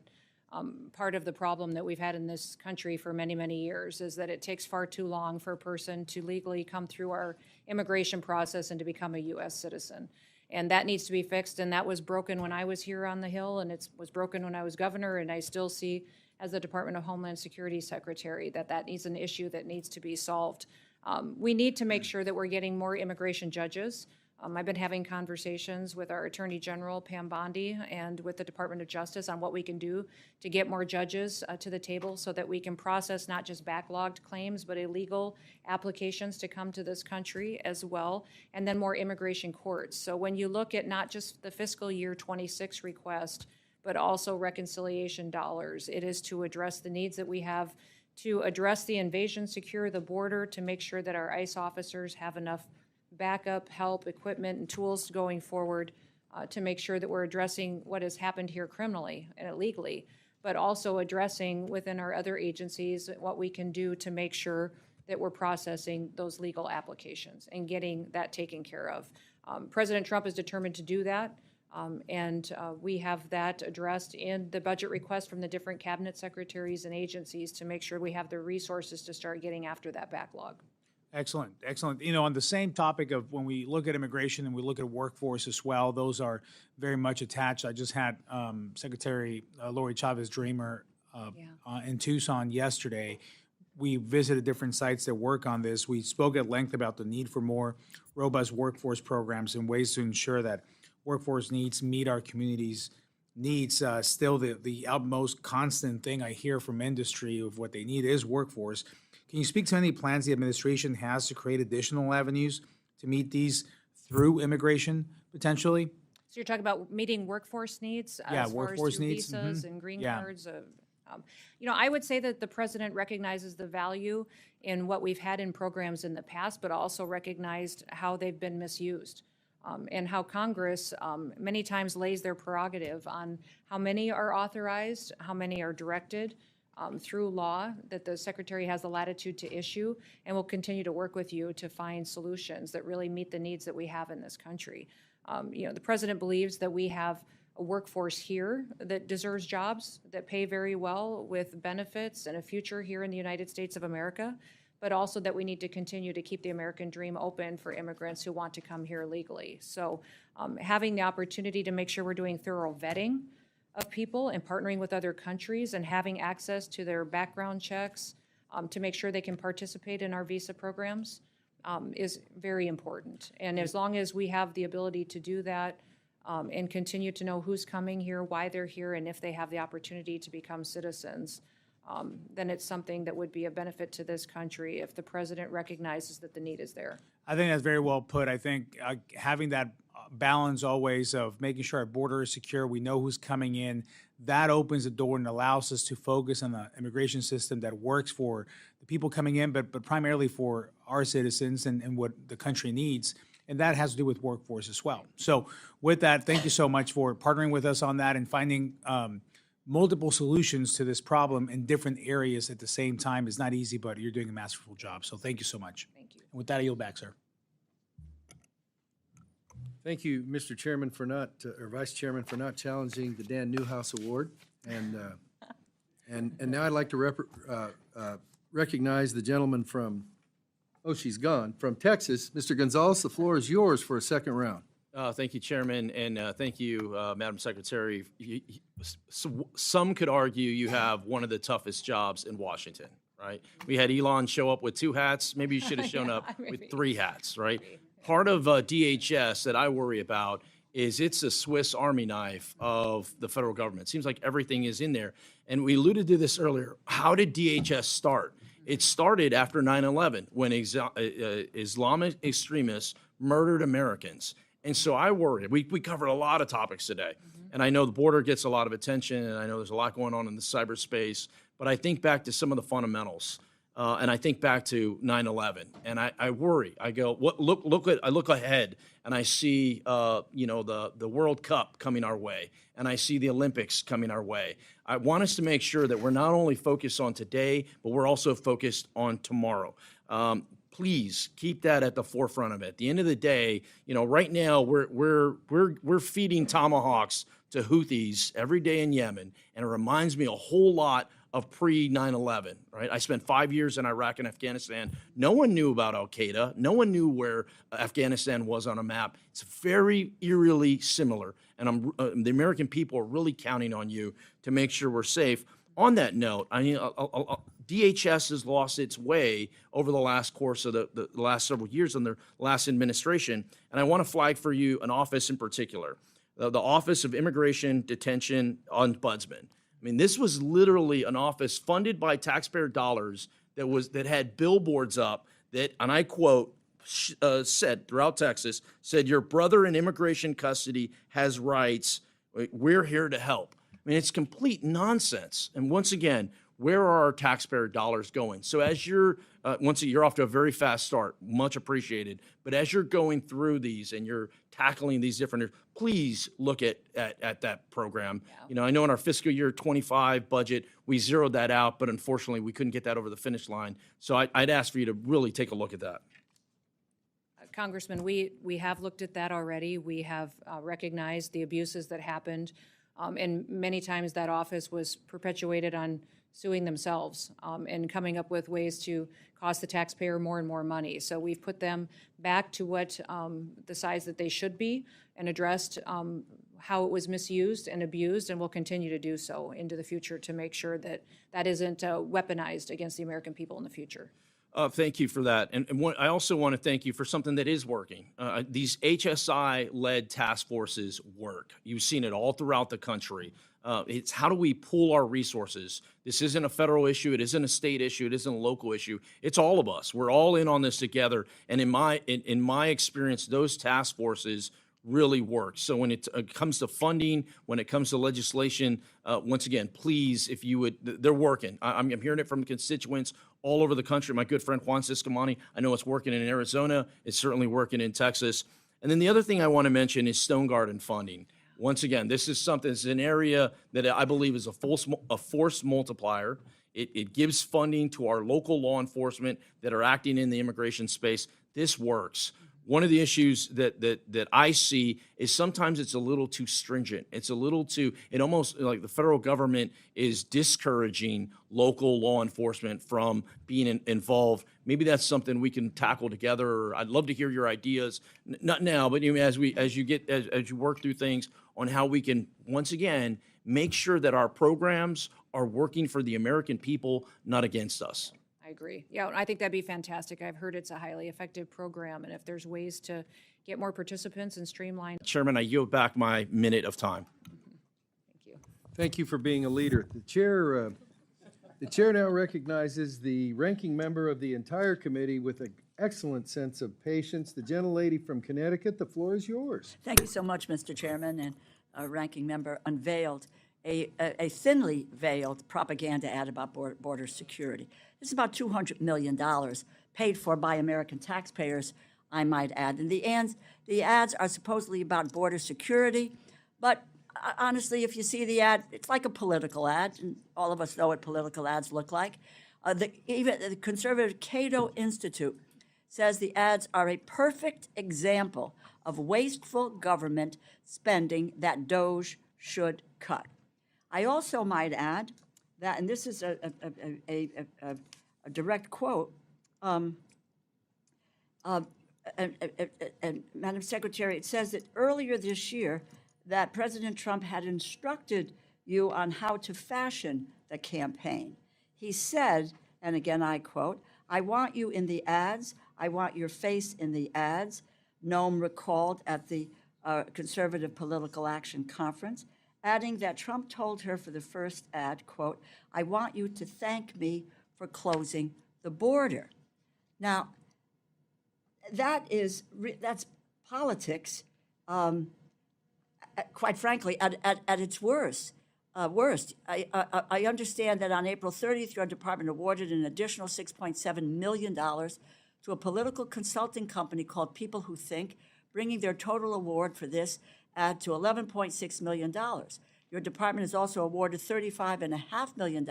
part of the problem that we've had in this country for many, many years, is that it takes far too long for a person to legally come through our immigration process and to become a U.S. citizen. And that needs to be fixed, and that was broken when I was here on the Hill, and it was broken when I was governor, and I still see as the Department of Homeland Security Secretary that needs an issue that needs to be solved. We need to make sure that we're getting more immigration judges. I've been having conversations with our Attorney General, Pam Bondi, and with the Department of Justice on what we can do to get more judges to the table so that we can process not just backlogged claims, but illegal applications to come to this country as well, and then more immigration courts. So when you look at not just the fiscal year 26 request, but also reconciliation dollars, it is to address the needs that we have to address the invasion, secure the border, to make sure that our ICE officers have enough backup, help, equipment, and tools going forward to make sure that we're addressing what has happened here criminally and illegally, but also addressing within our other agencies what we can do to make sure that we're processing those legal applications and getting that taken care of. President Trump is determined to do that, and we have that addressed in the budget request from the different cabinet secretaries and agencies to make sure we have the resources to start getting after that backlog. Excellent, excellent. You know, on the same topic of when we look at immigration and we look at workforce as well, those are very much attached. I just had Secretary Lori Chavez Dreamer in Tucson yesterday. We visited different sites that work on this. We spoke at length about the need for more robust workforce programs and ways to ensure that workforce needs meet our communities' needs. Still, the utmost constant thing I hear from industry of what they need is workforce. Can you speak to any plans the administration has to create additional avenues to meet these through immigration, potentially? So you're talking about meeting workforce needs? Yeah, as far workforce as through needs, visas and green yeah. cards? You know, I would say that the president recognizes the value in what we've had in programs in the past, but also recognized how they've been misused. And how Congress many times lays their prerogative on how many are authorized, how many are directed through law, that the Secretary has the latitude to issue, and will continue to work with you to find solutions that really meet the needs that we have in this country. You know, the President believes that we have a workforce here that deserves jobs, that pay very well with benefits and a future here in the United States of America, but also that we need to continue to keep the American dream open for immigrants who want to come here legally. So having the opportunity to make sure we're doing thorough vetting of people and partnering with other countries and having access to their background checks to make sure they can participate in our visa programs is very important. And as long as we have the ability to do that and continue to know who's coming here, why they're here, and if they have the opportunity to become citizens, then it's something that would be a benefit to this country if the president recognizes that the need is there. I think that's very well put. I think having that balance always of making sure our border is secure, we know who's coming in, that opens the door and allows us to focus on the immigration system that works for the people coming in, but primarily for our citizens and what the country needs. and that has to do with workforce as well. So with that, thank you so much for partnering with us on that and finding multiple solutions to this problem in different areas at the same time. Is not easy, but you're doing a masterful job. So thank you so much. Thank you. And with that, I yield back, sir. Thank you, Mr. Chairman, for not, or Vice Chairman, for not challenging the Dan Newhouse Award. And now I'd like to recognize the gentleman from, oh, she's gone, from Texas. Mr. Gonzalez, the floor is yours for a second round. Thank you, Chairman, and thank you, Madam Secretary. Some could argue you have one of the toughest jobs in Washington, right? We had Elon show up with 2 hats. Maybe you should have shown up with 3 hats, right? Part of DHS that I worry about is it's a Swiss Army knife of the federal government. It seems like everything is in there. And we alluded to this earlier. How did DHS start? It started after 9/11 when Islamic extremists murdered Americans. And so I worry. We covered a lot of topics today. And I know the border gets a lot of attention, and I know there's a lot going on in the cyberspace. But I think back to some of the fundamentals. And I think back to 9/11, and I worry. I go, I look ahead, and I see, the World Cup coming our way, and I see the Olympics coming our way. I want us to make sure that we're not only focused on today, but we're also focused on tomorrow. Please keep that at the forefront of it. At the end of the day, right now we're feeding tomahawks to Houthis every day in Yemen, and it reminds me a whole lot of pre-9/11, right? I spent 5 years in Iraq and Afghanistan. No one knew about al-Qaeda. No one knew where Afghanistan was on a map. It's very eerily similar, and the American people are really counting on you to make sure we're safe. On that note, DHS has lost its way over the last course of the last several years in their last administration, and I want to flag for you an office in particular, the Office of Immigration, Detention, Ombudsman. I mean, this was literally an office funded by taxpayer dollars that had billboards up that, and I quote, said throughout Texas, said, "Your brother in immigration custody has rights. We're here to help." I mean, it's complete nonsense. And once again, where are our taxpayer dollars going? So as you're, you're off to a very fast start, much appreciated. But as you're going through these and you're tackling these different, please look at that program. Yeah. I know in our fiscal year 25 budget, we zeroed that out, but unfortunately we couldn't get that over the finish line. So I'd ask for you to really take a look at that. Congressman, we have looked at that already. We have recognized the abuses that happened. And many times that office was perpetuated on suing themselves and coming up with ways to cost the taxpayer more and more money. So we've put them back to what the size that they should be and addressed how it was misused and abused, and will continue to do so into the future to make sure that that isn't weaponized against the American people in the future. Thank you for that. And I also want to thank you for something that is working. These HSI-led task forces work. You've seen it all throughout the country. It's how do we pool our resources? This isn't a federal issue. It isn't a state issue. It isn't a local issue. It's all of us. We're all in on this together. And in my experience, those task forces really work. So when it comes to funding, when it comes to legislation, once again, please, if you would, they're working. I'm hearing it from constituents all over the country. My good friend Juan Ciscomani, I know it's working in Arizona. It's certainly working in Texas. And then the other thing I want to mention is Stone Garden funding. Once again, this is something, it's an area that I believe is a force multiplier. It gives funding to our local law enforcement that are acting in the immigration space. This works. One of the issues that I see is sometimes it's a little too stringent. It's a little too, it almost like the federal government is discouraging local law enforcement from being involved. Maybe that's something we can tackle together. I'd love to hear your ideas, not now, but as you work through things on how we can, once again, make sure that our programs are working for the American people, not against us. I agree. Yeah, I think that'd be fantastic. I've heard it's a highly effective program, and if there's ways to get more participants and streamline. Chairman, I yield back my minute of time. Thank you. Thank you for being a leader. The chair now recognizes the ranking member of the entire committee with an excellent sense of patience. The gentlelady from Connecticut, the floor is yours. Thank you so much, Mr. Chairman, and Ranking Member unveiled a thinly veiled propaganda ad about border security. This is about $200 million paid for by American taxpayers I might add. And the ads are supposedly about border security, but honestly, if you see the ad, it's like a political ad, and all of us know what political ads look like. Even the conservative Cato Institute says the ads are a perfect example of wasteful government spending that DOJ should cut. I also might add that, and this is a direct quote, and Madam Secretary, it says that earlier this year that President Trump had instructed you on how to fashion the campaign. He said, and again I quote, "I want you in the ads. I want your face in the ads," Noem recalled at the Conservative Political Action Conference, adding that Trump told her for the first ad, quote, "I want you to thank me for closing the border." Now, that's politics, quite frankly, at its worst. I understand that on April 30th, your department awarded an additional $6.7 million to a political consulting company called People Who Think, bringing their total award for this ad to $11.6 million. Your department has also awarded $35.5 million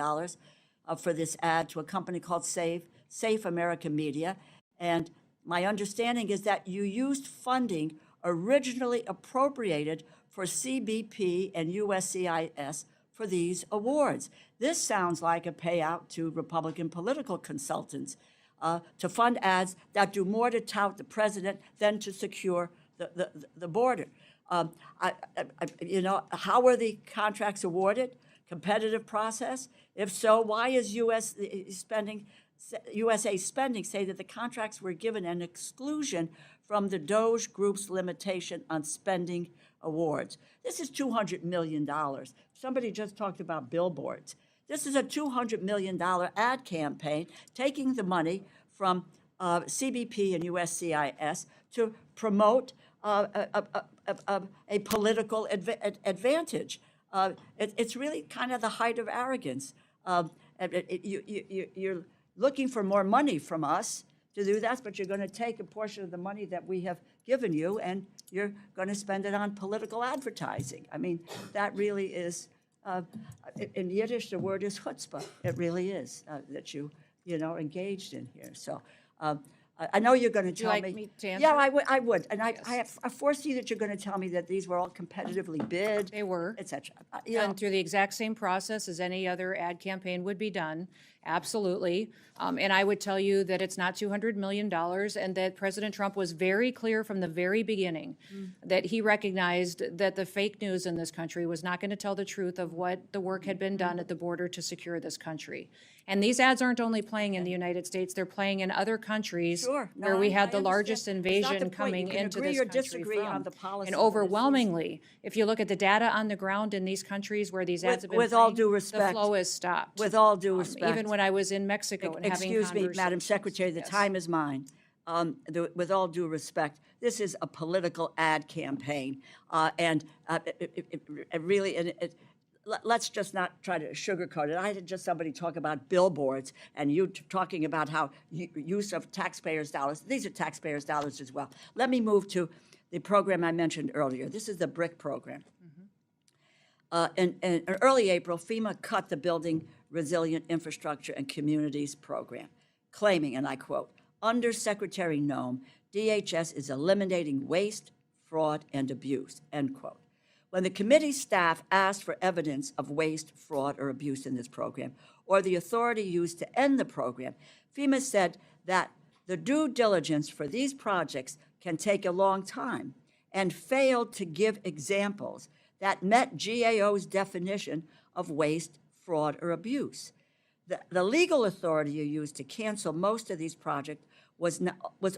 for this ad to a company called Safe American Media. And my understanding is that you used funding originally appropriated for CBP and USCIS for these awards. This sounds like a payout to Republican political consultants to fund ads that do more to tout the president than to secure the border. How were the contracts awarded? Competitive process? If so, why is USA Spending say that the contracts were given an exclusion from the DOJ group's limitation on spending awards? This is $200 million. Somebody just talked about billboards. This is a $200 million ad campaign, taking the money from CBP and USCIS to promote a political advantage. It's really kind of the height of arrogance. You're looking for more money from us to do that, but you're going to take a portion of the money that we have given you and you're going to spend it on political advertising. I mean, that really is, in Yiddish, the word is chutzpah. It really is that you engaged in here. So I know you're going to tell me. Would you like me to answer? Yeah, I would. And I foresee that you're going to tell me that these were all competitively bid. They were. Et cetera. And through the exact same process as any other ad campaign would be done, absolutely. And I would tell you that it's not $200 million and that President Trump was very clear from the very beginning that he recognized that the fake news in this country was not going to tell the truth of what the work had been done at the border to secure this country. And these ads aren't only playing in the United States, they're playing in other countries Sure. No, where we I had the largest understand. It's not the invasion point. coming You can into agree this or country disagree from. on the policy, And but it's- overwhelmingly, if you look at the data on the ground in these countries where these ads have been with all playing, due the respect, flow has stopped. with all due respect. Even when I was in Mexico and having Excuse me, Madam conversations. Secretary, the Yes. time is mine. With all due respect, this is a political ad campaign, and let's just not try to sugarcoat it. I had just somebody talk about billboards, and you talking about how use of taxpayers' dollars. These are taxpayers' dollars as well. Let me move to the program I mentioned earlier. This is the BRIC program. In early April, FEMA cut the Building Resilient Infrastructure and Communities program, claiming, and I quote, "Under Secretary Noem, DHS is eliminating waste, fraud, and abuse," end quote. When the committee staff asked for evidence of waste, fraud, or abuse in this program, or the authority used to end the program, FEMA said that the due diligence for these projects can take a long time and failed to give examples that met GAO's definition of waste, fraud, or abuse. The legal authority you used to cancel most of these projects was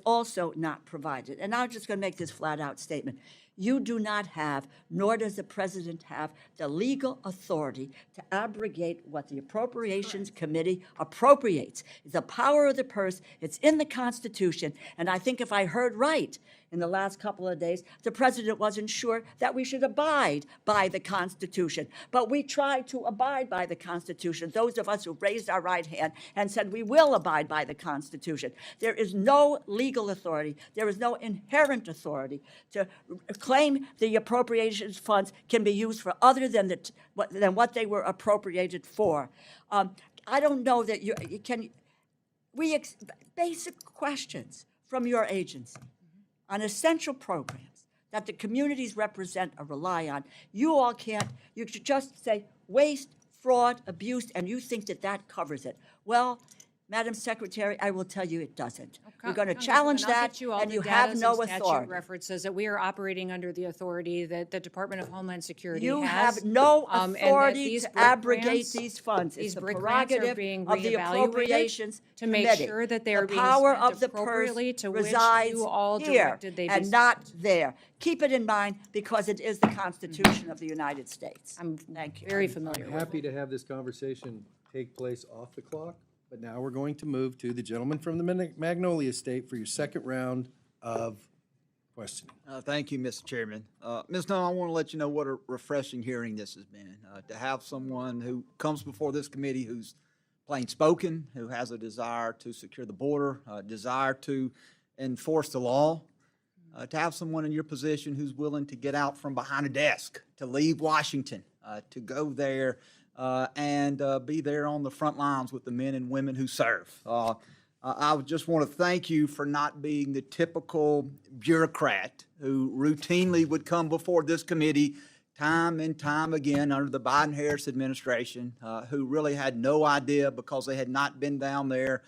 also not provided. And I'm just going to make this flat-out statement. You do not have, nor does the president have, the legal authority to abrogate what the Appropriations Committee appropriates. It's the power of the purse. It's in the Constitution. And I think if I heard right in the last couple of days, the president wasn't sure that we should abide by the Constitution. But we tried to abide by the Constitution, those of us who raised our right hand and said we will abide by the Constitution. There is no legal authority. There is no inherent authority to claim the appropriations funds can be used for other than what they were appropriated for. I don't know that you can. Basic questions from your agency on essential programs that the communities represent or rely on. You all can't. You should just say waste, fraud, abuse, and you think that that covers it. Well, Madam Secretary, I will tell you it doesn't. We're going to challenge Congresswoman, I'll that, get you all and the you have datas no and statute authority. references that we are operating under the authority that the Department of Homeland Security You has. have no and that authority these to BRIC abrogate grants- these funds. It's These the BRIC grants are prerogative being of the reevaluated Appropriations to make Committee. sure that they are The being power spent of the purse appropriately to which resides you all here directed they be and not there. Keep it in mind because it is the Constitution of the United States. I'm Thank you. very familiar with it. Happy to have this conversation take place off the clock, but now we're going to move to the gentleman from the Magnolia State for your second round of questioning. Thank you, Mr. Chairman. Ms. Noem, I want to let you know what a refreshing hearing this has been. To have someone who comes before this committee who's plain spoken, who has a desire to secure the border, a desire to enforce the law, to have someone in your position who's willing to get out from behind a desk, to leave Washington, to go there and be there on the front lines with the men and women who serve. I would just want to thank you for not being the typical bureaucrat who routinely would come before this committee time and time again under the Biden-Harris administration, who really had no idea because they had not been down there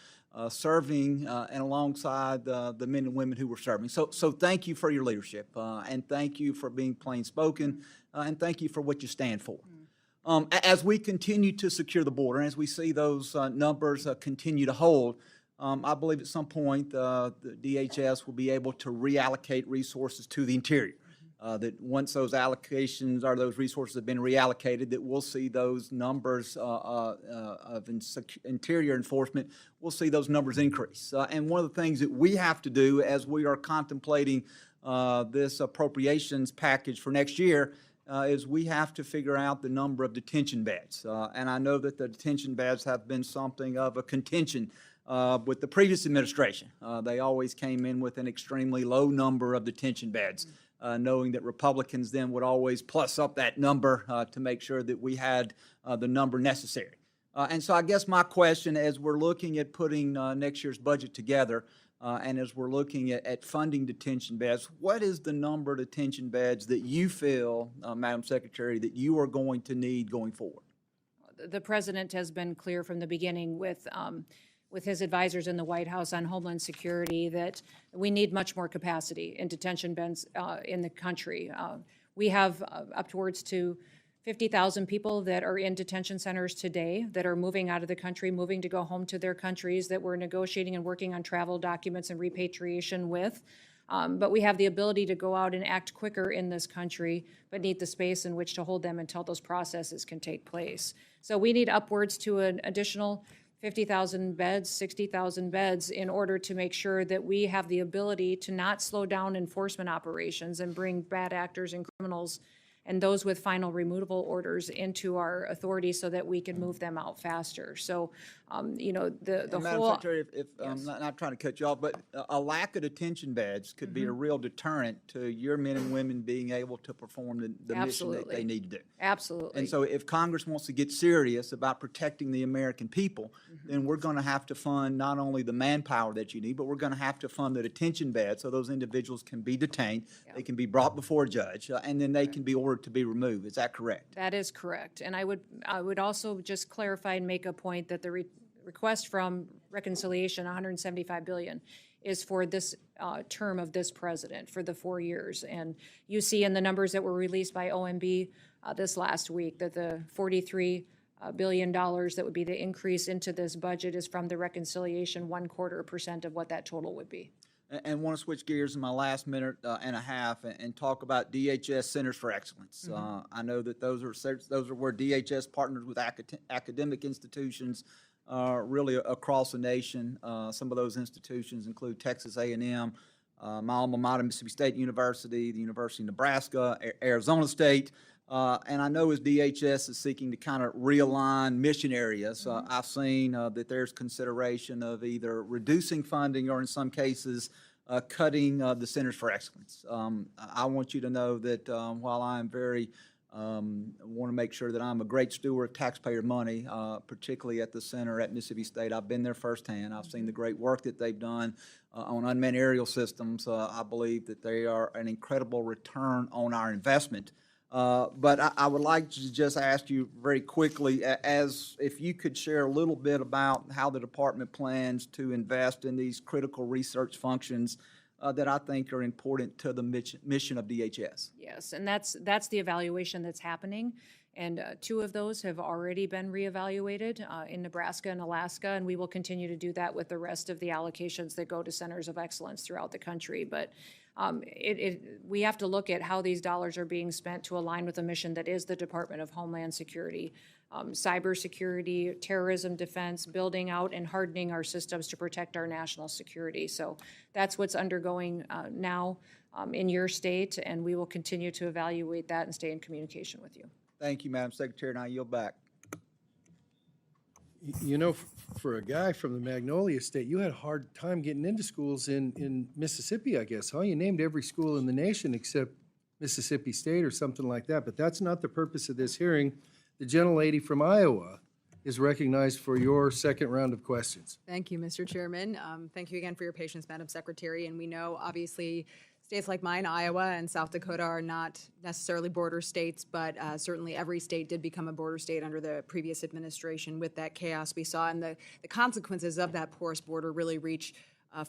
serving and alongside the men and women who were serving. So thank you for your leadership, and thank you for being plain spoken, and thank you for what you stand for. As we continue to secure the border, and as we see those numbers continue to hold, I believe at some point the DHS will be able to reallocate resources to the interior. That once those allocations or those resources have been reallocated, that we'll see those numbers of interior enforcement, we'll see those numbers increase. And one of the things that we have to do as we are contemplating this appropriations package for next year is we have to figure out the number of detention beds. And I know that the detention beds have been something of a contention with the previous administration. They always came in with an extremely low number of detention beds, knowing that Republicans then would always plus up that number to make sure that we had the number necessary. And so I guess my question, as we're looking at putting next year's budget together, and as we're looking at funding detention beds, what is the number of detention beds that you feel, Madam Secretary, that you are going to need going forward? The president has been clear from the beginning with his advisors in the White House on Homeland Security that we need much more capacity in detention beds in the country. We have up towards to 50,000 people that are in detention centers today that are moving out of the country, moving to go home to their countries, that we're negotiating and working on travel documents and repatriation with. But we have the ability to go out and act quicker in this country, but need the space in which to hold them until those processes can take place. So we need upwards to an additional 50,000 beds, 60,000 beds in order to make sure that we have the ability to not slow down enforcement operations and bring bad actors and criminals and those with final removal orders into our authority so that we can move them out faster. So, the Madam whole. Secretary, if I'm not trying to cut you off, but a lack of detention beds could be a real deterrent to your men and women being able to perform the mission that they need to do. Absolutely. And so if Congress wants to get serious about protecting the American people, then we're going to have to fund not only the manpower that you need, but we're going to have to fund the detention beds so those individuals can be detained, they can be brought before a judge, and then they can be ordered to be removed. Is that correct? That is correct. And I would also just clarify and make a point that the request from reconciliation, $175 billion, is for this term of this president for the 4 years. And you see in the numbers that were released by OMB this last week that the $43 billion that would be the increase into this budget is from the reconciliation, 0.25% of what that total would be. and want to switch gears in my last minute and a half and talk about DHS Centers for Excellence. I know that those are where DHS partners with academic institutions really across the nation. Some of those institutions include Texas A&M, my alma mater, Mississippi State University, the University of Nebraska, Arizona State. And I know as DHS is seeking to kind of realign mission areas, I've seen that there's consideration of either reducing funding or in some cases cutting the Centers for Excellence. I want you to know that while I am very want to make sure that I'm a great steward of taxpayer money, particularly at the center at Mississippi State. I've been there firsthand. I've seen the great work that they've done on unmanned aerial systems. I believe that they are an incredible return on our investment. But I would like to just ask you very quickly, as if you could share a little bit about how the department plans to invest in these critical research functions that I think are important to the mission of DHS. Yes, and that's the evaluation that's happening. And two of those have already been reevaluated in Nebraska and Alaska, and we will continue to do that with the rest of the allocations that go to centers of excellence throughout the country. But we have to look at how these dollars are being spent to align with the mission that is the Department of Homeland Security. Cybersecurity, terrorism defense, building out and hardening our systems to protect our national security. So that's what's undergoing now in your state, and we will continue to evaluate that and stay in communication with you. Thank you, Madam Secretary, and I yield back. You know, for a guy from the Magnolia State, you had a hard time getting into schools in Mississippi, I guess, huh? You named every school in the nation except Mississippi State or something like that, but that's not the purpose of this hearing. The gentlelady from Iowa is recognized for your second round of questions. Thank you, Mr. Chairman. Thank you again for your patience, Madam Secretary. And we know, obviously, states like mine, Iowa and South Dakota, are not necessarily border states, but certainly every state did become a border state under the previous administration with that chaos we saw. And the consequences of that porous border really reach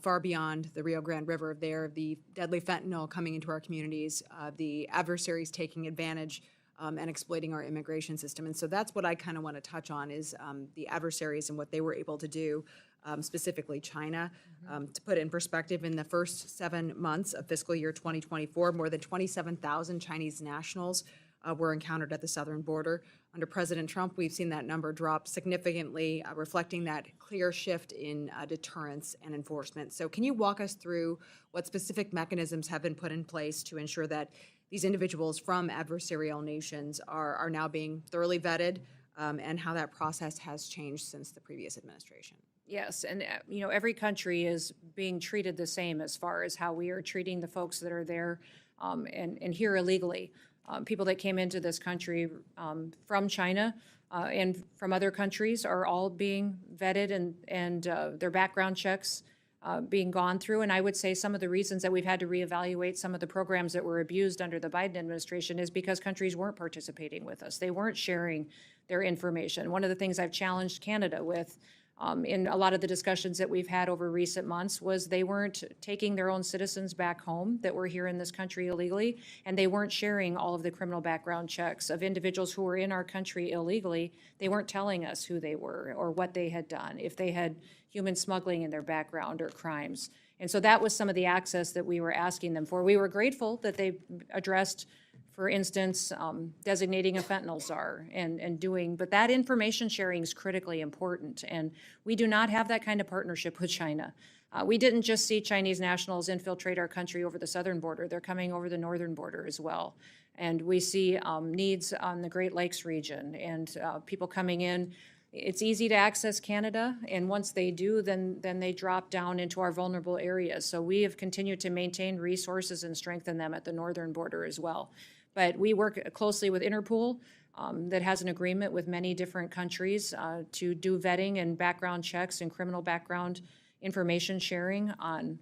far beyond the Rio Grande River there, the deadly fentanyl coming into our communities, the adversaries taking advantage and exploiting our immigration system. And so that's what I kind of want to touch on is the adversaries and what they were able to do, specifically China. To put it in perspective, in the first 7 months of fiscal year 2024, more than 27,000 Chinese nationals were encountered at the southern border. Under President Trump, we've seen that number drop significantly, reflecting that clear shift in deterrence and enforcement. So can you walk us through what specific mechanisms have been put in place to ensure that these individuals from adversarial nations are now being thoroughly vetted, and how that process has changed since the previous administration? Yes, and you know, every country is being treated the same as far as how we are treating the folks that are there and here illegally. People that came into this country from China and from other countries are all being vetted and their background checks being gone through. And I would say some of the reasons that we've had to reevaluate some of the programs that were abused under the Biden administration is because countries weren't participating with us. They weren't sharing their information. One of the things I've challenged Canada with in a lot of the discussions that we've had over recent months was they weren't taking their own citizens back home that were here in this country illegally, and they weren't sharing all of the criminal background checks of individuals who were in our country illegally. They weren't telling us who they were or what they had done, if they had human smuggling in their background or crimes. And so that was some of the access that we were asking them for. We were grateful that they addressed, for instance, designating a fentanyl czar and doing, but that information sharing is critically important. And we do not have that kind of partnership with China. We didn't just see Chinese nationals infiltrate our country over the southern border. They're coming over the northern border as well. And we see needs on the Great Lakes region and people coming in. It's easy to access Canada, and once they do, then they drop down into our vulnerable areas. So we have continued to maintain resources and strengthen them at the northern border as well. But we work closely with Interpol that has an agreement with many different countries to do vetting and background checks and criminal background information sharing on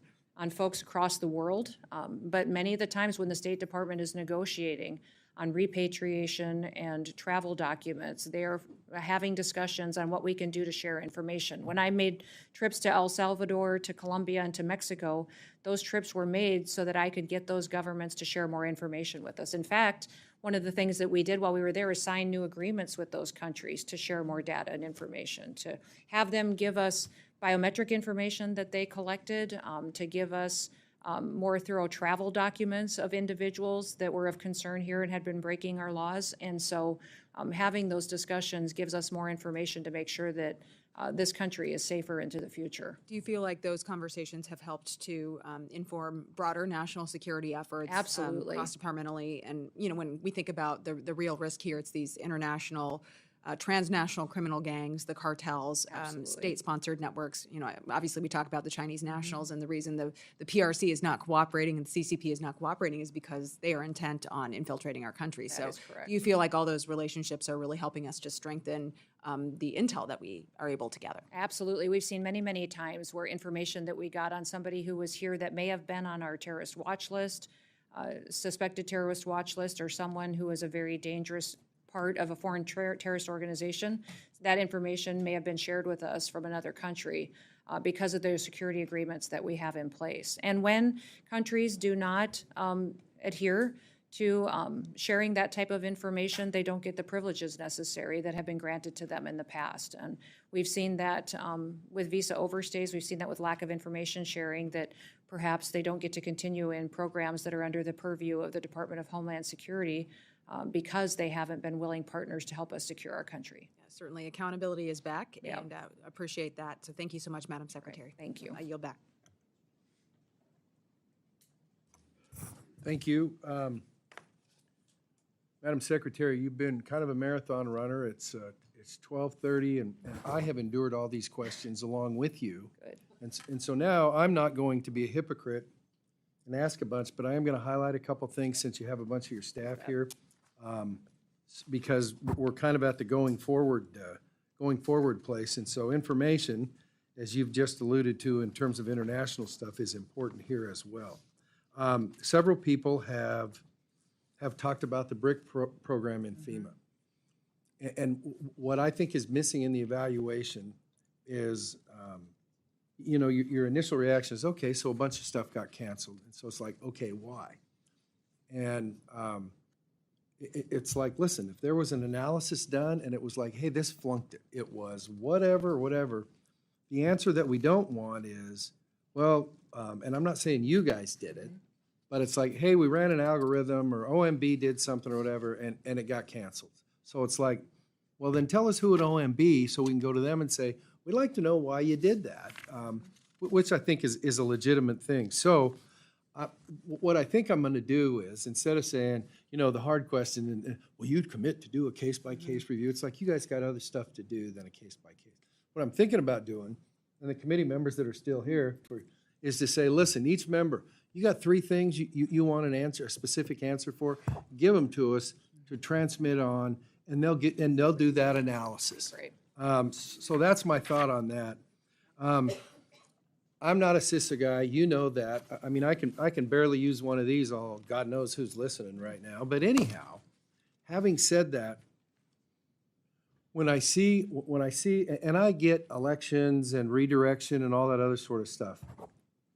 folks across the world. But many of the times when the State Department is negotiating on repatriation and travel documents, they are having discussions on what we can do to share information. When I made trips to El Salvador, to Colombia, and to Mexico, those trips were made so that I could get those governments to share more information with us. In fact, one of the things that we did while we were there is sign new agreements with those countries to share more data and information, to have them give us biometric information that they collected, to give us more thorough travel documents of individuals that were of concern here and had been breaking our laws. And so having those discussions gives us more information to make sure that this country is safer into the future. Do you feel like those conversations have helped to inform broader national security efforts? Absolutely. Cross-departmentally, and, you know, when we think about the real risk here, it's these international, transnational criminal gangs, the cartels, state-sponsored networks. You know, obviously we talk about the Chinese nationals, and the reason the PRC is not cooperating and the CCP is not cooperating is because they are intent on infiltrating our country. So is correct. do you feel like all those relationships are really helping us to strengthen the intel that we are able to gather? Absolutely. We've seen many, many times where information that we got on somebody who was here that may have been on our terrorist watch list, suspected terrorist watch list, or someone who is a very dangerous part of a foreign terrorist organization, that information may have been shared with us from another country because of those security agreements that we have in place. And when countries do not adhere to sharing that type of information, they don't get the privileges necessary that have been granted to them in the past. And we've seen that with visa overstays, we've seen that with lack of information sharing, that perhaps they don't get to continue in programs that are under the purview of the Department of Homeland Security because they haven't been willing partners to help us secure our country. Certainly, accountability is back, and appreciate that. So thank you so much, Madam Secretary. Thank you. I yield back. Thank you. Madam Secretary, you've been kind of a marathon runner. It's 12:30, and I have endured all these questions along with you. Good. And so now I'm not going to be a hypocrite and ask a bunch, but I am going to highlight a couple things since you have a bunch of your staff here, because we're kind of at the going forward place. And so information, as you've just alluded to in terms of international stuff, is important here as well. Several people have talked about the BRIC program in FEMA. And what I think is missing in the evaluation is, you know, your initial reaction is, okay, so a bunch of stuff got canceled. And so it's like, okay, why? And it's like, listen, if there was an analysis done and it was like, hey, this flunked it, it was whatever, the answer that we don't want is, well, and I'm not saying you guys did it, but it's like, hey, we ran an algorithm, or OMB did something or whatever, and it got canceled. So it's like, well, then tell us who at OMB so we can go to them and say, we'd like to know why you did that, which I think is a legitimate thing. So what I think I'm going to do is, instead of saying, you know, the hard question, and well, you'd commit to do a case-by-case review, it's like, you guys got other stuff to do than a case-by-case. What I'm thinking about doing, and the committee members that are still here, is to say, listen, each member, you got 3 things you want an answer, a specific answer for, give them to us to transmit on, and they'll do that analysis. Great. So that's my thought on that. I'm not a CISA guy, you know that. I mean, I can barely use one of these, God knows who's listening right now. But anyhow, having said that, when I see, and I get elections and redirection and all that other sort of stuff,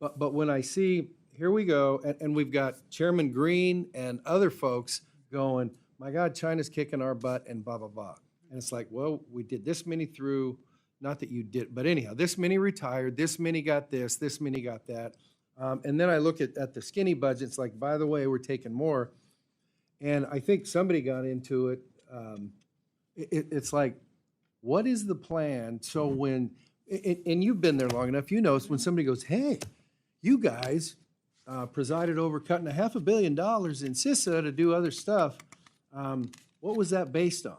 but when I see, here we go, and we've got Chairman Green and other folks going, my God, China's kicking our butt and blah, blah, blah. And it's like, well, we did this many through, not that you did, but anyhow, this many retired, this many got this many got that. And then I look at the skinny budgets, like, by the way, we're taking more. And I think somebody got into it. It's like, what is the plan? So when, and you've been there long enough, you know, it's when somebody goes, hey, you guys presided over cutting $500 million in CISA to do other stuff. What was that based on?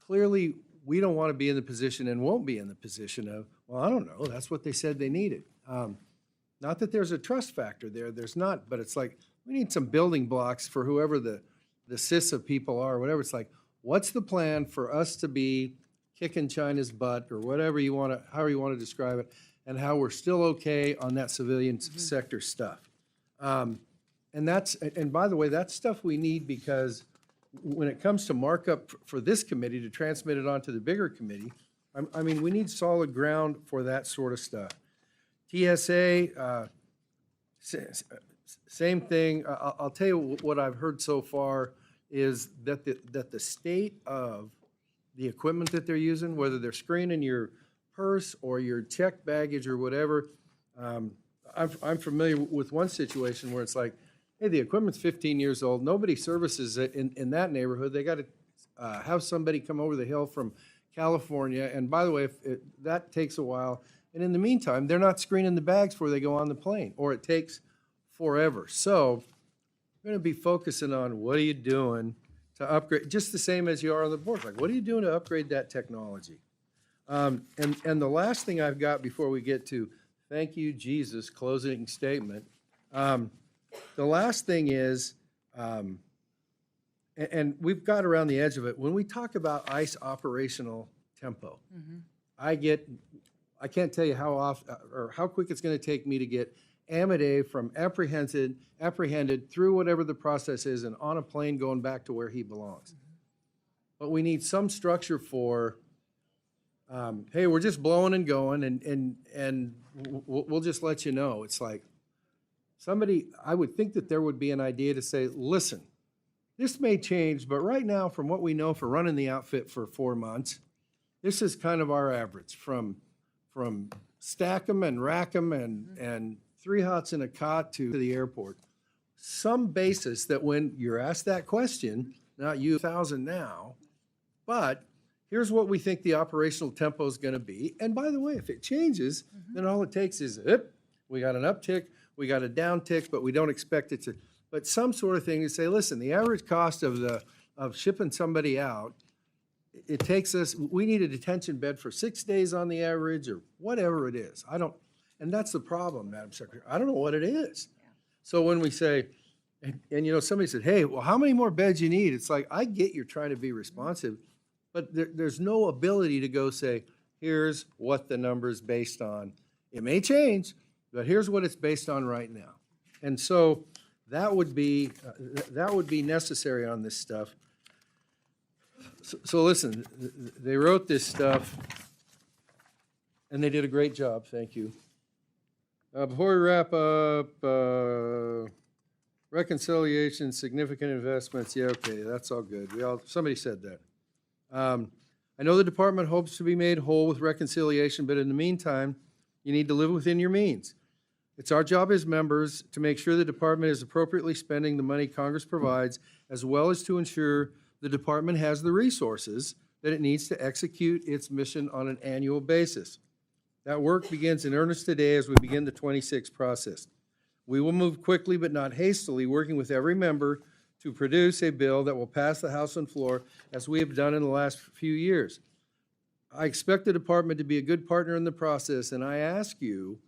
Clearly, we don't want to be in the position and won't be in the position of, well, I don't know, that's what they said they needed. Not that there's a trust factor there, there's not, but it's like, we need some building blocks for whoever the CISA people are, whatever. It's like, what's the plan for us to be kicking China's butt, or whatever you want to, however you want to describe it, and how we're still okay on that civilian sector stuff. And by the way, that's stuff we need, because when it comes to markup for this committee to transmit it on to the bigger committee, I mean, we need solid ground for that sort of stuff. TSA, same thing. I'll tell you what I've heard so far. is that the state of the equipment that they're using, whether they're screening your purse or your checked baggage or whatever. I'm familiar with one situation where it's like, hey, the equipment's 15 years old, nobody services it in that neighborhood. They got to have somebody come over the hill from California, and by the way, that takes a while. And in the meantime, they're not screening the bags before they go on the plane, or it takes forever. So we're going to be focusing on what are you doing to upgrade, just the same as you are on the board. Like, what are you doing to upgrade that technology? And the last thing I've got before we get to thank you, Jesus, closing statement. The last thing is, and we've got around the edge of it, when we talk about ICE operational tempo, I can't tell you how often or how quick it's going to take me to get Amadei from apprehended through whatever the process is and on a plane going back to where he belongs. But we need some structure for, hey, we're just blowing and going and we'll just let you know. It's like I would think that there would be an idea to say, listen, this may change, but right now, from what we know for running the outfit for 4 months, this is kind of our average from stack 'em and rack 'em and 3 hots in a cot to the airport. Some basis that when you're asked that question, not you 1,000 now, but here's what we think the operational tempo is going to be. And by the way, if it changes, then all it takes is, we got an uptick, we got a downtick, but we don't expect it to. But some sort of thing to say, listen, the average cost of shipping somebody out, it takes us, we need a detention bed for 6 days on the average or whatever it is. And that's the problem, Madam Secretary. I don't know what it is. So when we say, and you know, somebody said, hey, well, how many more beds you need? It's like, I get you're trying to be responsive, but there's no ability to go say, here's what the number's based on. It may change, but here's what it's based on right now. And so that would be necessary on this stuff. So listen, they wrote this stuff, and they did a great job, thank you. Before we wrap up, reconciliation, significant investments, yeah, okay, that's all good. Somebody said that. I know the department hopes to be made whole with reconciliation, but in the meantime, you need to live within your means. It's our job as members to make sure the department is appropriately spending the money Congress provides, as well as to ensure the department has the resources that it needs to execute its mission on an annual basis. That work begins in earnest today as we begin the 26 process. We will move quickly but not hastily, working with every member to produce a bill that will pass the House and floor as we have done in the last few years. I expect the department to be a good partner in the process, and I ask you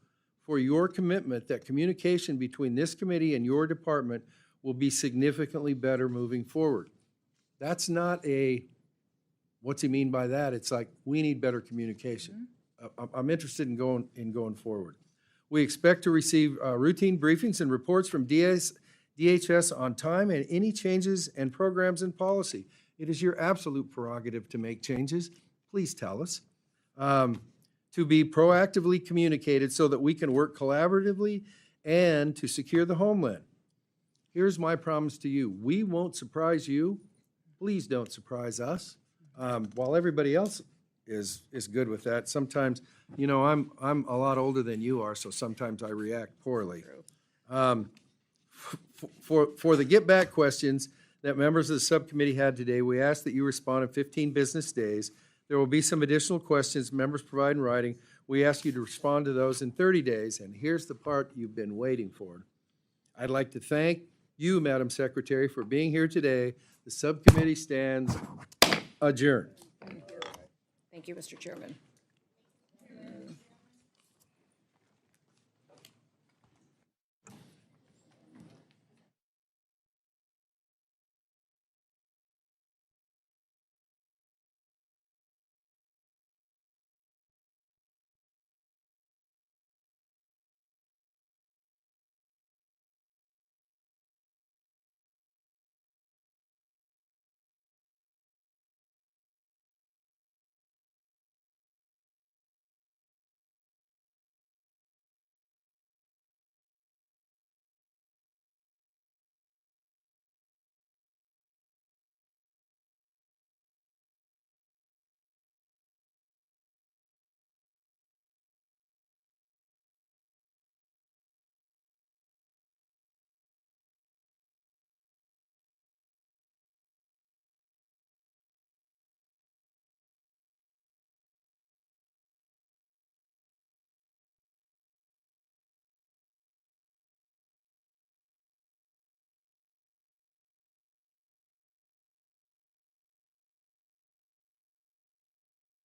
for your commitment that communication between this committee and your department will be significantly better moving forward. That's not what's he mean by that? It's like, we need better communication. I'm interested in going forward. We expect to receive routine briefings and reports from DHS on time and any changes and programs and policy. It is your absolute prerogative to make changes. Please tell us. To be proactively communicated so that we can work collaboratively and to secure the homeland. Here's my promise to you. We won't surprise you. Please don't surprise us. While everybody else is good with that, sometimes, you know, I'm a lot older than you are, so sometimes I react poorly. For the get back questions that members of the subcommittee had today, we ask that you respond in 15 business days. There will be some additional questions members provide in writing. We ask you to respond to those in 30 days, and here's the part you've been waiting for. I'd like to thank you, Madam Secretary, for being here today. The subcommittee stands adjourned. Thank you, Mr. Chairman.